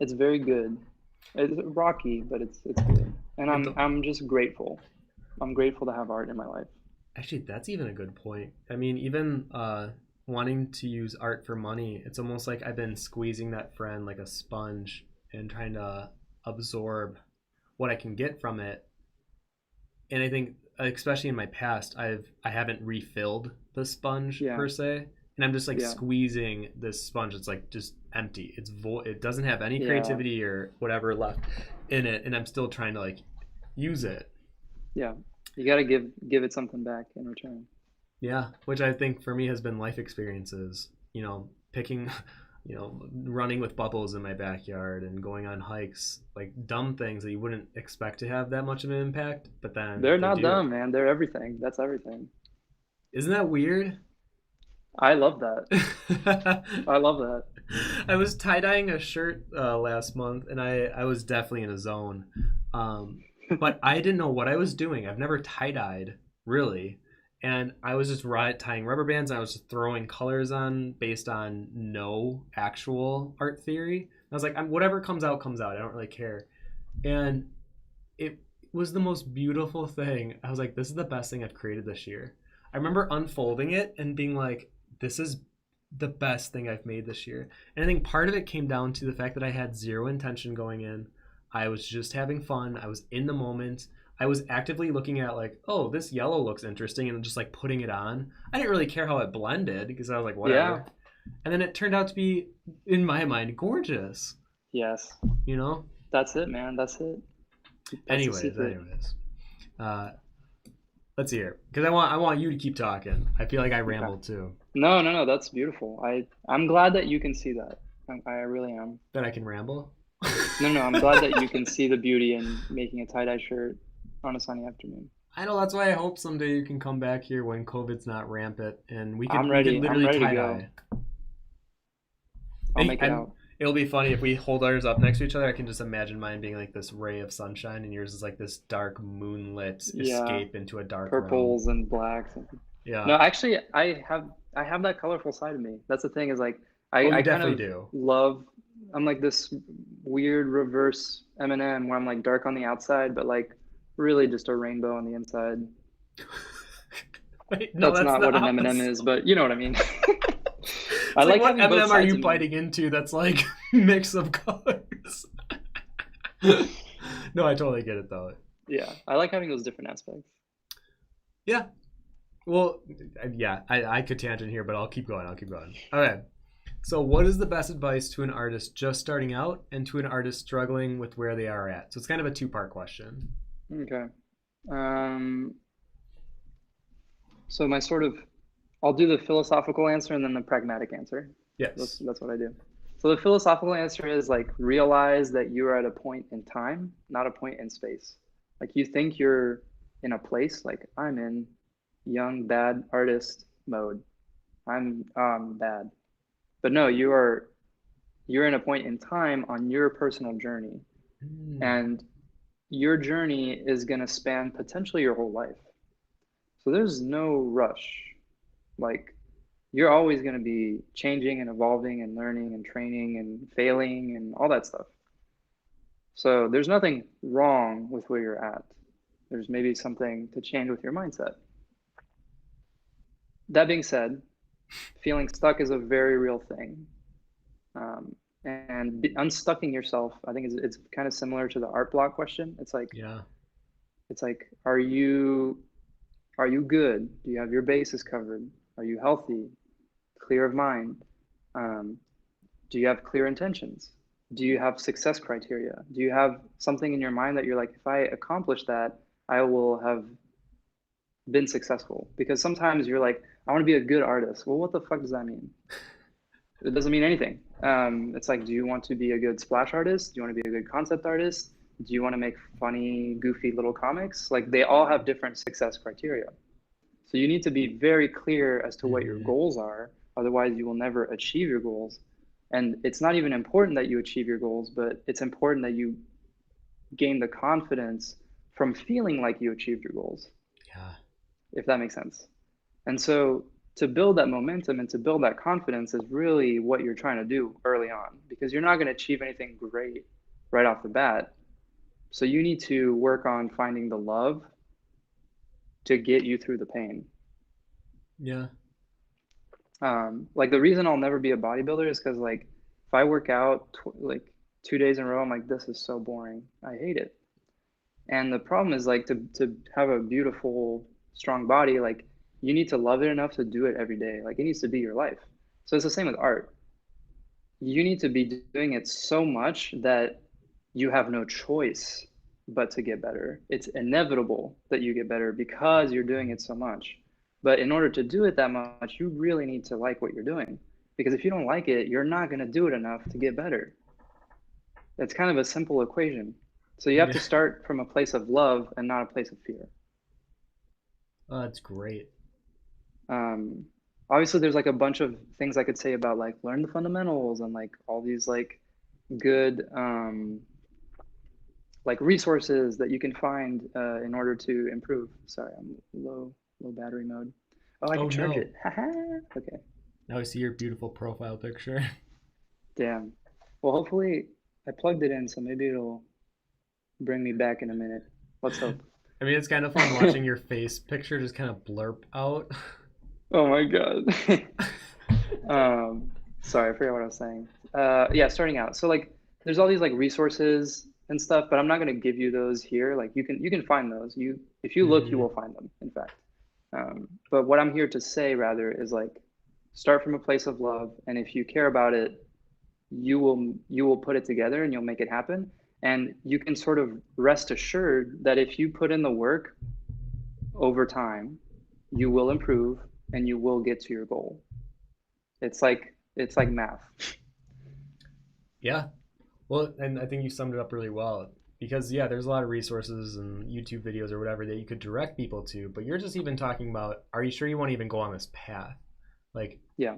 it's very good. It's rocky, but it's good. And Like the, I'm just grateful. I'm grateful to have art in my life. Actually, that's even a good point. I mean, even wanting to use art for money, it's almost like I've been squeezing that friend like a sponge and trying to absorb what I can get from it. And I think, especially in my past, I haven't refilled the sponge Yeah. per se, and I'm just like Yeah. squeezing this sponge. It's like just empty. It's it doesn't have any Yeah. creativity or whatever left in it, and I'm still trying to like use it. Yeah. You got to give it something back in return. Yeah, which I think for me has been life experiences. Picking, running with bubbles in my backyard and going on hikes, like dumb things that you wouldn't expect to have that much of an impact, but then They're they not do. dumb, man. They're everything. That's everything. Isn't that weird? I love that. I love that. I was tie-dyeing a shirt last month, and I was definitely in a zone. But I didn't know what I was doing. I've never tie-dyed, really. And I was just tying rubber bands, and I was just throwing colors on based on no actual art theory. And I was like, whatever comes out, comes out. I don't really care. And it was the most beautiful thing. I was like, this is the best thing I've created this year. I remember unfolding it and being like, this is the best thing I've made this year. And I think part of it came down to the fact that I had zero intention going in. I was just having fun. I was in the moment. I was actively looking at like, oh, this yellow looks interesting, and just like putting it on. I didn't really care how it blended because I was like, whatever. Yeah. And then it turned out to be, in my mind, gorgeous. Yes. You know? That's it, man. That's it. That's Anyways. Let's hear, because I want you to keep talking. I feel like I rambled too. No. That's beautiful. I'm glad that you can see that. I really am. That I can ramble. No. I'm glad that you can see the beauty in making a tie-dye shirt on a sunny afternoon. I know, that's why I hope someday you can come back here when COVID's not rampant and we can I'm ready. literally I'm ready to tie-dye. I'll make it out. It'll be funny if we hold ours up next to each other. I can just imagine mine being like this ray of sunshine, and yours is like this dark moonlit escape into a dark purples realm. and blacks. Yeah. No, actually, I have that colorful side of me. That's the thing is like I definitely kind of do. love. I'm like this weird reverse Eminem where I'm like dark on the outside, but like really just a rainbow on the inside. Wait, no, That's that's not the what an M&M opposite. is, but you know what I mean. It's I like, like what having both M&M are sides you of me. biting into that's like mix of colors? No, I totally get it though. Yeah, I like having those different aspects. Yeah. Well, yeah, I could tangent here, but I'll keep going. I'll keep going. Okay. So, what is the best advice to an artist just starting out and to an artist struggling with where they are at? So, it's kind of a two-part question. Okay. Um, so my sort of, I'll do the philosophical answer and then the pragmatic answer. Yes. That's what I do. So the philosophical answer is like realize that you are at a point in time, not a point in space. Like you think you're in a place, like I'm in young bad artist mode. I'm bad. But no, you're in a point in time on your personal journey. Mm. And your journey is going to span potentially your whole life. So there's no rush. Like you're always going to be changing and evolving and learning and training and failing and all that stuff. So there's nothing wrong with where you're at. There's maybe something to change with your mindset. That being said, feeling stuck is a very real thing. And unstucking yourself, I think it's kind of similar to the art block question. Yeah. It's like, are you good? Do you have your bases covered? Are you healthy? Clear of mind? Um, do you have clear intentions? Do you have success criteria? Do you have something in your mind that you're like, if I accomplish that, I will have been successful? Because sometimes you're like, I want to be a good artist. Well, what the fuck does that mean? It doesn't mean anything. It's like, do you want to be a good splash artist? Do you want to be a good concept artist? Do you want to make funny, goofy little comics? Like they all have different success criteria. So you need to be very clear as to what your Mm-hmm. goals are. Otherwise, you will never achieve your goals. And it's not even important that you achieve your goals, but it's important that you gain the confidence from feeling like you achieved your goals, Yeah. if that makes sense. And so to build that momentum and to build that confidence is really what you're trying to do early on, because you're not going to achieve anything great right off the bat. So you need to work on finding the love to get you through the pain. Yeah. Like the reason I'll never be a bodybuilder is because like if I work out like 2 days in a row, I'm like, this is so boring. I hate it. And the problem is like to have a beautiful, strong body, like you need to love it enough to do it every day. Like it needs to be your life. So it's the same with art. You need to be doing it so much that you have no choice but to get better. It's inevitable that you get better because you're doing it so much. But in order to do it that much, you really need to like what you're doing. Because if you don't like it, you're not going to do it enough to get better. It's kind of a simple equation. So you have Yeah. to start from a place of love and not a place of fear. Oh, that's great. Um, Obviously, there's like a bunch of things I could say about like learn the fundamentals and like all these like good like resources that you can find in order to improve. Sorry, I'm low battery mode. Oh, I Oh can charge no. it. Haha. Okay. Now I see your beautiful profile picture. Damn. Well, hopefully I plugged it in, so maybe it'll bring me back in a minute. Let's hope. I mean, it's kind of fun watching your face picture just kind of blurp out. Oh my God. Sorry, I forgot what I was saying. Yeah, starting out. So like there's all these like resources and stuff, but I'm not gonna give you those here. Like you can find those. You if you look, you Hmm. will find them, in fact. But what I'm here to say rather is like start from a place of love, and if you care about it, you will put it together and you'll make it happen. And you can sort of rest assured that if you put in the work over time, you will improve and you will get to your goal. It's like math. Yeah. Well, and I think you summed it up really well because yeah, there's a lot of resources and YouTube videos or whatever that you could direct people to, but you're just even talking about, are you sure you want to even go on this path? Like, Yeah.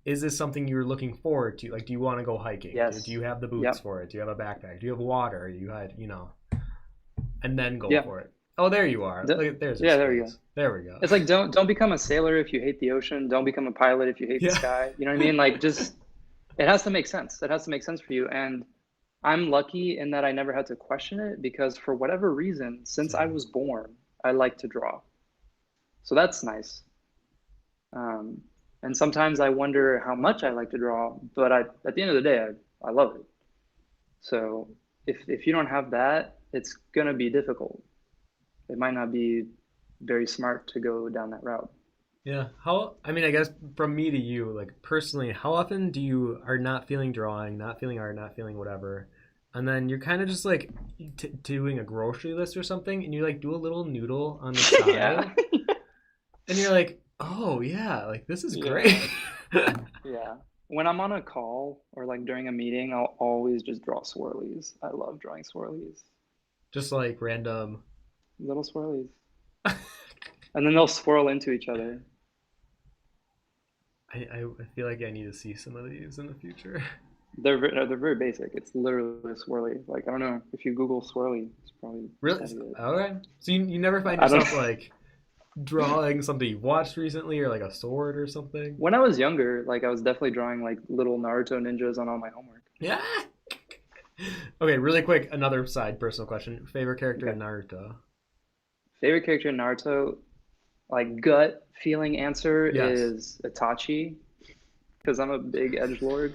is this something you're looking forward to? Like, do you want to go hiking? Do Yes. you have the boots Yep. for it? Do you have a backpack? Do you have water? You had, and then go Yeah. for it. Oh, there you are. D- Look, there's your yeah, there we go. space. There we go. It's like don't become a sailor if you hate the ocean. Don't become a pilot if you hate the Yeah. sky. You know what I mean? Like just it has to make sense. It has to make sense for you. And I'm lucky in that I never had to question it because for whatever reason, since I Same. was born, I like to draw. So that's nice. And sometimes I wonder how much I like to draw, but at the end of the day, I love it. So if you don't have that, it's gonna be difficult. It might not be very smart to go down that route. Yeah. I mean, I guess from me to you, like personally, how often do you are not feeling drawing, not feeling art, not feeling whatever, and then you're kind of just like doing a grocery list or something, and you like do a little noodle on the Yeah. side, and you're like, oh yeah, like this is Yeah. great. Yeah. When I'm on a call or like during a meeting, I'll always just draw swirlies. I love drawing swirlies. Just like random. Little swirlies. And then they'll swirl into each other. I feel like I need to see some of these in the future. They're very basic. It's literally a swirly. Like I don't know if you Google swirly, it's probably Really? it. Okay. So you never find I don't. yourself like drawing something you've watched recently or like a sword or something? When I was younger, like I was definitely drawing like little Naruto ninjas on all my homework. Yeah. Okay, really quick, another side personal question. Favorite character in Okay. Naruto? Favorite character in Naruto, like gut feeling answer Yes. is Itachi, because I'm a big edgelord.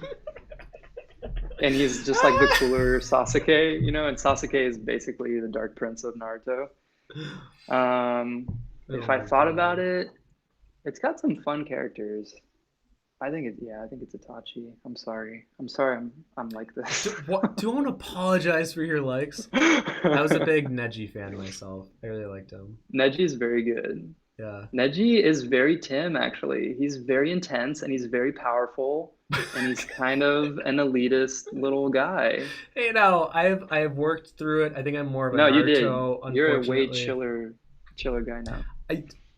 And he's just like the cooler Sasuke, you know, and Sasuke is basically the Dark Prince of Naruto. Oh If I my thought God. about it, it's got some fun characters. I think it's Itachi. I'm sorry. I'm like this. Don't apologize for your likes. I was a big Neji fan myself. I really liked him. Neji's very good. Yeah. Neji is very Tim, actually. He's very intense and he's very powerful and he's kind of an elitist little guy. Hey, no, I've worked through it. I think I'm more of a No, you did. Naruto, You're a way unfortunately. chiller guy now.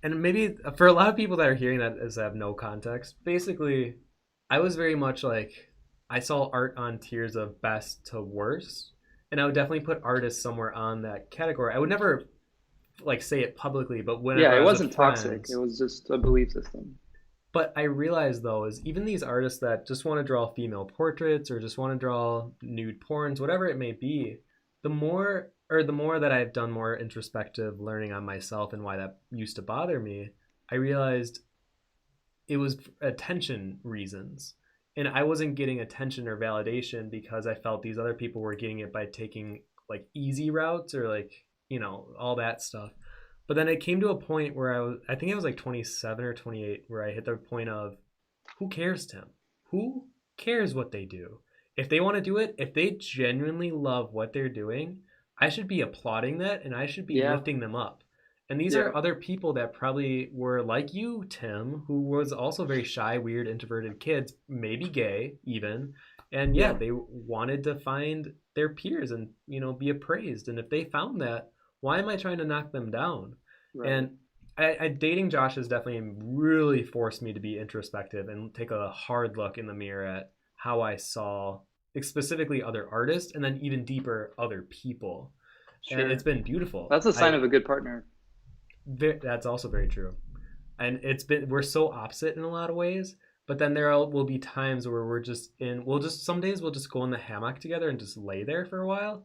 And maybe for a lot of people that are hearing that as have no context, basically, I was very much like I saw art on tiers of best to worst, and I would definitely put artists somewhere on that category. I would never like say it publicly, but whenever Yeah, I it was wasn't with toxic. friends. It was just a belief system. But I realized though is even these artists that just want to draw female portraits or just want to draw nude porns, whatever it may be, the more that I've done more introspective learning on myself and why that used to bother me, I realized it was attention reasons. And I wasn't getting attention or validation because I felt these other people were getting it by taking like easy routes or like, all that stuff. But then it came to a point where I think I was like 27 or 28, where I hit the point of who cares, Tim? Who cares what they do? If they want to do it, if they genuinely love what they're doing, I should be applauding that and I should be Yeah, lifting them up. And these yeah, are other people that probably were like you, Tim, who was also very shy, weird, introverted kids, maybe gay even. And yeah, yeah, they wanted to find their peers and, be appraised. And if they found that, why am I trying to knock them down? right. And dating Josh has definitely really forced me to be introspective and take a hard look in the mirror at how I saw specifically other artists and then even deeper other people. And it's Sure. been beautiful. That's a sign of a good partner. That's also very true. And we're so opposite in a lot of ways, but then will be times where some days we'll just go in the hammock together and just lay there for a while.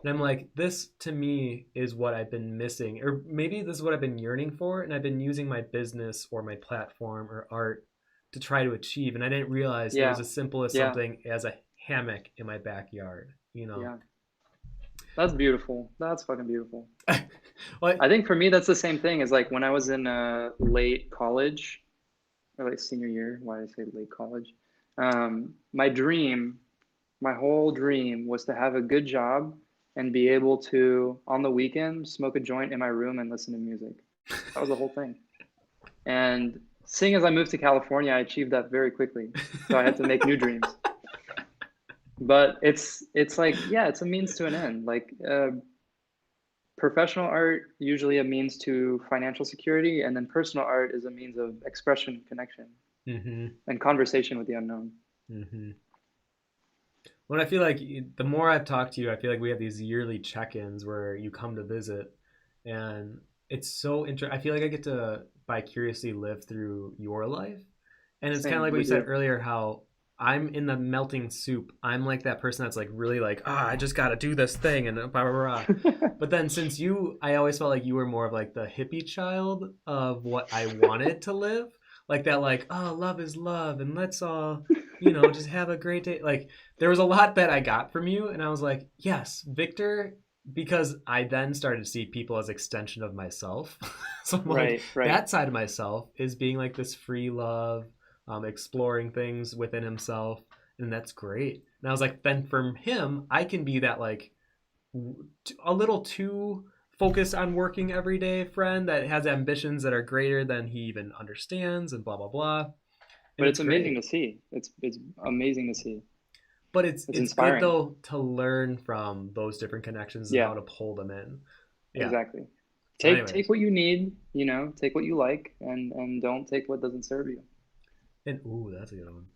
And I'm like, this to me is what I've been missing, or maybe this is what I've been yearning for, and I've been using my business or my platform or art to try to achieve. And I didn't realize it was Yeah, as simple as yeah, something as a hammock in my backyard. yeah. That's beautiful. That's fucking beautiful. Well, I think for me, that's the same thing as like when I was in late college or like senior year. Why did I say late college? My dream, my whole dream was to have a good job and be able to, on the weekend, smoke a joint in my room and listen to music. That was the whole thing. And seeing as I moved to California, I achieved that very quickly. So I had to make new dreams. But it's like, yeah, it's a means to an end. Like professional art usually a means to financial security, and then personal art is a means of expression, connection, mm-hmm, and conversation with the unknown. mm-hmm. When I feel like the more I've talked to you, I feel like we have these yearly check-ins where you come to visit, and it's so interesting. I feel like I get to vicariously live through your life, and it's kind of Same, like what we you said do. earlier, how I'm in the melting soup. I'm like that person that's like really like, I just got to do this thing and blah blah blah. But then I always felt like you were more of like the hippie child of what I wanted to live. like that, like, oh, love is love, and let's all, just have a great day. Like, there was a lot that I got from you, and I was like, yes, Victor, because I then started to see people as extension of myself. So I'm like, Right. that side of myself is being like this free love, exploring things within himself, and that's great. And I was like, then from him, I can be that like a little too focused on working every day friend that has ambitions that are greater than he even understands and blah blah blah. And But it's it's amazing great. to see. It's amazing to see. But it's It's it's good inspiring. though to learn from those different connections and Yeah, how to pull them in. Yeah. exactly. So Take anyways, what you need, take what you like, and don't take what doesn't serve you. and ooh, that's a good one.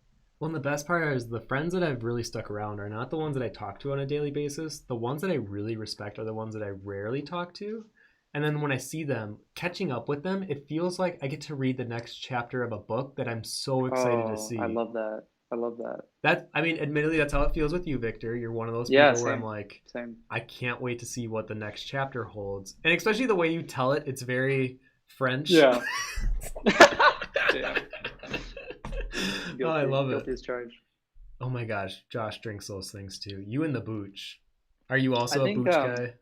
Well, and the best part is the friends that have really stuck around are not the ones that I talk to on a daily basis. The ones that I really respect are the ones that I rarely talk to. And then when I see them, catching up with them, it feels like I get to read the next chapter of a book that I'm so excited to Oh, I see. love that. I love that. That, I mean, admittedly, that's how it feels with you, Victor. You're one of those Yeah, people where I'm same. like, Same. I can't wait to see what the next chapter holds. And especially the way you tell it, it's very French. Yeah. Yeah. Oh, I Guilty. love it. Guilty as charged. Oh my gosh, Josh drinks those things too. You and the booch. Are you I also a think booch guy?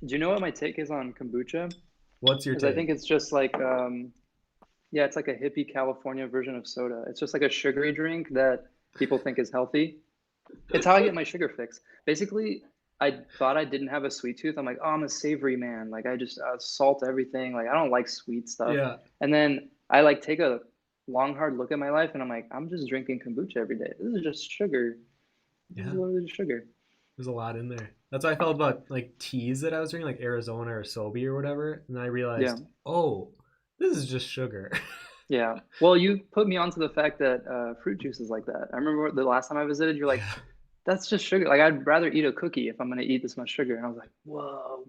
do you know what my take is on kombucha? What's your Is I take? think it's just like yeah, it's like a hippie California version of soda. It's just like a sugary drink that people think is healthy. It's how I get my sugar fix. Basically, I thought I didn't have a sweet tooth. I'm like, oh, I'm a savory man. Like I just salt everything. Like I don't like sweet stuff. Yeah, And then I like take a long hard look at my life and I'm like, I'm just drinking kombucha every day. This is just sugar. This is yeah. literally just sugar. There's a lot in there. That's how I felt about like teas that I was drinking, like Arizona or Sobe or whatever. And then I Yeah. realized, oh, this is just sugar. Yeah. Well, you put me onto the fact that fruit juice is like that. I remember the last time I visited, you're like, Yeah. that's just sugar. Like I'd rather eat a cookie if I'm gonna eat this much sugar. And I was like, whoa,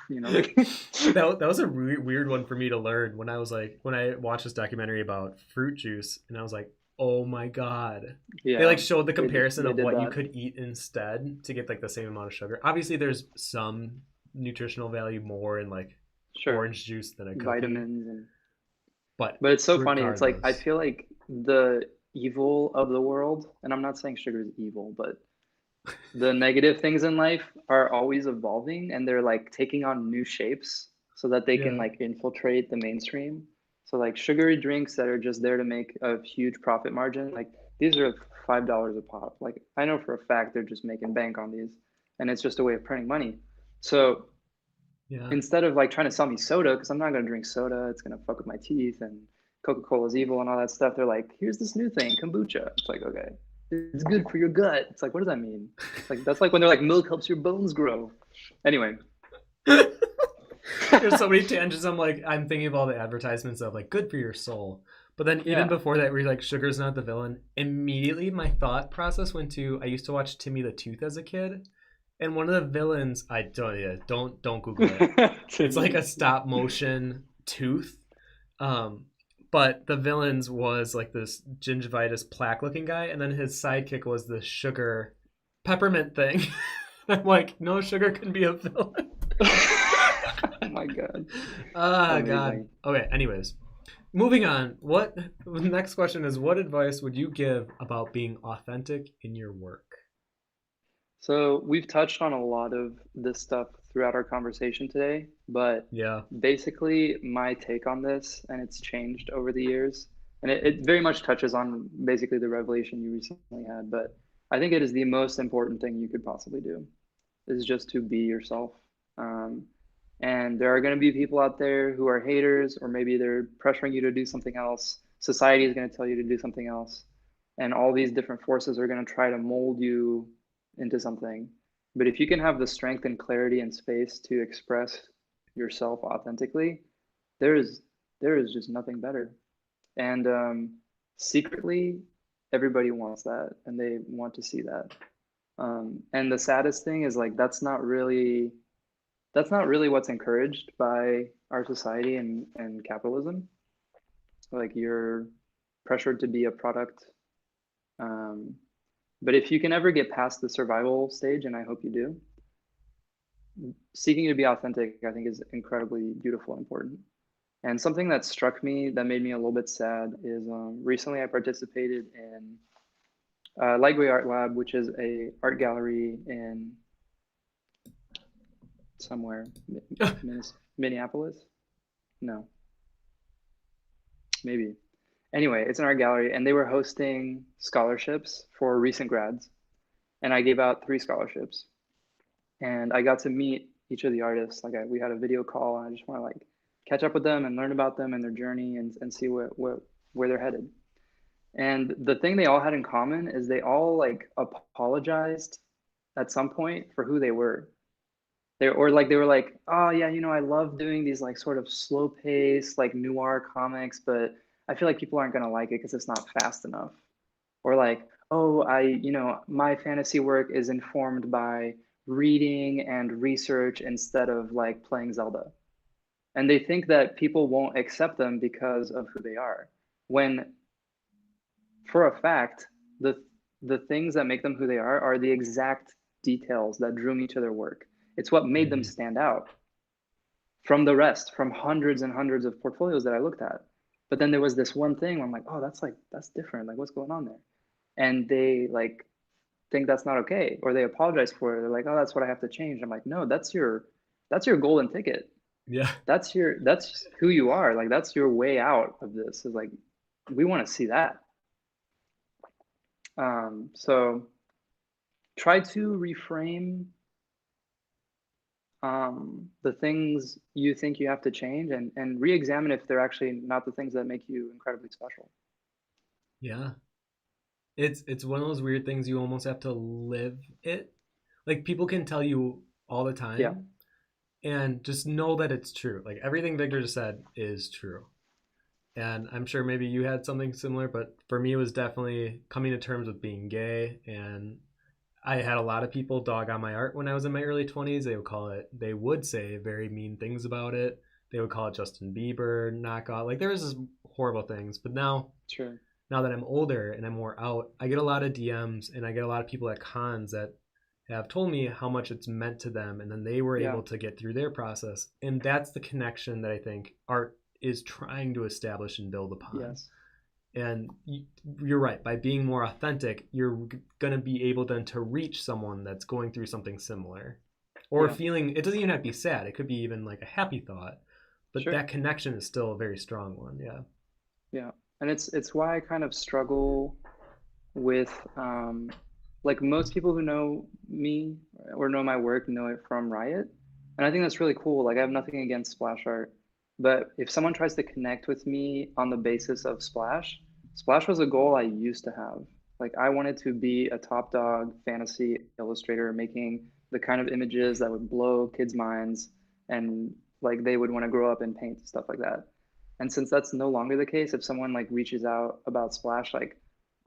like That was a weird one for me to learn when I was like when I watched this documentary about fruit juice and I was like, oh my god. They yeah, like showed the comparison they of did what you that. could eat instead to get like the same amount of sugar. Obviously, there's some nutritional value more in like Sure. orange juice than a cookie, Vitamins and but but it's so funny. It's like I regardless, feel like the evil of the world, and I'm not saying sugar is evil, but the negative things in life are always evolving and they're like taking on new shapes so that they can yeah, like infiltrate the mainstream. So like sugary drinks that are just there to make a huge profit margin, like these are $5 a pop. Like I know for a fact they're just making bank on these and it's just a way of printing money. So yeah. instead of like trying to sell me soda, because I'm not gonna drink soda, it's gonna fuck with my teeth and Coca-Cola is evil and all that stuff. They're like, here's this new thing, kombucha. It's like, okay, it's good for your gut. It's like, what does that mean? It's like that's like when they're like, milk helps your bones grow. Anyway, There's so many tangents. I'm thinking of all the advertisements of like good for your soul. But then even yeah. before that, where you're like sugar's not the villain, immediately my thought process went to I used to watch Timmy the Tooth as a kid, and one of the villains I don't yeah, don't Google it. It's like a stop motion tooth. Um, but the villains was like this gingivitis plaque looking guy, and then his sidekick was the sugar peppermint thing. I'm like, no sugar can be a villain. Oh my god, Ah, God. amazing. Okay, anyways. Moving on. What the next question is what advice would you give about being authentic in your work? So we've touched on a lot of this stuff throughout our conversation today, but Yeah. basically my take on this, and it's changed over the years, and it very much touches on basically the revelation you recently had, but I think it is the most important thing you could possibly do is just to be yourself. Um, and there are going to be people out there who are haters, or maybe they're pressuring you to do something else. Society is going to tell you to do something else. And all these different forces are going to try to mold you into something. But if you can have the strength and clarity and space to express yourself authentically, there is there is just nothing better. And secretly, everybody wants that, and they want to see that. And the saddest thing is like that's not really what's encouraged by our society and capitalism. Like you're pressured to be a product. Um, but if you can ever get past the survival stage, and I hope you do, seeking to be authentic, I think is incredibly beautiful and important. And something that struck me that made me a little bit sad is recently I participated in Lightway Art Lab, which is a art gallery in somewhere, Minneapolis? No, maybe. Anyway, it's an art gallery, and they were hosting scholarships for recent grads. And I gave out 3 scholarships. And I got to meet each of the artists. Like we had a video call, and I just want to like catch up with them and learn about them and their journey and see where they're headed. And the thing they all had in common is they all like apologized at some point for who they were. They or like they were like, oh yeah, you know, I love doing these like sort of slow pace, like noir comics, but I feel like people aren't gonna like it because it's not fast enough. Or like, oh, you know, my fantasy work is informed by reading and research instead of like playing Zelda. And they think that people won't accept them because of who they are. When for a fact, the things that make them who they are the exact details that drew me to their work. It's what made them stand out from the rest, from hundreds and hundreds of portfolios that I looked at. But then there was this one thing where I'm like, oh, that's different. Like, what's going on there? And they like think that's not okay, or they apologize for it. They're like, oh, that's what I have to change. I'm like, no, that's your golden ticket. Yeah. That's who you are. Like, that's your way out of this. Is like, we want to see that. So try to reframe the things you think you have to change and re-examine if they're actually not the things that make you incredibly special. Yeah. It's one of those weird things you almost have to live it. Like people can tell you all the time, Yeah. and just know that it's true. Like everything Victor just said is true. And I'm sure maybe you had something similar, but for me it was definitely coming to terms with being gay. And I had a lot of people dog on my art when I was in my early 20s. They would say very mean things about it. They would call it Justin Bieber knockoff. Like there was just horrible things. But now Sure. now that I'm older and I'm more out, I get a lot of DMs and I get a lot of people at cons that have told me how much it's meant to them, and then they were able to get through their process. And that's the connection that I think art is trying to establish and build upon. Yes. And you're right, by being more authentic, you're going to be able then to reach someone that's going through something similar or feeling. It doesn't even have to be sad, it could be even like a happy thought, but that connection is still a very strong one. Yeah. And it's why I kind of struggle with like most people who know me or know my work know it from Riot. And I think that's really cool. Like I have nothing against splash art, but if someone tries to connect with me on the basis of Splash was a goal I used to have. Like I wanted to be a top dog fantasy illustrator making the kind of images that would blow kids' minds and like they would want to grow up and paint stuff like that. And since that's no longer the case, if someone like reaches out about Splash, like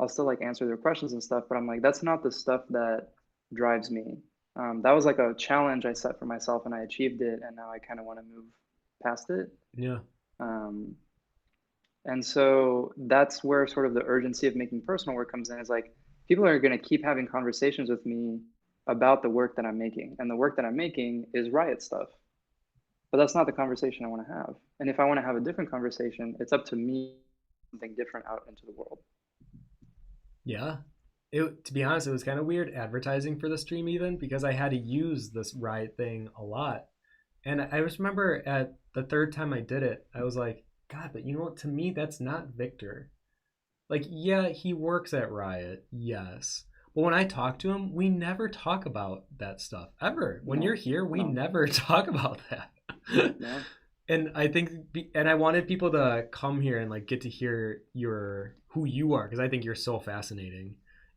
I'll still like answer their questions and stuff, but I'm like, that's not the stuff that drives me. That was like a challenge I set for myself and I achieved it. And now I kind of want to move past it. Yeah. And so that's where sort of the urgency of making personal work comes in, is like people are going to keep having conversations with me about the work that I'm making. And the work that I'm making is Riot stuff. But that's not the conversation I want to have. And if I want to have a different conversation, it's up to me something different out into the world. Yeah. To be honest, it was kind of weird advertising for the stream even because I had to use this Riot thing a lot. And I just remember at the third time I did it, I was like, God, but you know what? To me, that's not Victor. Like, yeah, he works at Riot, yes. But when I talk to him, we never talk about that stuff ever. When you're here, we never talk about that. No. And I think, and I wanted people to come here and like get to hear who you are, because I think you're so fascinating.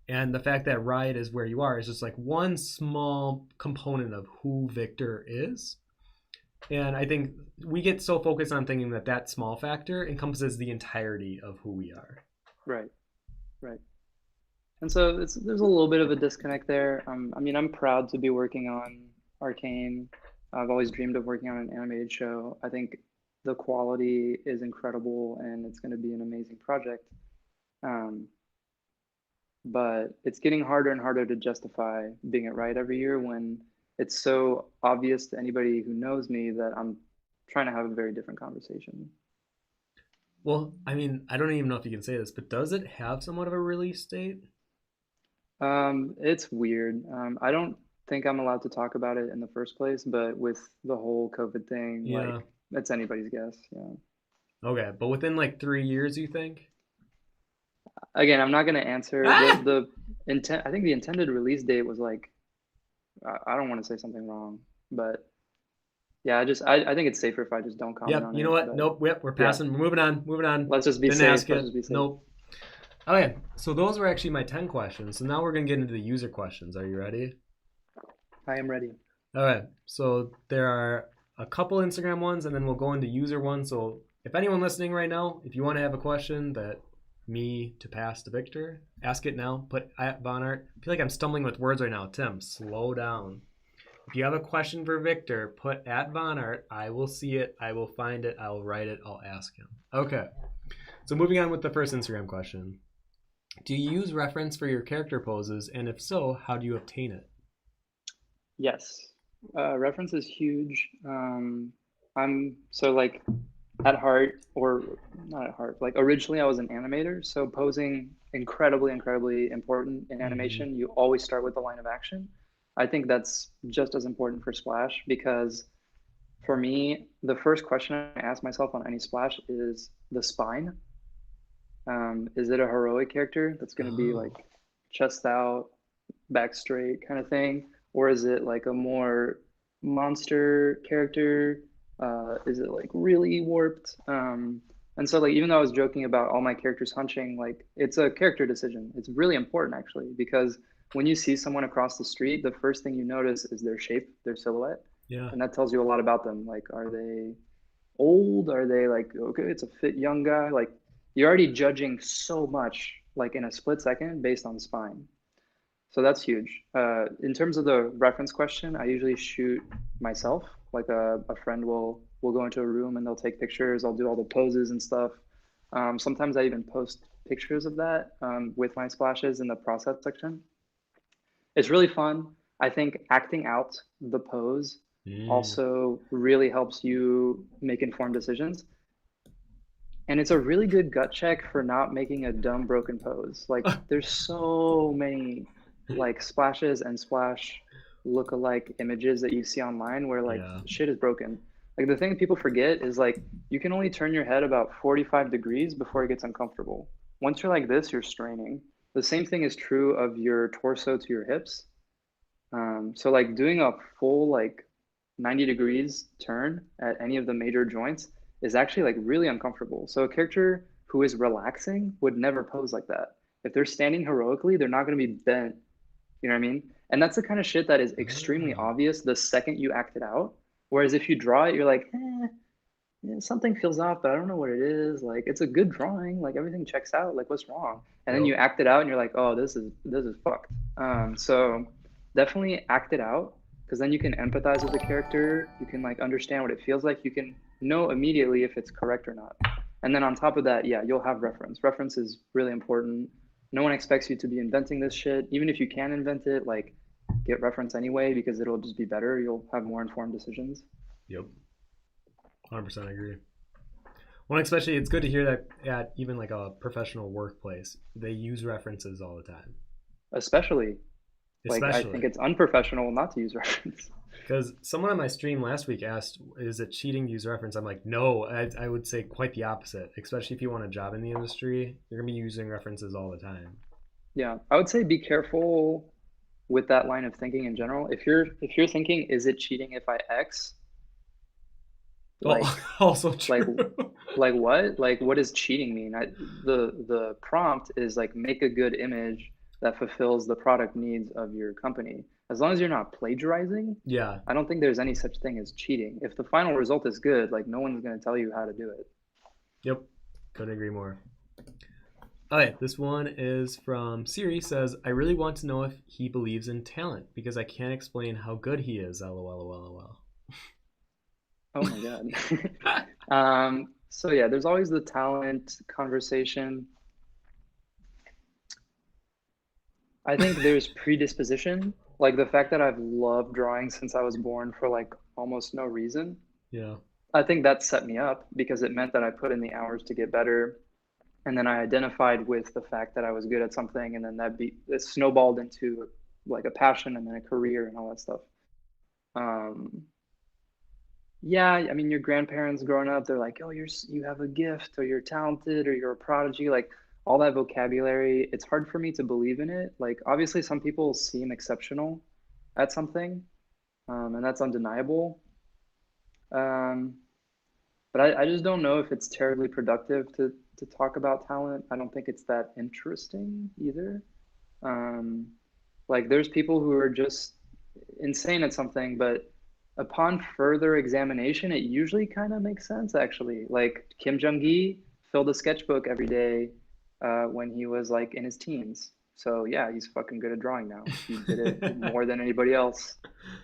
And the fact that Riot is where you are is just like one small component of who Victor is. And I think we get so focused on thinking that small factor encompasses the entirety of who we are. Right. And so there's a little bit of a disconnect there. I mean, I'm proud to be working on Arcane. I've always dreamed of working on an animated show. I think the quality is incredible and it's going to be an amazing project. But it's getting harder and harder to justify being at Riot every year when it's so obvious to anybody who knows me that I'm trying to have a very different conversation. Well, I mean, I don't even know if you can say this, but does it have somewhat of a release date? It's weird. I don't think I'm allowed to talk about it in the first place, but with the whole COVID thing, Yeah. like it's anybody's guess. Yeah. Okay, but within like 3 years, you think? Again, I'm not gonna answer Ah! the intent. I think the intended release date was like I don't want to say something wrong, but yeah, I think it's safer if I just don't comment Yep. on You know it. what? But Nope. Yep. We're yeah, passing. We're moving on. Moving on. let's just be Didn't safe. ask Let's it. just be safe. Nope. Okay. So those were actually my 10 questions. So now we're gonna get into the user questions. Are you ready? I am ready. All right. So there are a couple Instagram ones, and then we'll go into user ones. So if anyone listening right now, if you want to have a question that me to pass to Victor, ask it now. Put at Vonnart. I feel like I'm stumbling with words right now. Tim, slow down. If you have a question for Victor, put at Vonnart. I will see it. I will find it. I will write it. I'll ask him. Okay. So moving on with the first Instagram question. Do you use reference for your character poses? And if so, how do you obtain it? Yes. Reference is huge. I'm so like at heart, or not at heart, like originally I was an animator, so posing incredibly important in Mm-hmm. animation. You always start with the line of action. I think that's just as important for Splash because for me, the first question I ask myself on any Splash is the spine. Is it a heroic character that's going to be like Oh. chest out, back straight kind of thing, or is it like a more monster character? Is it like really warped? And so like even though I was joking about all my characters hunching, like it's a character decision. It's really important actually because when you see someone across the street, the first thing you notice is their shape, their silhouette, Yeah. and that tells you a lot about them. Like, are they old? Are they like, okay, it's a fit young guy? Like, you're already judging so much, like in a split second, based on spine. So that's huge. In terms of the reference question, I usually shoot myself. Like a friend will go into a room and they'll take pictures. I'll do all the poses and stuff. Sometimes I even post pictures of that with my splashes in the process section. It's really fun. I think acting out the pose Mm. also really helps you make informed decisions. And it's a really good gut check for not making a dumb broken pose. Like there's so many like splashes and splash look-alike images that you see online where like Yeah. shit is broken. Like the thing people forget is like you can only turn your head about 45 degrees before it gets uncomfortable. Once you're like this, you're straining. The same thing is true of your torso to your hips. So like doing a full like 90 degrees turn at any of the major joints is actually like really uncomfortable. So a character who is relaxing would never pose like that. If they're standing heroically, they're not going to be bent. You know what I mean? And that's the kind of shit that is extremely Oh. obvious the second you act it out. Whereas if you draw it, you're like, yeah, something feels off, but I don't know what it is. Like it's a good drawing, like everything checks out. Like what's wrong? And then Yep. you act it out, and you're like, oh, this is fucked. So definitely act it out because then you can empathize with the character. You can like understand what it feels like. You can know immediately if it's correct or not. And then on top of that, yeah, you'll have reference. Reference is really important. No one expects you to be inventing this shit. Even if you can invent it, like get reference anyway because it'll just be better. You'll have more informed decisions. Yep. 100% agree. Well, especially it's good to hear that at even like a professional workplace, they use references all the time. Especially like I think Especially it's unprofessional not to use reference. because someone on my stream last week asked, "Is it cheating to use reference?" I'm like, "No, I would say quite the opposite. Especially if you want a job in the industry, you're gonna be using references all the time." Yeah, I would say be careful with that line of thinking in general. If you're thinking, is it cheating if I X? Oh, Like also like true. like what? Like what does cheating mean? The prompt is like make a good image that fulfills the product needs of your company. As long as you're not plagiarizing, Yeah. I don't think there's any such thing as cheating. If the final result is good, like no one's going to tell you how to do it. Yep. Couldn't agree more. Okay, this one is from Siri. Says, "I really want to know if he believes in talent because I can't explain how good he is." LOL. Oh my God. So yeah, there's always the talent conversation. I think there's predisposition, like the fact that I've loved drawing since I was born for like almost no reason. Yeah. I think that set me up because it meant that I put in the hours to get better. And then I identified with the fact that I was good at something, and then it snowballed into like a passion and then a career and all that stuff. Um, yeah, I mean, your grandparents growing up, they're like, "Oh, you have a gift, or you're talented, or you're a prodigy." Like all that vocabulary, it's hard for me to believe in it. Like obviously, some people seem exceptional at something, and that's undeniable. Um, but I just don't know if it's terribly productive to talk about talent. I don't think it's that interesting either. Um, like there's people who are just insane at something, but upon further examination, it usually kind of makes sense actually. Like Kim Jong-gi filled a sketchbook every day when he was like in his teens. So yeah, he's fucking good at drawing now. He did it more than anybody else.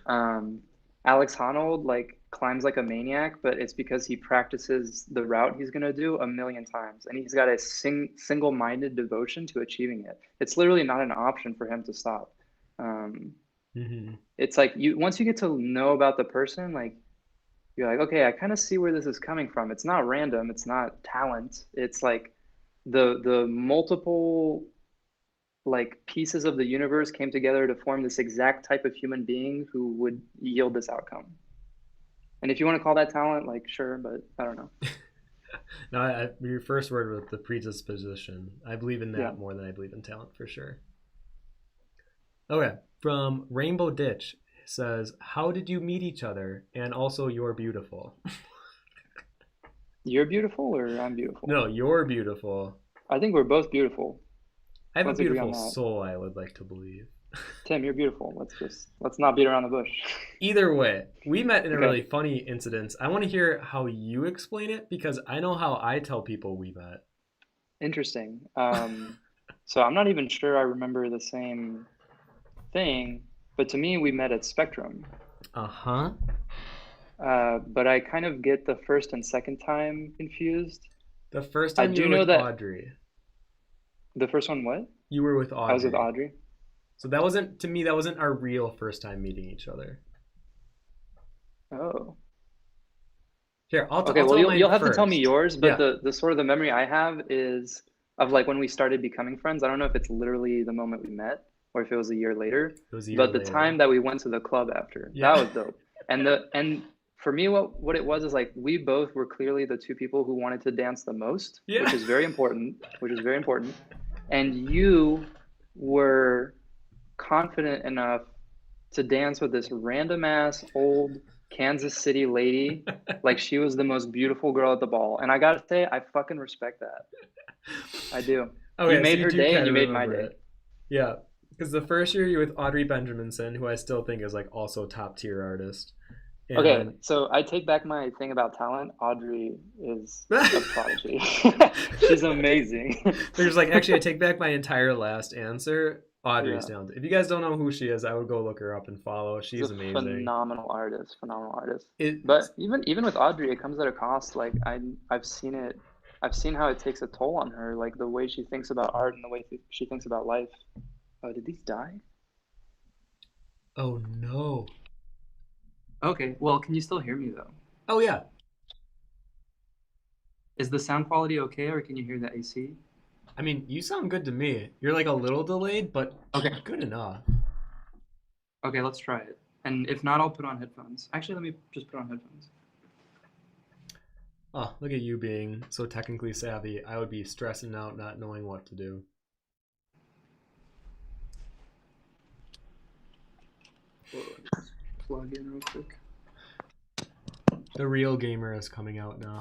Um, Alex Honnold like climbs like a maniac, but it's because he practices the route he's gonna do a million times, and he's got a single-minded devotion to achieving it. It's literally not an option for him to stop. Um, Hmm. it's like you once you get to know about the person, like you're like, okay, I kind of see where this is coming from. It's not random, it's not talent. It's like the multiple like pieces of the universe came together to form this exact type of human being who would yield this outcome. And if you want to call that talent, like sure, but I don't know. No, your first word was the predisposition. I believe in Yeah. that more than I believe in talent for sure. Okay, from Rainbow Ditch says, "How did you meet each other? And also, you're beautiful." You're beautiful or I'm beautiful? No, you're beautiful. I think we're both beautiful. I have a Let's agree on beautiful that. soul, I would like to believe. Tim, you're beautiful. Let's not beat around the bush. Either way, we met in a Okay. really funny incident. I want to hear how you explain it because I know how I tell people we met. Interesting. So I'm not even sure I remember the same thing, but to me, we met at Spectrum. Uh-huh. But I kind of get the first and second time confused. The first I time you do were know with that Audrey. the first one, what? You were with I was with Audrey. Audrey. So that wasn't, to me, that wasn't our real first time meeting each other. Oh. Here, I'll Okay, well tell mine you'll have to tell me first. yours, but Yeah, the sort of the memory I have is of like when we started becoming friends. I don't know if it's literally the moment we met or if it was a year later, it was a year but the later. time that we went to the club after, that Yeah. was dope. And for me what it was is like we both were clearly the two people who wanted to dance the most, Yeah. which is very important, which is very important. And you were confident enough to dance with this random ass old Kansas City lady like she was the most beautiful girl at the ball. And I gotta say, I fucking respect that. I do. You Okay, so made you her do day and kind you of made my remember day. it. Yeah, because the first year you were with Audrey Benjaminson, who I still think is like also top tier artist. Okay, And so I take back my thing about talent. Audrey is a prodigy. She's amazing. there's like, actually, I take back my entire last answer. Audrey's Yeah, talented. If you guys don't know who she is, I would go look her up and follow. she's She's a amazing. phenomenal artist, phenomenal artist. It But even with Audrey, it comes at a cost. Like I've seen it, I've seen how it takes a toll on her, like the way she thinks about art and the way she thinks about life. Oh, did these die? Oh no. Okay, well, can you still hear me though? Oh yeah. Is the sound quality okay, or can you hear the AC? I mean, you sound good to me. You're like a little delayed, but Okay. good enough. Okay, let's try it. And if not, I'll put on headphones. Actually, let me just put on headphones. Oh, look at you being so technically savvy. I would be stressing out not knowing what to do. Whoa, just plug in real quick. The real gamer is coming out now.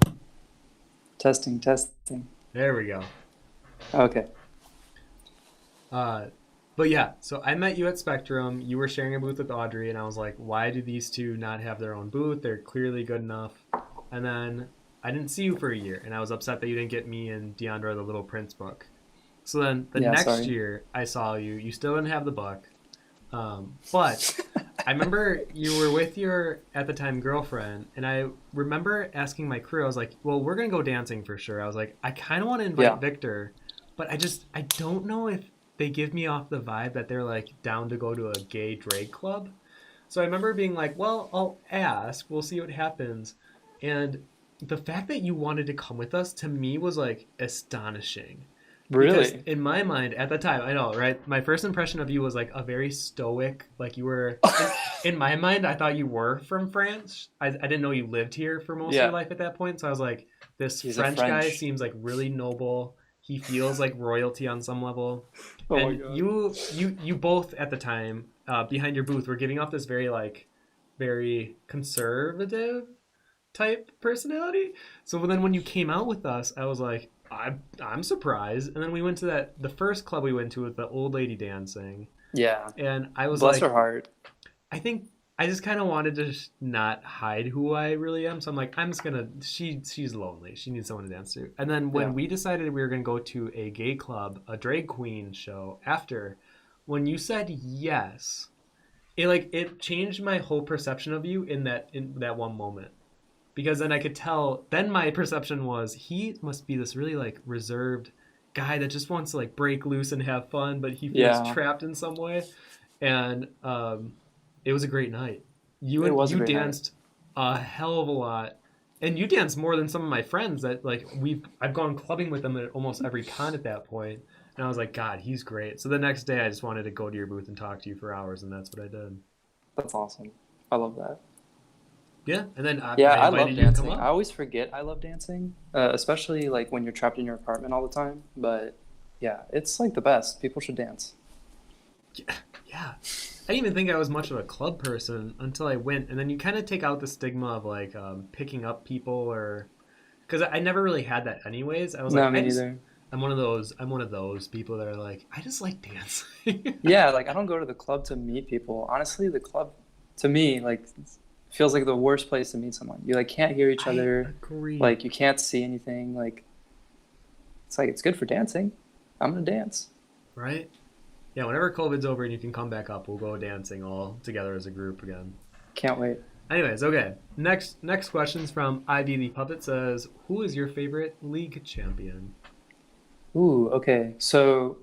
Testing, testing. There we go. Okay. But yeah, so I met you at Spectrum. You were sharing a booth with Audrey, and I was like, why do these two not have their own booth? They're clearly good enough. And then I didn't see you for a year, and I was upset that you didn't get me and Deandra the Little Prince book. So then the Yeah, next sorry. year, I saw you. You still didn't have the book. But I remember you were with your, at the time, girlfriend, and I remember asking my crew, I was like, well, we're going to go dancing for sure. I was like, I kind of want to invite Yeah. Victor, but I don't know if they give me off the vibe that they're like down to go to a gay drag club. So I remember being like, well, I'll ask. We'll see what happens. And the fact that you wanted to come with us to me was like astonishing. Because Really? in my mind at the time, I know, right? My first impression of you was like a very stoic, like you were, in my mind, I thought you were from France. I didn't know you lived here for most of your Yeah. life at that point. So I was like, this He's a French guy French. seems like really noble. He feels like royalty on some level. Oh my And God. you both at the time, behind your booth, were giving off this very like, very conservative type personality. So then when you came out with us, I was like, I'm surprised. And then we went to the first club we went to with the old lady dancing, Yeah. and I was Bless like, her heart. I think I just kind of wanted to not hide who I really am. So I'm like, I'm just gonna. She's lonely. She needs someone to dance to. And then when Yeah. we decided we were gonna go to a gay club, a drag queen show after, when you said yes, it changed my whole perception of you in that one moment. Because then I could tell. Then my perception was he must be this really like reserved guy that just wants to like break loose and have fun, but he feels Yeah. trapped in some way. And it was a great night. It was a You great night. danced a hell of a lot, and you danced more than some of my friends that like I've gone clubbing with them at almost every con at that point. And I was like, God, he's great. So the next day, I just wanted to go to your booth and talk to you for hours, and that's what I did. That's awesome. I love that. Yeah, and then Yeah, I I love invited you to come dancing. up. I always forget I love dancing, especially like when you're trapped in your apartment all the time. But yeah, it's like the best. People should dance. Yeah. I didn't even think I was much of a club person until I went, and then you kind of take out the stigma of like picking up people, or because I never really had that anyways. I was No, like, me neither. I'm one of those people that are like, I just like dancing. Yeah, like I don't go to the club to meet people. Honestly, the club to me like feels like the worst place to meet someone. You like can't hear each I other. agree. Like you can't see anything. Like it's good for dancing. I'm gonna dance. Right? Yeah, whenever COVID's over and you can come back up, we'll go dancing all together as a group again. Can't wait. Anyways, okay. Next question's from Ivy the Puppet says, who is your favorite league champion? Ooh, okay. So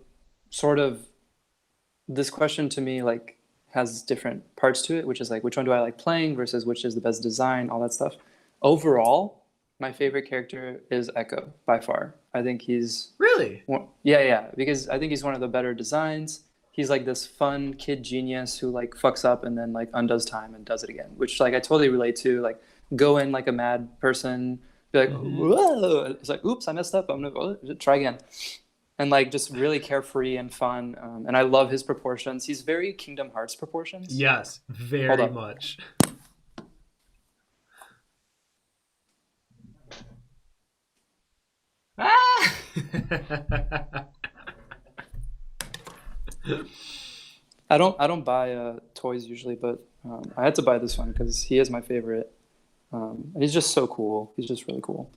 sort of this question to me like has different parts to it, which is like which one do I like playing versus which is the best design, all that stuff. Overall, my favorite character is Echo by far. I think he's Really? yeah, because I think he's one of the better designs. He's like this fun kid genius who like fucks up and then like undoes time and does it again, which like I totally relate to. Like go in like a mad person, be like, whoa, it's like, oops, I messed up. I'm gonna try again, and like just really carefree and fun. And I love his proportions. He's very Kingdom Hearts proportions. Yes, very much. Ah! I don't buy toys usually, but I had to buy this one because he is my favorite. And he's just so cool. He's just really cool.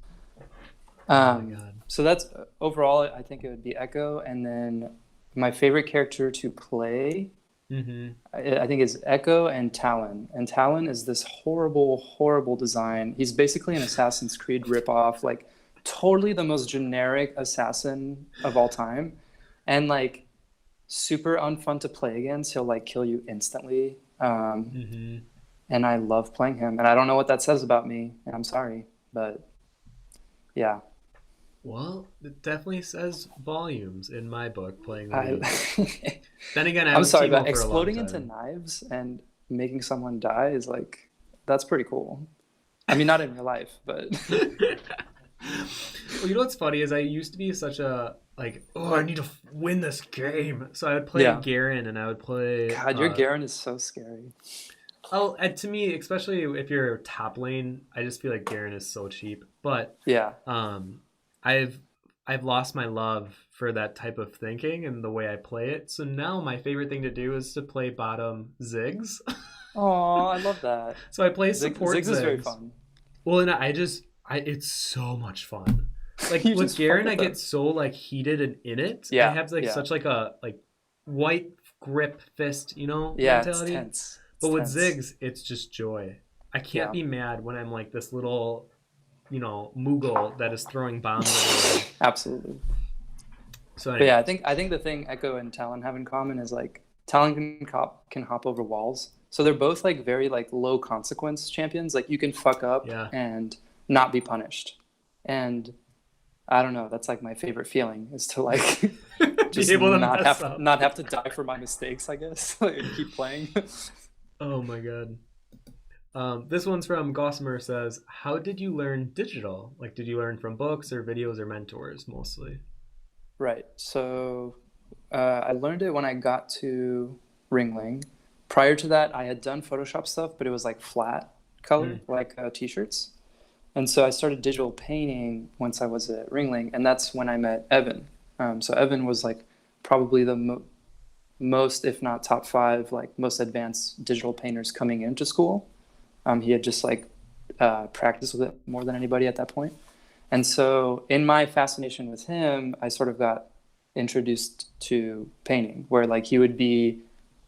Oh my God. So that's overall, I think it would be Echo, and then my favorite character to play, I think is Echo and Talon. And Talon is this horrible, horrible design. He's basically an Assassin's Creed ripoff, like totally the most generic assassin of all time, and like super unfun to play against. He'll like kill you instantly. And I love playing him, and I don't know what that says about me, and I'm sorry, but yeah. Well, it definitely says volumes in my book, playing the I, lead. Then again, I I'm was sorry, Teemo but for a long exploding into time. knives and making someone die is like, that's pretty cool. I mean, not in real life, but Well, you know what's funny is I used to be such a like, oh, I need to win this game. So I would play Yeah. Garen, and I would play. God, your Garen is so scary. Oh, to me, especially if you're top lane, I just feel like Garen is so cheap. But Yeah. I've lost my love for that type of thinking and the way I play it. So now my favorite thing to do is to play bottom Ziggs. Oh, I love that. So I play support Ziggs is very fun. Well, and it's so much fun. Like You with just Garen, fuck I with get them. so like heated and in it. Yeah, I have like yeah. such like a like white grip fist, Yeah, mentality. it's tense. But with tense. Ziggs, it's just joy. I can't Yeah. be mad when I'm like this little, Moogle that is throwing bombs everywhere. Absolutely. So But anyway, yeah, I think the thing Echo and Talon have in common is like Talon can hop over walls. So they're both like very like low consequence champions. Like you can fuck up Yeah. and not be punished. And I don't know, that's like my favorite feeling, is to like just able to not mess up. not have to die for my mistakes, I guess. Like, keep playing. Oh my god. This one's from Gossamer, says, how did you learn digital? Like, did you learn from books or videos or mentors mostly? Right. So I learned it when I got to Ringling. Prior to that, I had done Photoshop stuff, but it was like flat color, like t-shirts. And so I started digital painting once I was at Ringling, and that's when I met Evan. So Evan was like probably the most, if not top 5, like most advanced digital painters coming into school. He had just like practiced with it more than anybody at that point. And so in my fascination with him, I sort of got introduced to painting, where like he would be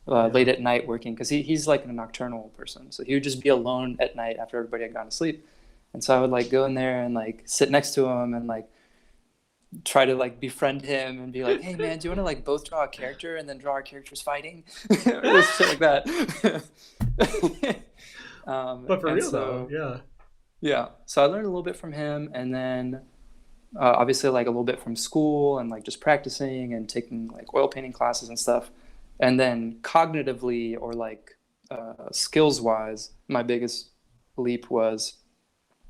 late at night working, because he's like a nocturnal person. So he would just be alone at night after everybody had gone to sleep. And so I would like go in there and like sit next to him and like try to like befriend him and be like, hey man, do you want to like both draw a character and then draw our characters fighting? Or shit like that. But for real though, yeah. Yeah. So I learned a little bit from him, and then obviously like a little bit from school and like just practicing and taking like oil painting classes and stuff. And then cognitively, or like skills wise, my biggest leap was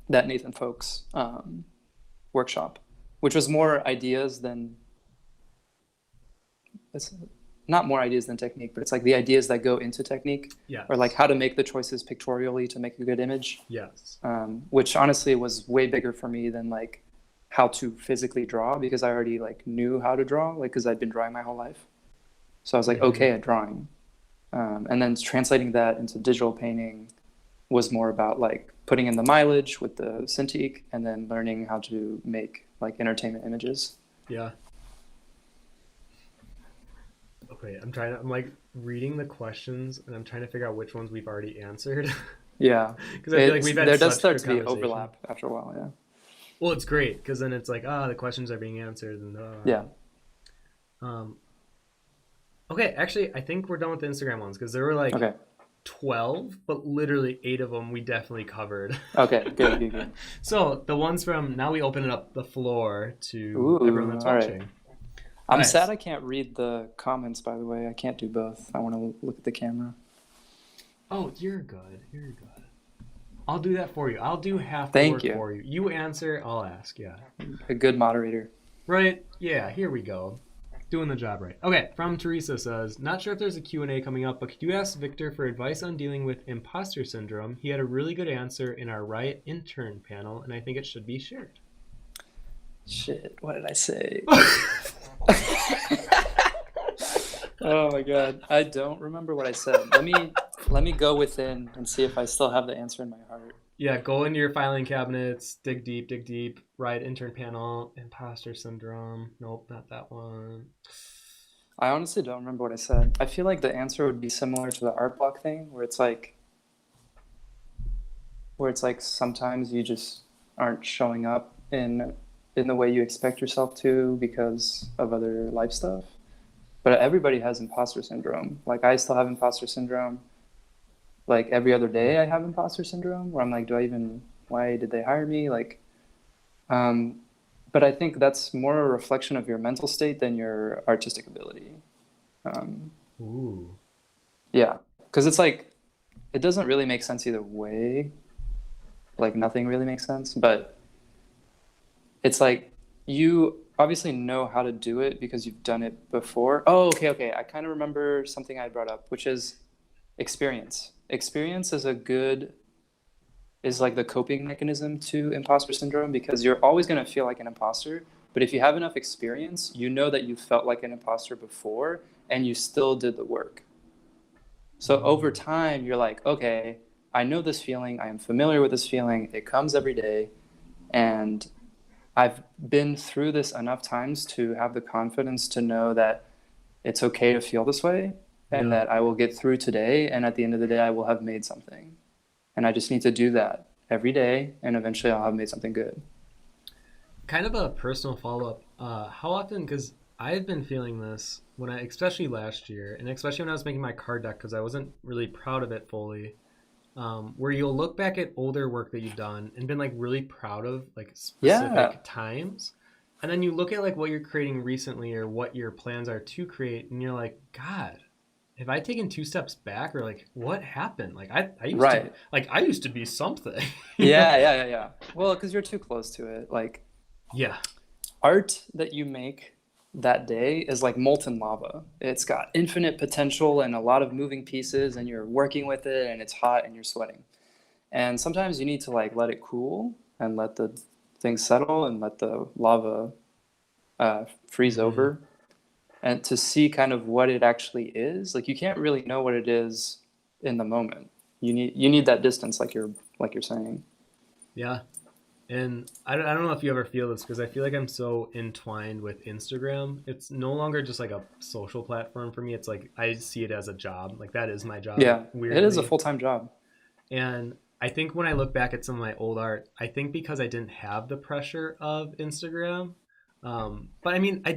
that Nathan Folks workshop, which was more ideas than, it's not more ideas than technique, but it's like the ideas that go into technique. Yes. Or like how to make the choices pictorially to make a good image. Yes. Which honestly was way bigger for me than like how to physically draw, because I already like knew how to draw, like because I'd been drawing my whole life. So I was like okay at drawing. And then translating that into digital painting was more about like putting in the mileage with the Cintiq, and then learning how to make like entertainment images. Yeah. Okay, I'm like reading the questions, and I'm trying to figure out which ones we've already answered. Yeah. Because I feel like we've had there does such start good to be conversation. overlap after a while, yeah. Well, it's great, because then it's like, the questions are being answered. And Yeah. Okay, actually, I think we're done with the Instagram ones, because there were like 12, but literally 8 of them we definitely covered. Okay, good. So the ones from, now we open it up the floor to everyone that's watching. Right. I'm sad I can't read the comments, by the way. I can't do both. I want to look at the camera. Oh, you're good. I'll do that for you. I'll do half the Thank work you. for you. You answer, I'll ask, yeah. A good moderator. Right? Yeah, here we go. Doing the job right. Okay, from Teresa says, not sure if there's a Q&A coming up, but could you ask Victor for advice on dealing with imposter syndrome? He had a really good answer in our Riot intern panel, and I think it should be shared. Shit, what did I say? Oh my god, I don't remember what I said. Let me go within and see if I still have the answer in my heart. Yeah, go into your filing cabinets, dig deep. Riot intern panel, imposter syndrome. Nope, not that one. I honestly don't remember what I said. I feel like the answer would be similar to the art block thing, where it's like sometimes you just aren't showing up in the way you expect yourself to because of other life stuff. But everybody has imposter syndrome. Like, I still have imposter syndrome. Like, every other day I have imposter syndrome, where I'm like, why did they hire me? Like, but I think that's more a reflection of your mental state than your artistic ability. Ooh. Yeah, because it's like, it doesn't really make sense either way. Like, nothing really makes sense, but it's like, you obviously know how to do it because you've done it before. Oh, okay. I kind of remember something I brought up, which is experience. Experience is like the coping mechanism to imposter syndrome, because you're always going to feel like an imposter. But if you have enough experience, you know that you felt like an imposter before and you still did the work. So over time, you're like, okay, I know this feeling. I am familiar with this feeling. It comes every day. And I've been through this enough times to have the confidence to know that it's okay to feel this way, and that I will get through today. And at the end of the day, I will have made something. And I just need to do that every day, and eventually I'll have made something good. Kind of a personal follow-up. How often, because I've been feeling this especially last year, and especially when I was making my card deck, because I wasn't really proud of it fully. where you'll look back at older work that you've done and been like really proud of like specific Yeah. times. And then you look at like what you're creating recently or what your plans are to create, and you're like, God, have I taken two steps back, or like what happened? Like Right. I used to be something. You know? Yeah. Well, because you're too close to it. Like Yeah. art that you make that day is like molten lava. It's got infinite potential and a lot of moving pieces, and you're working with it, and it's hot and you're sweating. And sometimes you need to like let it cool and let the thing settle and let the lava freeze over, and to see kind of what it actually is. Like you can't really know what it is in the moment. You need that distance, like you're saying. Yeah. And I don't know if you ever feel this, because I feel like I'm so entwined with Instagram. It's no longer just like a social platform for me. It's like I see it as a job. Like that is my job, Yeah, it is a weirdly. full-time job. And I think when I look back at some of my old art, I think because I didn't have the pressure of Instagram. But I mean, I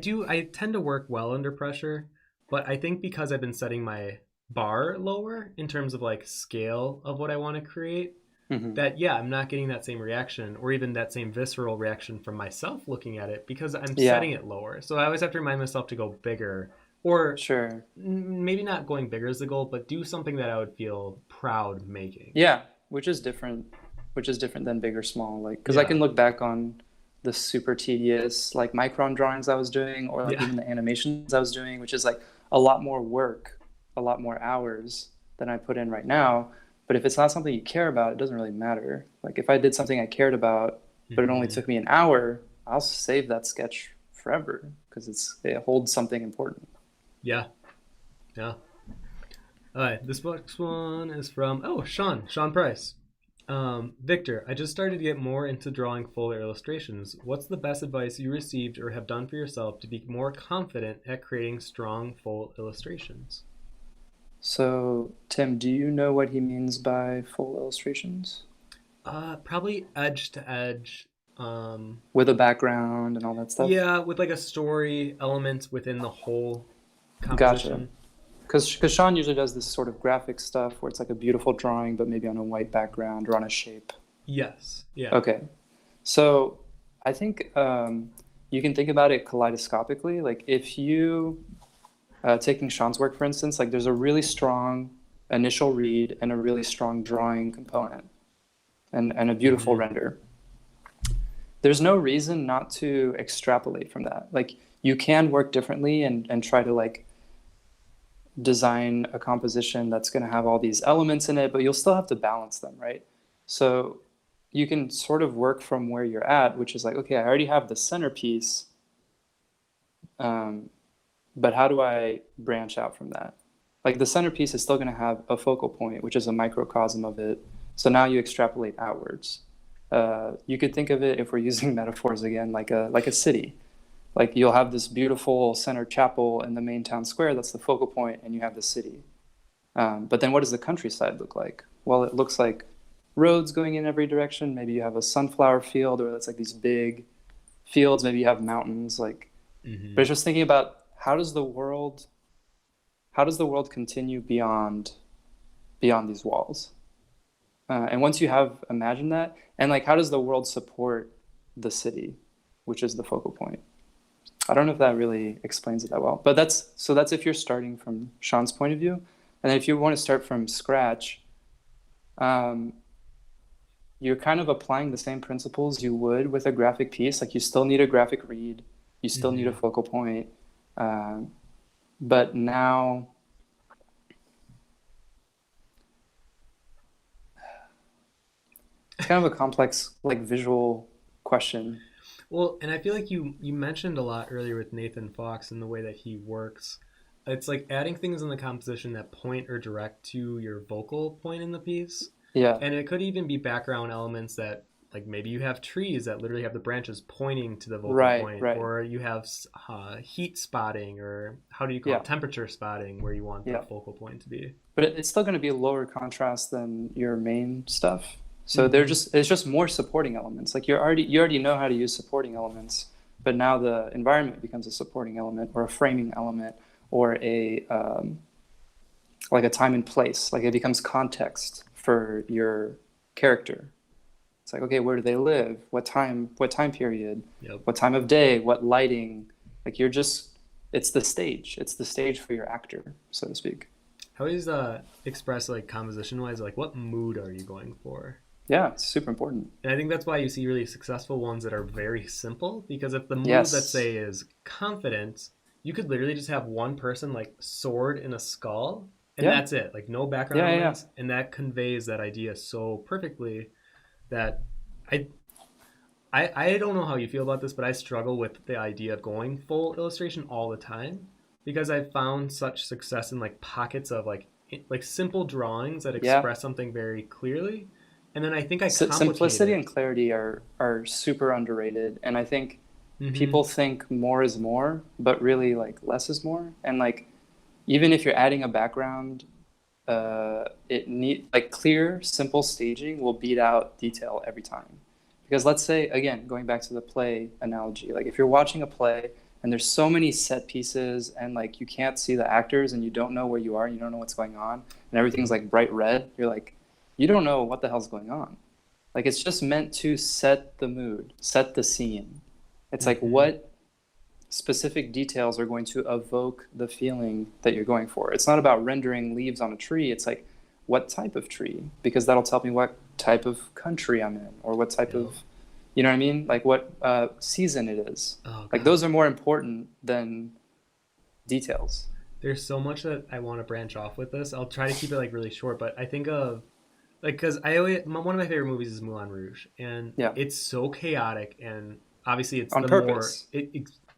tend to work well under pressure. But I think because I've been setting my bar lower in terms of like scale of what I want to create, Hmm. that yeah, I'm not getting that same reaction or even that same visceral reaction from myself looking at it because I'm Yeah, setting it lower. So I always have to remind myself to go bigger, or sure. maybe not going bigger is the goal, but do something that I would feel proud making. Yeah, which is different than big or small. Like, because I Yeah. can look back on the super tedious like micron drawings I was doing, or like Yeah. even the animations I was doing, which is like a lot more work, a lot more hours than I put in right now. But if it's not something you care about, it doesn't really matter. Like if I did something I cared about, but it only Hmm. took me an hour, I'll save that sketch forever because it holds something important. Yeah. Yeah. All right. This next one is from Sean Price. Victor, I just started to get more into drawing full illustrations. What's the best advice you received or have done for yourself to be more confident at creating strong full illustrations? So, Tim, do you know what he means by full illustrations? Probably edge to edge. With a background and all that stuff? Yeah, with like a story element within the whole Gotcha. composition. Because Sean usually does this sort of graphic stuff where it's like a beautiful drawing, but maybe on a white background or on a shape. Yes. Yeah. Okay. So I think you can think about it kaleidoscopically. Like if you, taking Sean's work, for instance, like there's a really strong initial read and a really strong drawing component and a beautiful Hmm. render. There's no reason not to extrapolate from that. Like you can work differently and try to like design a composition that's going to have all these elements in it, but you'll still have to balance them, right? So you can sort of work from where you're at, which is like, okay, I already have the centerpiece, um, but how do I branch out from that? Like the centerpiece is still going to have a focal point, which is a microcosm of it. So now you extrapolate outwards. You could think of it, if we're using metaphors again, like a city. Like you'll have this beautiful center chapel in the main town square, that's the focal point, and you have the city. But then what does the countryside look like? Well, it looks like roads going in every direction. Maybe you have a sunflower field, or it's like these big fields. Maybe you have mountains. Like, but Hmm. it's just thinking about how does the world continue beyond these walls? And once you have imagined that, and like how does the world support the city, which is the focal point? I don't know if that really explains it that well, but that's if you're starting from Sean's point of view, and then if you want to start from scratch, um, you're kind of applying the same principles you would with a graphic piece. Like you still need a graphic read, you still need a Hmm. focal point, um, but now it's kind of a complex like visual question. Well, and I feel like you mentioned a lot earlier with Nathan Fox and the way that he works. It's like adding things in the composition that point or direct to your vocal point in the piece. Yeah, And it could even be background elements that, like maybe you have trees that literally have the branches pointing to the vocal right, point, right. or you have heat spotting, or how do you call Yeah, it? Temperature spotting, where you want the yeah. focal point to be. But it's still going to be lower contrast than your main stuff. So Hmm. it's just more supporting elements. Like you already know how to use supporting elements, but now the environment becomes a supporting element or a framing element or a like a time and place. Like it becomes context for your character. It's like, okay, where do they live? What time period? Yep. What time of day? What lighting? Like it's the stage. It's the stage for your actor, so to speak. How is express like composition wise? Like, what mood are you going for? Yeah, it's super important. And I think that's why you see really successful ones that are very simple. Because if the mood, Yes. let's say, is confident, you could literally just have one person like sword in a skull, and Yeah. that's it. Like no background Yeah, yeah, elements, and that conveys that idea so perfectly that I I don't know how you feel about this, but I struggle with the idea of going full illustration all the time because I've found such success in like pockets of like simple drawings that Yeah. express something very clearly, and then I think I complicate Simplicity it. and clarity are super underrated, and I think Mhm. people think more is more, but really like less is more. And like even if you're adding a background, like clear, simple staging will beat out detail every time. Because let's say, again, going back to the play analogy, like if you're watching a play and there's so many set pieces and like you can't see the actors and you don't know where you are and you don't know what's going on and everything's like bright red, you're like, you don't know what the hell's going on. Like it's just meant to set the mood, set the scene. It's like what specific details are going to evoke the feeling that you're going for. It's not about rendering leaves on a tree. It's like what type of tree, because that'll tell me what type of country I'm in or what type of, you know what I mean? Like what season it is. Oh, Like God. those are more important than details. There's so much that I want to branch off with this. I'll try to keep it like really short, but I think of like because one of my favorite movies is Moulin Rouge, and Yeah. it's so chaotic, and obviously it's On the purpose.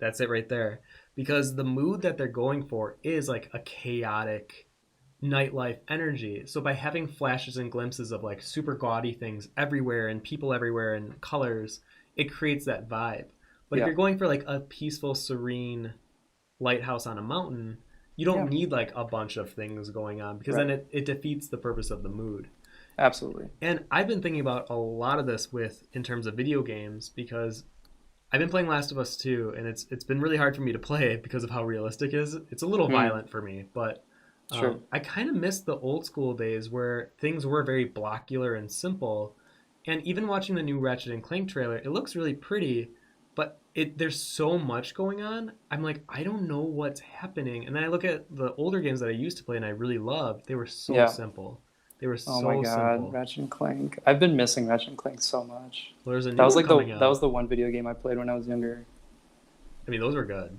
that's it right there, because the mood that they're going for is like a chaotic nightlife energy. So by having flashes and glimpses of like super gaudy things everywhere and people everywhere and colors, it creates that vibe. But if Yeah. you're going for like a peaceful, serene lighthouse on a mountain, you don't Yeah. need like a bunch of things going on because Right. then it defeats the purpose of the mood. Absolutely. And I've been thinking about a lot of this in terms of video games because I've been playing Last of Us 2 and it's been really hard for me to play because of how realistic it is. It's a little violent for me, but Sure. I kind of miss the old school days where things were very blockular and simple. And even watching the new Ratchet and Clank trailer, it looks really pretty, but there's so much going on. I'm like, I don't know what's happening. And then I look at the older games that I used to play and I really loved. They were so Yeah. simple. They were Oh so my God, simple. Ratchet and Clank. I've been missing Ratchet and Clank so much. Well, there's a new That was one like coming out. that was the one video game I played when I was younger. I mean, those were good.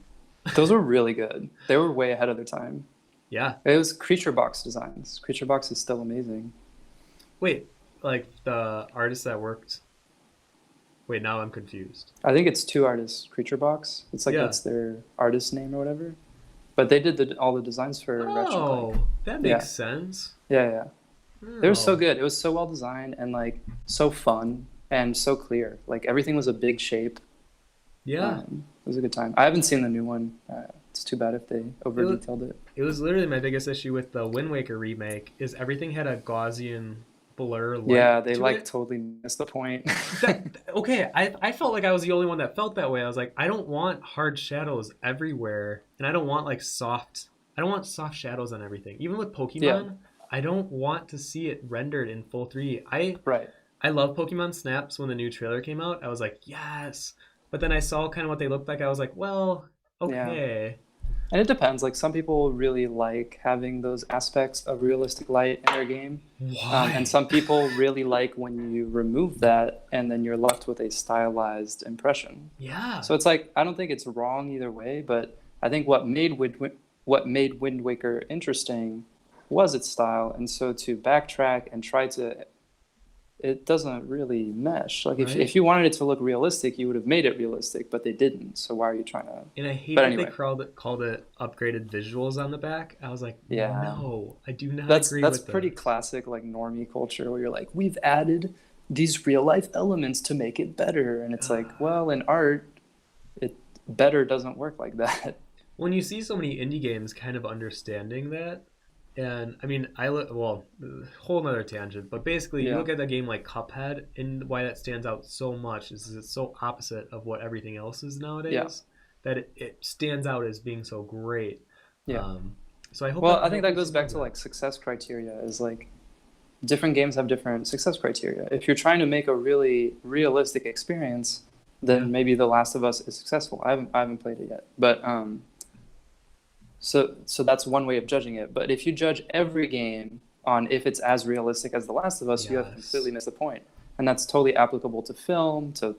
Those were really good. They were way ahead of their time. Yeah. It was Creature Box designs. Creature Box is still amazing. Wait, like the artist that worked. Wait, now I'm confused. I think it's two artists, Creature Box. It's like Yeah. that's their artist name or whatever. But they did all the designs for Ratchet and Clank. Oh, that makes Yeah. sense. Yeah, yeah. They were so Oh. good. It was so well designed and like so fun and so clear. Like everything was a big shape. Yeah. It was a good time. I haven't seen the new one. It's too bad if they over detailed it. It was literally my biggest issue with the Wind Waker remake is everything had a Gaussian blur light Yeah, they to like it. totally missed the point. Okay, I felt like I was the only one that felt that way. I was like, I don't want hard shadows everywhere, and I don't want soft shadows on everything. Even with Pokemon, Yeah. I don't want to see it rendered in full 3D. Right. I love Pokemon Snaps when the new trailer came out. I was like, yes. But then I saw kind of what they looked like. I was like, well, okay. And it depends. Like some people really like having those aspects of realistic light in their game. Why? And some people really like when you remove that and then you're left with a stylized impression. Yeah. So it's like, I don't think it's wrong either way, but I think what made Wind Waker interesting was its style. And so to backtrack and try to, it doesn't really mesh. Like Right. if you wanted it to look realistic, you would have made it realistic, but they didn't. So why are you trying to? And I hate But that anyway. they called it upgraded visuals on the back. I was like, Yeah. no, I do not That's agree that's with pretty that. classic like normie culture where you're like, we've added these real life elements to make it better, and it's like, well, in art, it better doesn't work like that. When you see so many indie games kind of understanding that, and I mean, whole nother tangent, but basically you Yeah. look at a game like Cuphead, and why that stands out so much is it's so opposite of what everything else is nowadays, Yeah. that it stands out as being so great. Yeah. So I hope Well, I think that hopefully goes back some to like success criteria is like different games have different success criteria. If you're trying to make a really realistic experience, then maybe The Last of Us is successful. I haven't played it yet, but so that's one way of judging it. But if you judge every game on if it's as realistic as The Last of Us, you have completely missed the point. And that's totally applicable to film, to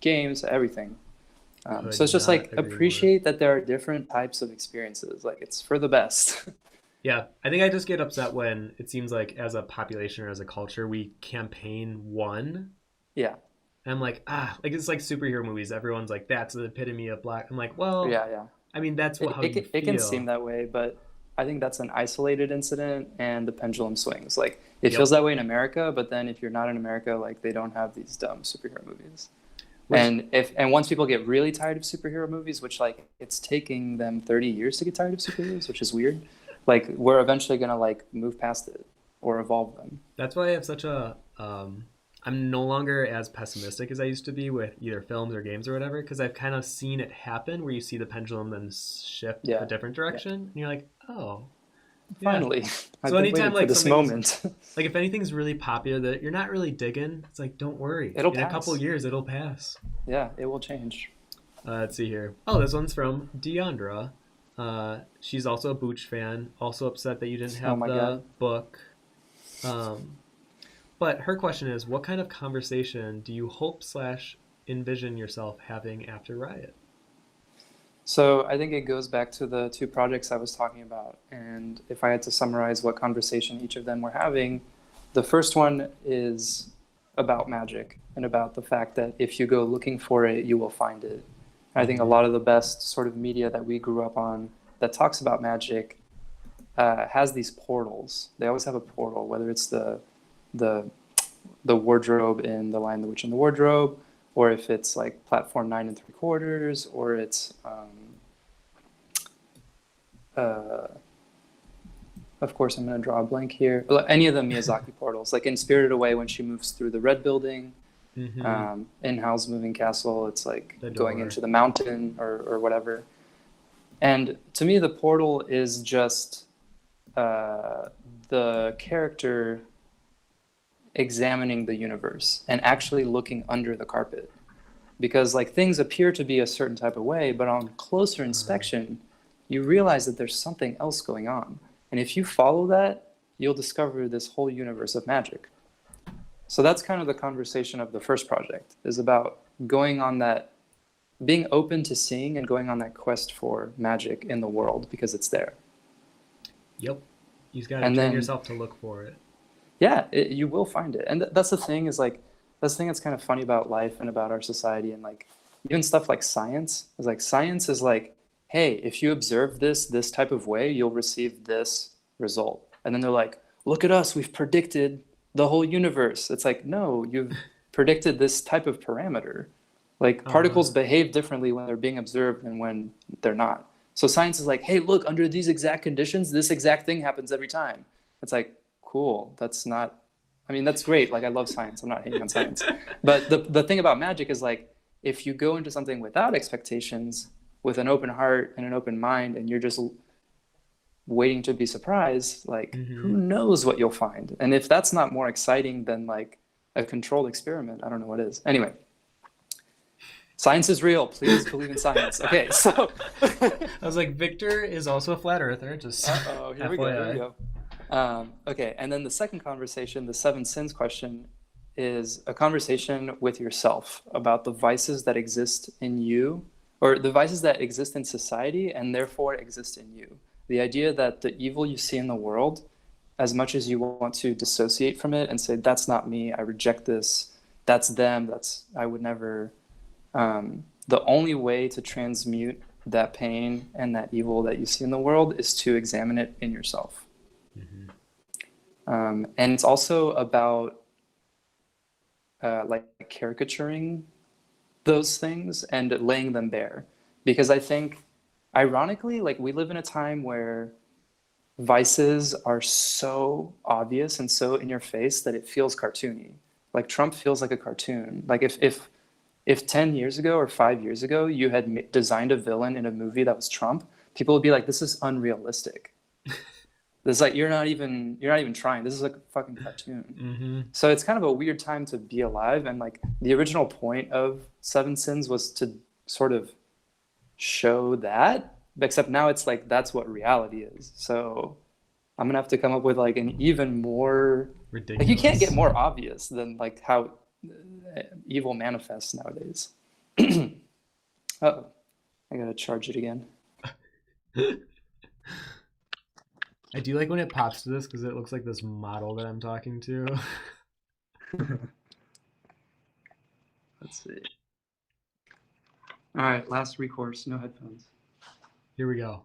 games, to everything. So it's just like appreciate that there are different types of experiences. Like it's for the best. Yeah, I think I just get upset when it seems like as a population or as a culture, we campaign one. Yeah. And I'm like, like it's like superhero movies. Everyone's like, that's the epitome of black. I'm like, well, yeah. I mean, that's how you feel. It can seem that way, but I think that's an isolated incident and the pendulum swings. Like it feels that way in America, but then if you're not in America, like they don't have these dumb superhero movies. And once people get really tired of superhero movies, which like it's taking them 30 years to get tired of superheroes, which is weird. Like we're eventually gonna like move past it or evolve them. That's why I have such a I'm no longer as pessimistic as I used to be with either films or games or whatever, because I've kind of seen it happen where you see the pendulum then shift a different direction, and you're like, oh, finally. So anytime like this moment, like if anything's really popular that you're not really digging, it's like don't worry, it'll in pass. A couple of years it'll pass. Yeah, it will change. Let's see here. Oh, this one's from Deandra. She's also a Booch fan. Also upset that you didn't have the book. But her question is, what kind of conversation do you hope / envision yourself having after Riot? So I think it goes back to the two projects I was talking about. And if I had to summarize what conversation each of them were having, the first one is about magic and about the fact that if you go looking for it, you will find it. I think a lot of the best sort of media that we grew up on that talks about magic has these portals. They always have a portal, whether it's the wardrobe in The Lion, the Witch, and the Wardrobe, or if it's like platform 9 3/4, or it's of course I'm going to draw a blank here. Any of the Miyazaki portals, like in Spirited Away when she moves through the red building. In Howl's Moving Castle, it's like going into the mountain or whatever. And to me, the portal is just the character examining the universe and actually looking under the carpet. Because like things appear to be a certain type of way, but on closer inspection, you realize that there's something else going on. And if you follow that, you'll discover this whole universe of magic. So that's kind of the conversation of the first project, is about going on that, being open to seeing and going on that quest for magic in the world because it's there. Yep. You've got to train yourself to look for it. Yeah, you will find it. And that's the thing is like, that's the thing that's kind of funny about life and about our society and like even stuff like science is like, science is like, hey, if you observe this type of way, you'll receive this result. And then they're like, look at us, we've predicted the whole universe. It's like, no, you've predicted this type of parameter. Like particles behave differently when they're being observed than when they're not. So science is like, hey, look, under these exact conditions, this exact thing happens every time. It's like, cool. That's not, I mean, that's great. Like I love science. I'm not hating on science. But the thing about magic is like, if you go into something without expectations, with an open heart and an open mind, and you're just waiting to be surprised, like who knows what you'll find. And if that's not more exciting than like a controlled experiment, I don't know what is. Anyway, science is real. Please believe in science. Okay, so I was like, Victor is also a flat earther. Just here we go. Okay, and then the second conversation, the 7 sins question, is a conversation with yourself about the vices that exist in you, or the vices that exist in society and therefore exist in you. The idea that the evil you see in the world, as much as you want to dissociate from it and say, that's not me, I reject this, that's them, I would never, the only way to transmute that pain and that evil that you see in the world is to examine it in yourself. And it's also about like caricaturing those things and laying them bare. Because I think, ironically, like we live in a time where vices are so obvious and so in your face that it feels cartoony. Like Trump feels like a cartoon. Like if 10 years ago or 5 years ago you had designed a villain in a movie that was Trump, people would be like, this is unrealistic. This like you're not even trying. This is like a fucking cartoon. Mm-hmm. So it's kind of a weird time to be alive. And like the original point of Seven Sins was to sort of show that, except now it's like that's what reality is. So I'm gonna have to come up with like an even more Ridiculous. like you can't get more obvious than like how evil manifests nowadays. Oh, I gotta charge it again. I do like when it pops to this because it looks like this model that I'm talking to. Let's see. All right, last recourse, no headphones. Here we go.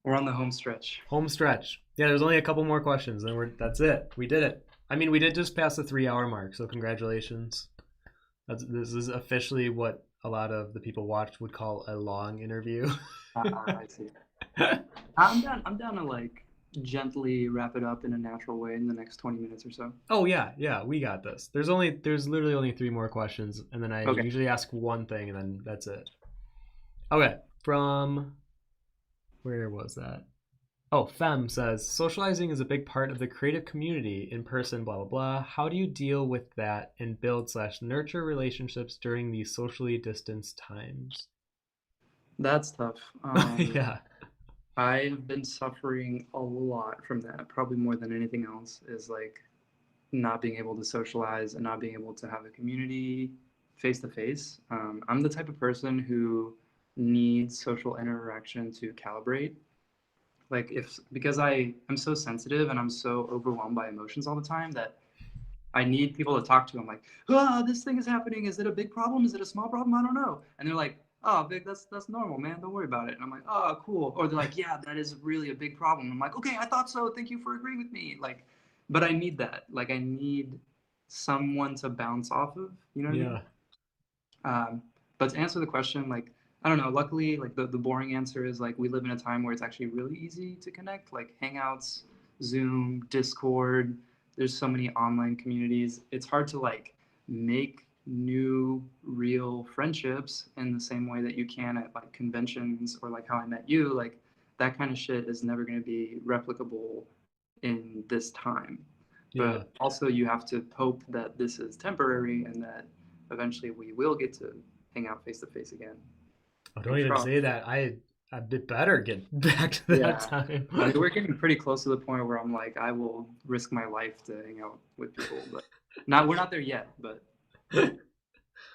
We're on the home stretch. Home stretch. Yeah, there's only a couple more questions, and that's it. We did it. I mean, we did just pass the 3-hour mark, so congratulations. This is officially what a lot of the people watched would call a long interview. I see. I'm down to like gently wrap it up in a natural way in the next 20 minutes or so. Oh yeah, we got this. There's literally only 3 more questions, and then I usually ask one thing, and then that's it. Okay, from where was that? Oh, Fem says, socializing is a big part of the creative community in person, blah, blah, blah. How do you deal with that and build/nurture relationships during these socially distanced times? That's tough. Yeah. I've been suffering a lot from that, probably more than anything else, is like not being able to socialize and not being able to have a community face to face. I'm the type of person who needs social interaction to calibrate. Like because I am so sensitive and I'm so overwhelmed by emotions all the time that I need people to talk to. I'm like, this thing is happening. Is it a big problem? Is it a small problem? I don't know. And they're like, oh, big, that's normal, man. Don't worry about it. And I'm like, oh, cool. Or they're like, yeah, that is really a big problem. I'm like, okay, I thought so. Thank you for agreeing with me. Like, but I need that. Like, I need someone to bounce off of. You know what I mean? But to answer the question, like, I don't know. Luckily, like the boring answer is like we live in a time where it's actually really easy to connect, like Hangouts, Zoom, Discord. There's so many online communities. It's hard to like make new real friendships in the same way that you can at like conventions or like how I met you. Like that kind of shit is never going to be replicable in this time. Yeah. But also you have to hope that this is temporary and that eventually we will get to hang out face to face again. Oh, don't even say that. I better get back to that time. I mean, we're getting pretty close to the point where I'm like, I will risk my life to hang out with people, but we're not there yet. But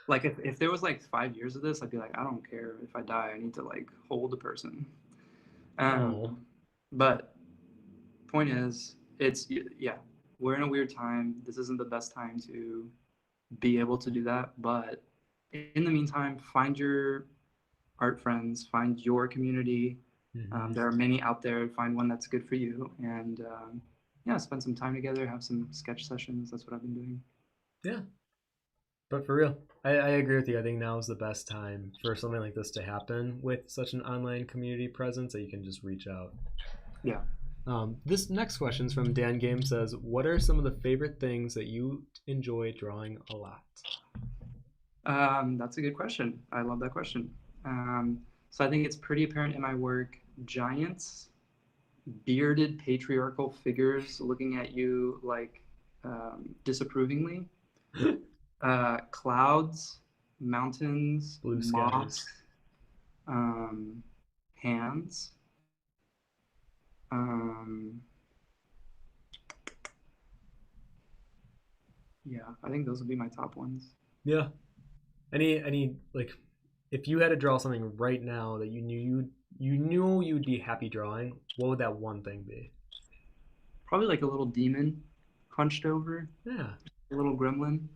like, if there was like 5 years of this, I'd be like, I don't care if I die. I need to like hold a person. But point is, we're in a weird time. This isn't the best time to be able to do that. But in the meantime, find your art friends, find your community. There are many out there. Find one that's good for you, and spend some time together. Have some sketch sessions. That's what I've been doing. Yeah, but for real, I agree with you. I think now is the best time for something like this to happen with such an online community presence that you can just reach out. Yeah. This next question is from Dan Game. Says, what are some of the favorite things that you enjoy drawing a lot? That's a good question. I love that question. So I think it's pretty apparent in my work, giants, bearded patriarchal figures looking at you like disapprovingly, clouds, mountains, blue moss, hands. I think those would be my top ones. Yeah. Any like, if you had to draw something right now that you knew you'd be happy drawing, what would that one thing be? Probably like a little demon hunched over. Yeah. A little gremlin.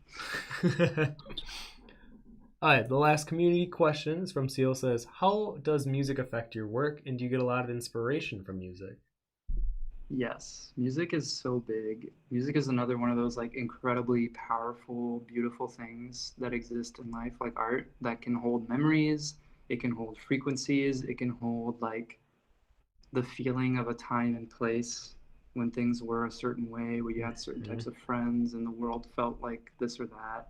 All right, the last community question is from Seal. Says, how does music affect your work, and do you get a lot of inspiration from music? Yes, music is so big. Music is another one of those like incredibly powerful, beautiful things that exist in life, like art, that can hold memories, it can hold frequencies, it can hold like the feeling of a time and place when things were a certain way, where you had certain types of friends and the world felt like this or that.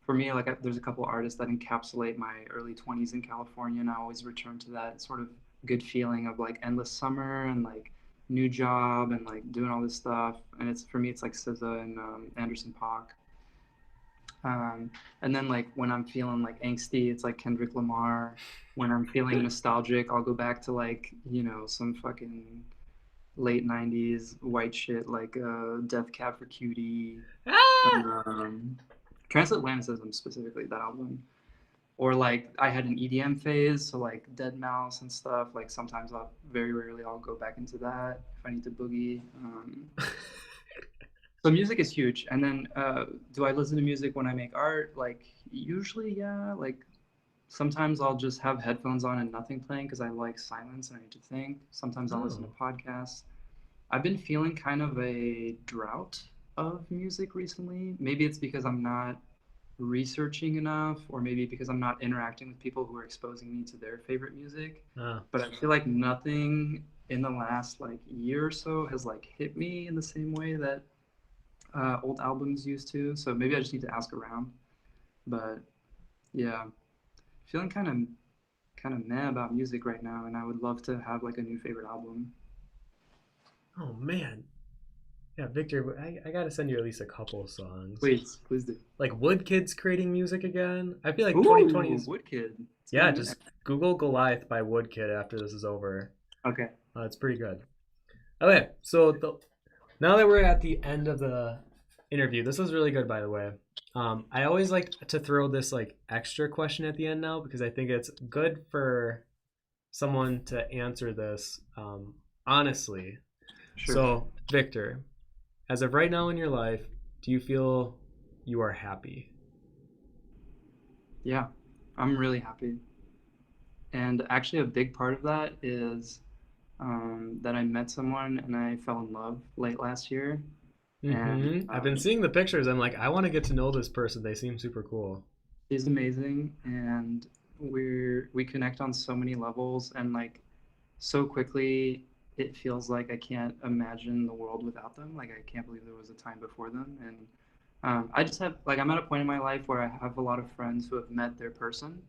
For me, like there's a couple artists that encapsulate my early 20s in California, and I always return to that. It sort of good feeling of like endless summer and like new job and like doing all this stuff. And it's for me, it's like SZA and Anderson .Paak. And then like when I'm feeling like angsty, it's like Kendrick Lamar. When I'm feeling nostalgic, I'll go back to like, you know, some fucking late 90s white shit like Death Cab for Cutie, Ah! Transatlanticism specifically, that album. Or like I had an EDM phase, so like Dead Mouse and stuff. Like sometimes very rarely I'll go back into that if I need to boogie. So music is huge. And then do I listen to music when I make art? Like usually, yeah. Like sometimes I'll just have headphones on and nothing playing because I like silence and I need to think. Sometimes I'll listen to Oh. podcasts. I've been feeling kind of a drought of music recently. Maybe it's because I'm not researching enough, or maybe because I'm not interacting with people who are exposing me to their favorite music. Ah. But I feel like nothing in the last like year or so has like hit me in the same way that old albums used to. So maybe I just need to ask around. But yeah, feeling kind of meh about music right now, and I would love to have like a new favorite album. Oh man. Yeah, Victor, I gotta send you at least a couple songs. Please, please do. Like Wood Kids creating music again. I feel like Ooh, 2020 is. Woodkid. It's Yeah, gonna be just next. Google Goliath by Wood Kid after this is over. Okay. It's pretty good. Okay, so now that we're at the end of the interview, this was really good, by the way. I always like to throw this like extra question at the end now because I think it's good for someone to answer this honestly. Sure. So, Victor, as of right now in your life, do you feel you are happy? Yeah, I'm really happy. And actually, a big part of that is that I met someone and I fell in love late last year. And I've been seeing the pictures. I'm like, I want to get to know this person. They seem super cool. she's amazing. And we connect on so many levels. And like so quickly, it feels like I can't imagine the world without them. Like, I can't believe there was a time before them. And I just have, like, I'm at a point in my life where I have a lot of friends who have met their person.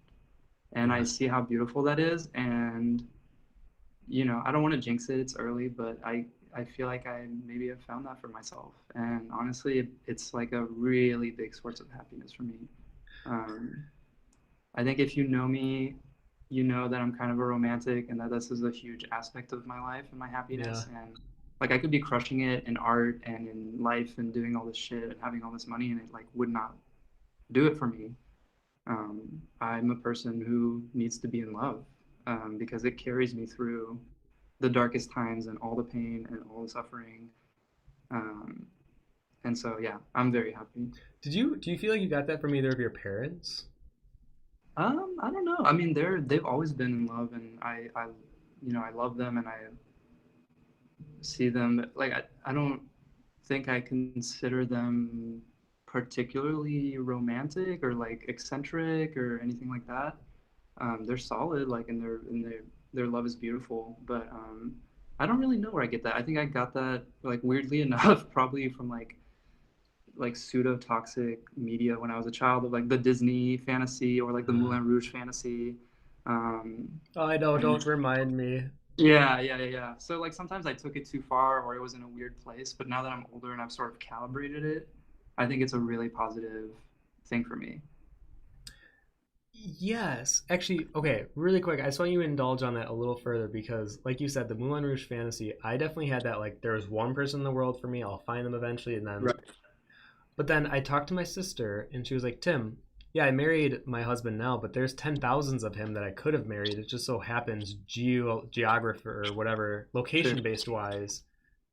And I Yeah. see how beautiful that is. And you know, I don't want to jinx it. It's early, but I feel like I maybe have found that for myself. And honestly, it's like a really big source of happiness for me. Um, I think if you know me, you know that I'm kind of a romantic and that this is a huge aspect of my life and my Yeah. happiness. And like I could be crushing it in art and in life and doing all this shit and having all this money and it like would not do it for me. I'm a person who needs to be in love because it carries me through the darkest times and all the pain and all the suffering. Um, and so, yeah, I'm very happy. Do you feel like you got that from either of your parents? I don't know. I mean, they've always been in love, and I you know, I love them, and I see them. Like, I don't think I consider them particularly romantic or like eccentric or anything like that. They're solid, like, and their love is beautiful. But I don't really know where I get that. I think I got that like weirdly enough, probably from like pseudo toxic media when I was a child of like the Disney fantasy or like the Uh, Moulin Rouge fantasy. Um, oh, I know. and Don't remind me. yeah. So like sometimes I took it too far or it was in a weird place. But now that I'm older and I've sort of calibrated it, I think it's a really positive thing for me. Yes, actually, okay, really quick. I just want you to indulge on that a little further because, like you said, the Moulin Rouge fantasy, I definitely had that. Like, there was one person in the world for me. I'll find them eventually, and then. Right. But then I talked to my sister, and she was like, "Tim, yeah, I married my husband now, but there's 10,000s of him that I could have married. It just so happens, geographer or whatever, Sure. location based wise,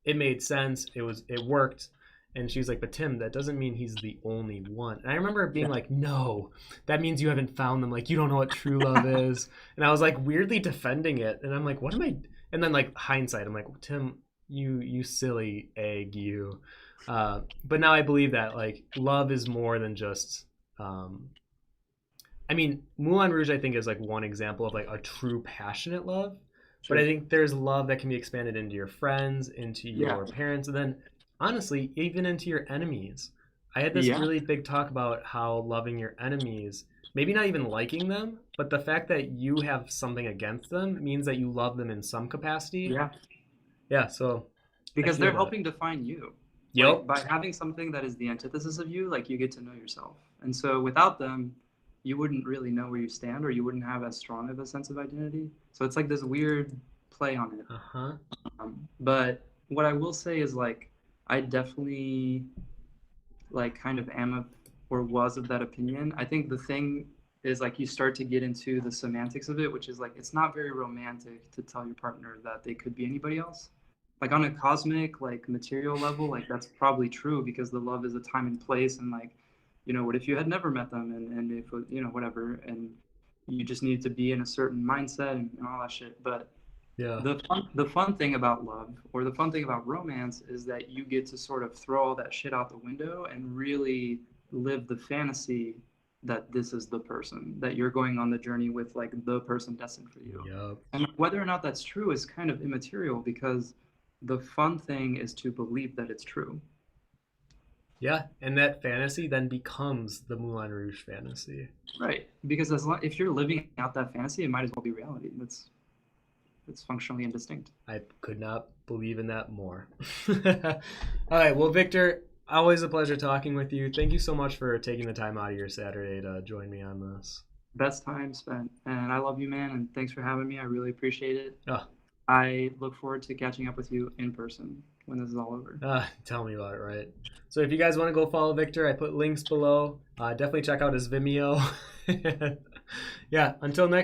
it made sense. It worked." And she was like, "But Tim, that doesn't mean he's the only one." And I remember being Yeah. like, "No, that means you haven't found them. Like, you don't know what true love is." And I was like weirdly defending it, and I'm like, "What am I?" And then like hindsight, I'm like, "Tim, you silly egg, you." But now I believe that like love is more than just. I mean, Moulin Rouge I think is like one example of like a true passionate love. But I Sure. think there's love that can be expanded into your friends, into Yeah. your parents, and then honestly, even into your enemies. I had this Yeah. really big talk about how loving your enemies maybe not even liking them, but the fact that you have something against them means that you love them in some capacity. Yeah, Yeah, so because feel they're that. helping define you. Yep. Like, by having something that is the antithesis of you, like, you get to know yourself. And so without them, you wouldn't really know where you stand, or you wouldn't have as strong of a sense of identity. So it's like this weird play on it. Uh-huh. But what I will say is, like, I definitely, like, kind of am or was of that opinion. I think the thing is, like, you start to get into the semantics of it, which is, like, it's not very romantic to tell your partner that they could be anybody else. Like, on a cosmic, like, material level, like, that's probably true, because the love is a time and place, and, like, you know, what if you had never met them, and if, you know, whatever, and you just need to be in a certain mindset and all that shit. But Yeah. the fun thing about love, or the fun thing about romance, is that you get to sort of throw all that shit out the window and really live the fantasy that this is the person, that you're going on the journey with, like, the person destined for you. Yep. And whether or not that's true is kind of immaterial, because the fun thing is to believe that it's true. Yeah, and that fantasy then becomes the Moulin Rouge fantasy. Right. Because if you're living out that fantasy, it might as well be reality. It's functionally indistinct. I could not believe in that more. All right, well, Victor, always a pleasure talking with you. Thank you so much for taking the time out of your Saturday to join me on this. Best time spent. And I love you, man, and thanks for having me. I really appreciate it. Oh. I look forward to catching up with you in person when this is all over. Tell me about it, right? So if you guys want to go follow Victor, I put links below. Definitely check out his Vimeo. Yeah, until next